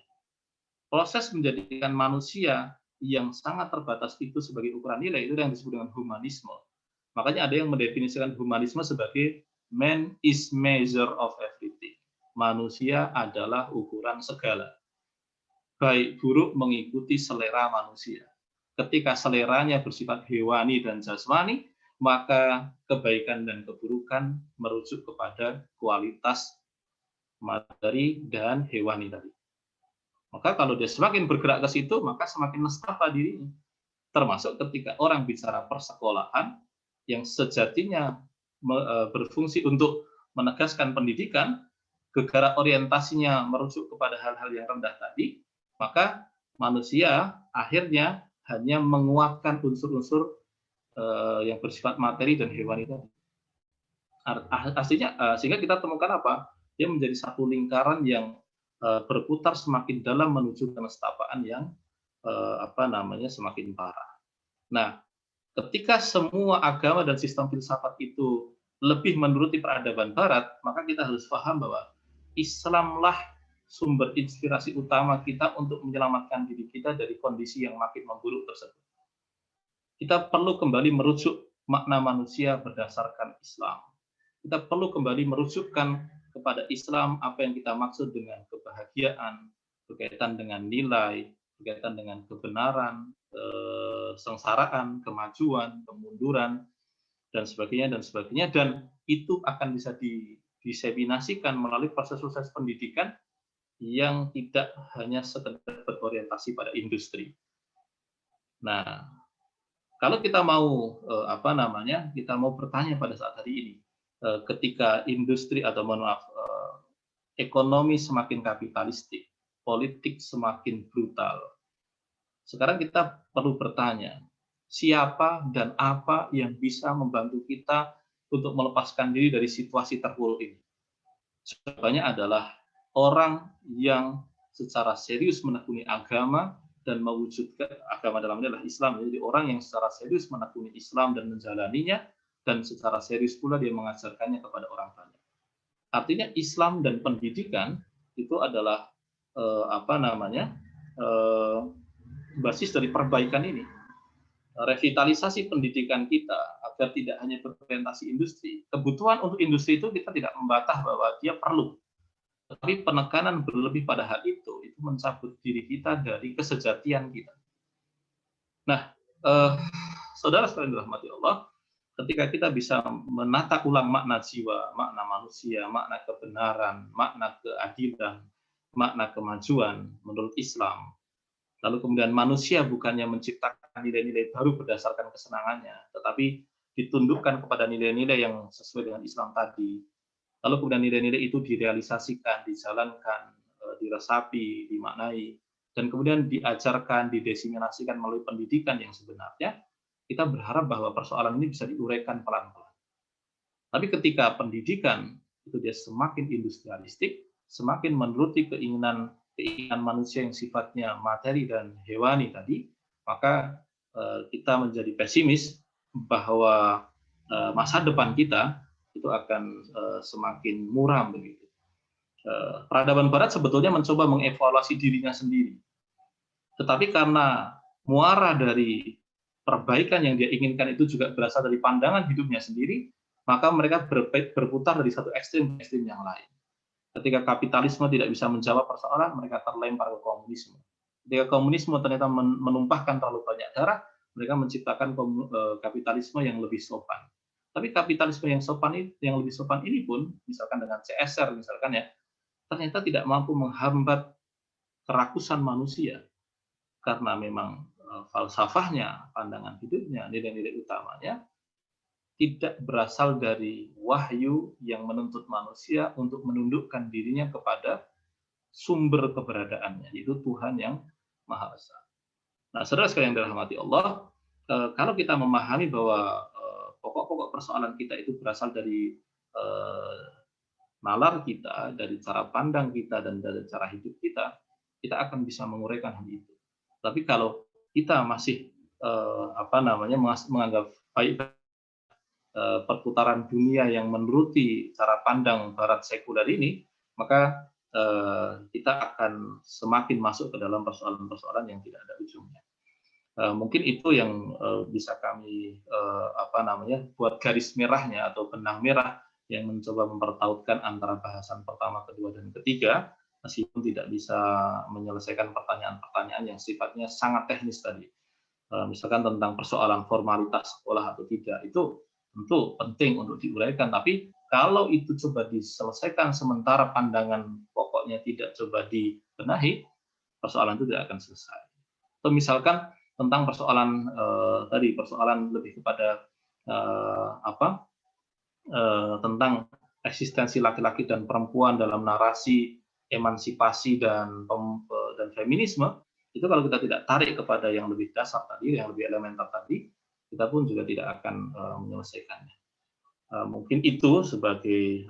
Proses menjadikan manusia yang sangat terbatas itu sebagai ukuran nilai, itu yang disebut dengan humanisme. Makanya ada yang mendefinisikan humanisme sebagai man is measure of everything. Manusia adalah ukuran segala. Baik buruk mengikuti selera manusia. Ketika seleranya bersifat hewani dan jasmani, maka kebaikan dan keburukan merujuk kepada kualitas materi dan hewani tadi. Maka kalau dia semakin bergerak ke situ, maka semakin nestapa dirinya. Termasuk ketika orang bicara persekolahan, yang sejatinya berfungsi untuk menegaskan pendidikan, gegara orientasinya merujuk kepada hal-hal yang rendah tadi, maka manusia akhirnya hanya menguatkan unsur-unsur yang bersifat materi dan hewani tadi. Artinya, sehingga kita temukan apa? Dia menjadi satu lingkaran yang berputar semakin dalam menuju kenestapaan yang semakin parah. Nah, ketika semua agama dan sistem filsafat itu lebih menuruti peradaban Barat, maka kita harus paham bahwa Islamlah sumber inspirasi utama kita untuk menyelamatkan diri kita dari kondisi yang makin memburuk tersebut. Kita perlu kembali merujuk makna manusia berdasarkan Islam. Kita perlu kembali merujukkan kepada Islam apa yang kita maksud dengan kebahagiaan, berkaitan dengan nilai, berkaitan dengan kebenaran, kesengsaraan, kemajuan, kemunduran, dan sebagainya, dan itu akan bisa diseminasikan melalui proses-proses pendidikan yang tidak hanya sekedar berorientasi pada industri. Nah, kalau kita mau kita mau bertanya pada saat hari ini, ketika industri atau ekonomi semakin kapitalistik, politik semakin brutal, sekarang kita perlu bertanya, siapa dan apa yang bisa membantu kita untuk melepaskan diri dari situasi terpuruk ini? Jawabannya adalah orang yang secara serius menekuni agama dan mewujudkan agama dalamnya adalah Islam. Jadi orang yang secara serius menekuni Islam dan menjalaninya, dan secara serius pula dia mengajarkannya kepada orang banyak. Artinya Islam dan pendidikan itu adalah basis dari perbaikan ini. Revitalisasi pendidikan kita agar tidak hanya berorientasi industri. Kebutuhan untuk industri itu kita tidak membantah bahwa dia perlu. Tetapi penekanan berlebih pada hal itu mencabut diri kita dari kesejatian kita. Nah, saudara sekalian dirahmati Allah, ketika kita bisa menata ulang makna jiwa, makna manusia, makna kebenaran, makna keadilan, makna kemajuan menurut Islam, lalu kemudian manusia bukannya menciptakan nilai-nilai baru berdasarkan kesenangannya, tetapi ditundukkan kepada nilai-nilai yang sesuai dengan Islam tadi. Lalu kemudian nilai-nilai itu direalisasikan, dijalankan, diresapi, dimaknai, dan kemudian diajarkan, didesimulasikan melalui pendidikan yang sebenarnya, kita berharap bahwa persoalan ini bisa diuraikan pelan-pelan. Tapi ketika pendidikan itu dia semakin industrialistik, semakin menuruti keinginan manusia yang sifatnya materi dan hewani tadi, maka kita menjadi pesimis bahwa masa depan kita itu akan semakin muram begitu. Peradaban Barat sebetulnya mencoba mengevaluasi dirinya sendiri, tetapi karena muara dari perbaikan yang dia inginkan itu juga berasal dari pandangan hidupnya sendiri, maka mereka berputar dari satu ekstrem ke ekstrem yang lain. Ketika kapitalisme tidak bisa menjawab persoalan, mereka terlempar ke komunisme. Ketika komunisme ternyata menumpahkan terlalu banyak darah, mereka menciptakan kapitalisme yang lebih sopan. Tapi kapitalisme yang lebih sopan ini pun, misalkan dengan CSR misalkan ya, ternyata tidak mampu menghambat kerakusan manusia karena memang falsafahnya, pandangan hidupnya, nilai-nilai utamanya tidak berasal dari wahyu yang menuntut manusia untuk menundukkan dirinya kepada sumber keberadaannya, yaitu Tuhan yang Maha Esa. Nah, saudara sekalian yang dirahmati Allah, kalau kita memahami bahwa pokok-pokok persoalan kita itu berasal dari nalar kita, dari cara pandang kita, dan dari cara hidup kita akan bisa menguraikan hal itu. Tapi kalau kita masih menganggap baik perputaran dunia yang menuruti cara pandang barat sekuler ini, maka kita akan semakin masuk ke dalam persoalan-persoalan yang tidak ada ujungnya. Mungkin itu yang bisa kami buat garis merahnya atau benang merah yang mencoba mempertautkan antara bahasan pertama, kedua, dan ketiga, meskipun tidak bisa menyelesaikan pertanyaan-pertanyaan yang sifatnya sangat teknis tadi. Misalkan tentang persoalan formalitas sekolah atau tidak, itu tentu penting untuk diuraikan, tapi kalau itu coba diselesaikan sementara pandangan pokoknya tidak coba dibenahi, persoalan itu tidak akan selesai. Atau misalkan tentang persoalan persoalan lebih kepada tentang eksistensi laki-laki dan perempuan dalam narasi emansipasi dan feminisme, itu kalau kita tidak tarik kepada yang lebih dasar tadi, yang lebih elementer tadi, kita pun juga tidak akan menyelesaikannya. Mungkin itu sebagai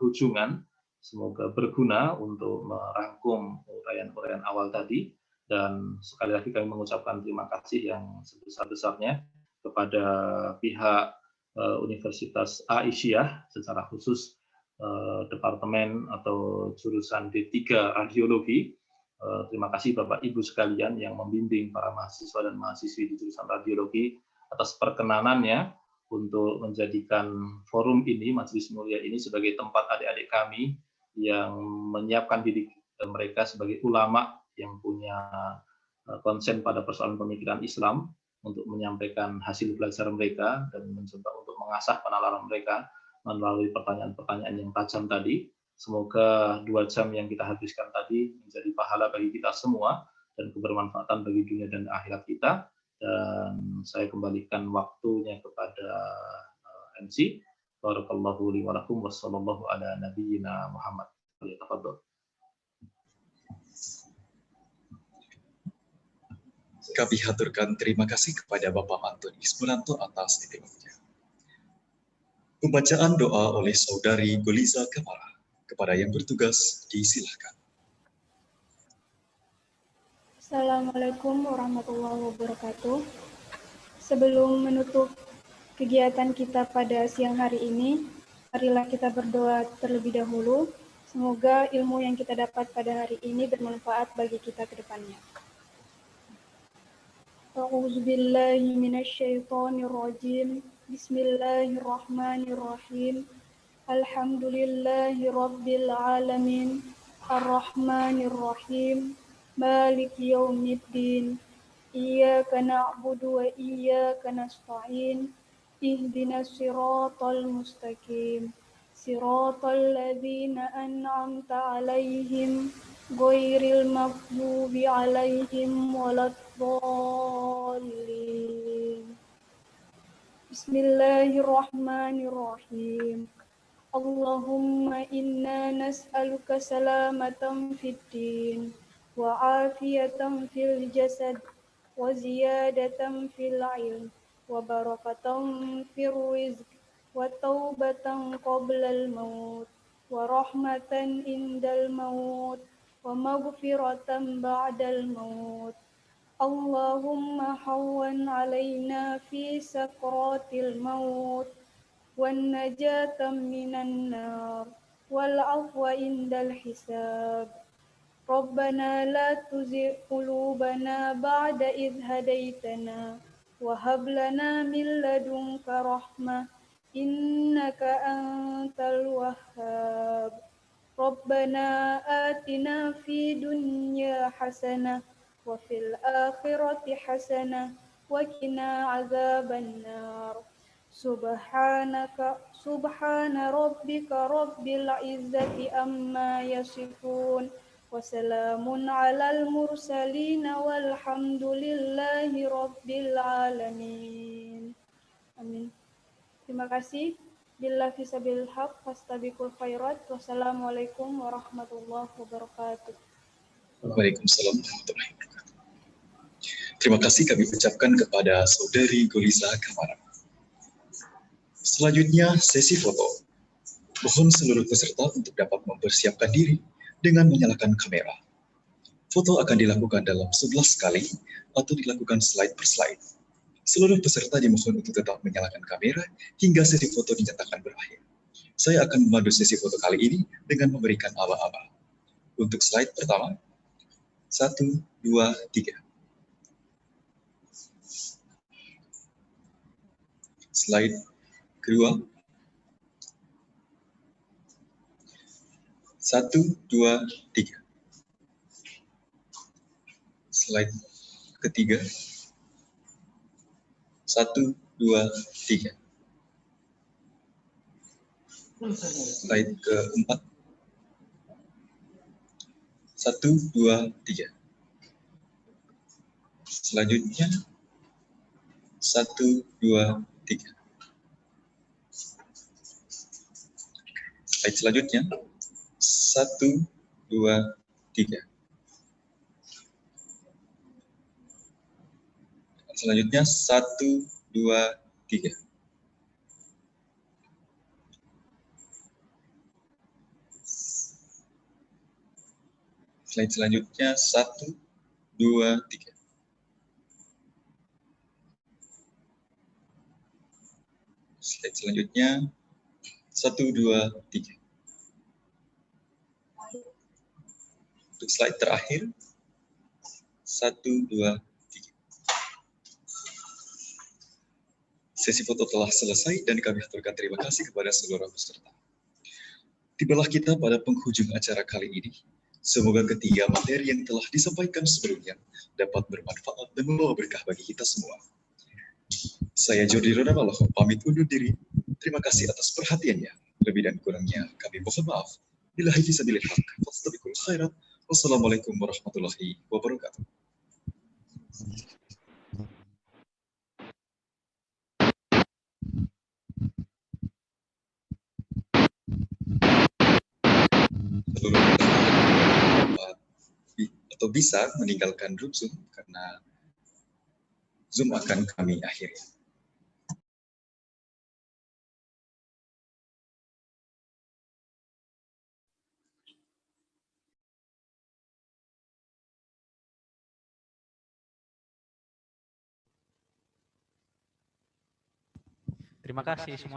hujungan, semoga berguna untuk merangkum uraian-uraian awal tadi, dan sekali lagi kami mengucapkan terima kasih yang sebesar-besarnya kepada pihak Universitas Aisyah, secara khusus Departemen atau jurusan D3 Radiologi. Terima kasih Bapak Ibu sekalian yang membimbing para mahasiswa dan mahasiswi di jurusan radiologi atas perkenanannya untuk menjadikan forum ini, majelis mulia ini, sebagai tempat adik-adik kami yang menyiapkan diri mereka sebagai ulama yang punya konsen pada persoalan pemikiran Islam untuk menyampaikan hasil belajar mereka dan mencoba untuk mengasah penalaran mereka melalui pertanyaan-pertanyaan yang tajam tadi. Semoga 2 jam yang kita habiskan tadi menjadi pahala bagi kita semua dan kebermanfaatan bagi dunia dan akhirat kita. Dan saya kembalikan waktunya kepada MC. Barakallahu li wa lakum wassallallahu ala nabiyyina Muhammad. Tafadhol. Kami haturkan terima kasih kepada Bapak Antoni Ismunanto atas titipannya. Pembacaan doa oleh Saudari Goliza Kamara. Kepada yang bertugas, disilahkan. Assalamualaikum warahmatullahi wabarakatuh. Sebelum menutup kegiatan kita pada siang hari ini, marilah kita berdoa terlebih dahulu. Semoga ilmu yang kita dapat pada hari ini bermanfaat bagi kita ke depannya. A'udzubillahi minasyaitonirrajim. Bismillahirrahmanirrahim. Alhamdulillahi rabbil alamin. Ar-Rahmanir-Rahim. Maliki yaumiddin. Iyyaka na'budu wa iyyaka nasta'in. Ihdinas siratal mustaqim. Siratal ladzina an'amta 'alaihim ghairil maghdubi 'alaihim waladdallin. Bismillahirrahmanirrahim. Allahumma inna nas'aluka salamatan fid din wa afiyatan fil jasad wa ziyadatan fil ilm wa barakatan fir rizq wa taubatan qablal maut wa rahmatan indal maut wa maghfiratan ba'dal maut. Allahumma hawwan alaina fi sakratil maut wan najatan minan nar wal afwa indal hisab. Rabbana la tuzigh qulubana ba'da idh hadaitana wa hab lana min ladunka rahmah innaka antal wahhab. Rabbana atina fid dunya hasanah wa fil akhirati hasanah wa qina azaban nar. Subhana rabbika rabbil izzati amma yasifun wa salamun alal mursalin walhamdulillahi rabbil alamin. Amin. Terima kasih. Billah fisabil haq fastabiqul khairat. Wassalamualaikum warahmatullahi wabarakatuh. Waalaikumsalam warahmatullahi wabarakatuh. Terima kasih kami ucapkan kepada Saudari Goliza Kamara. Selanjutnya sesi foto. Mohon seluruh peserta untuk dapat mempersiapkan diri dengan menyalakan kamera. Foto akan dilakukan dalam 11 kali atau dilakukan slide per slide. Seluruh peserta dimohon untuk tetap menyalakan kamera hingga sesi foto dinyatakan berakhir. Saya akan memandu sesi foto kali ini dengan memberikan aba-aba. Untuk slide pertama, 1, 2, 3. Slide kedua, 1, 2, 3. Slide ketiga, 1, 2, 3. Slide keempat, 1, 2, 3. Selanjutnya, 1, 2, 3. Slide selanjutnya, 1, 2, 3. Selanjutnya, 1, 2, 3. Slide selanjutnya, 1, 2, 3. Slide selanjutnya, 1, 2, 3. Untuk slide terakhir, 1, 2, 3. Sesi foto telah selesai dan kami haturkan terima kasih kepada seluruh peserta. Tibalah kita pada penghujung acara kali ini. Semoga ketiga materi yang telah disampaikan sebelumnya dapat bermanfaat dan membawa berkah bagi kita semua. Saya Jordi Rodamaloh, pamit undur diri. Terima kasih atas perhatiannya. Lebih dan kurangnya kami mohon maaf. Billahi fisabilil haq. Fastabiqul khairat. Wassalamualaikum warahmatullahi wabarakatuh. Seluruh peserta atau bisa meninggalkan grup Zoom karena Zoom akan kami akhiri. Terima kasih semuanya.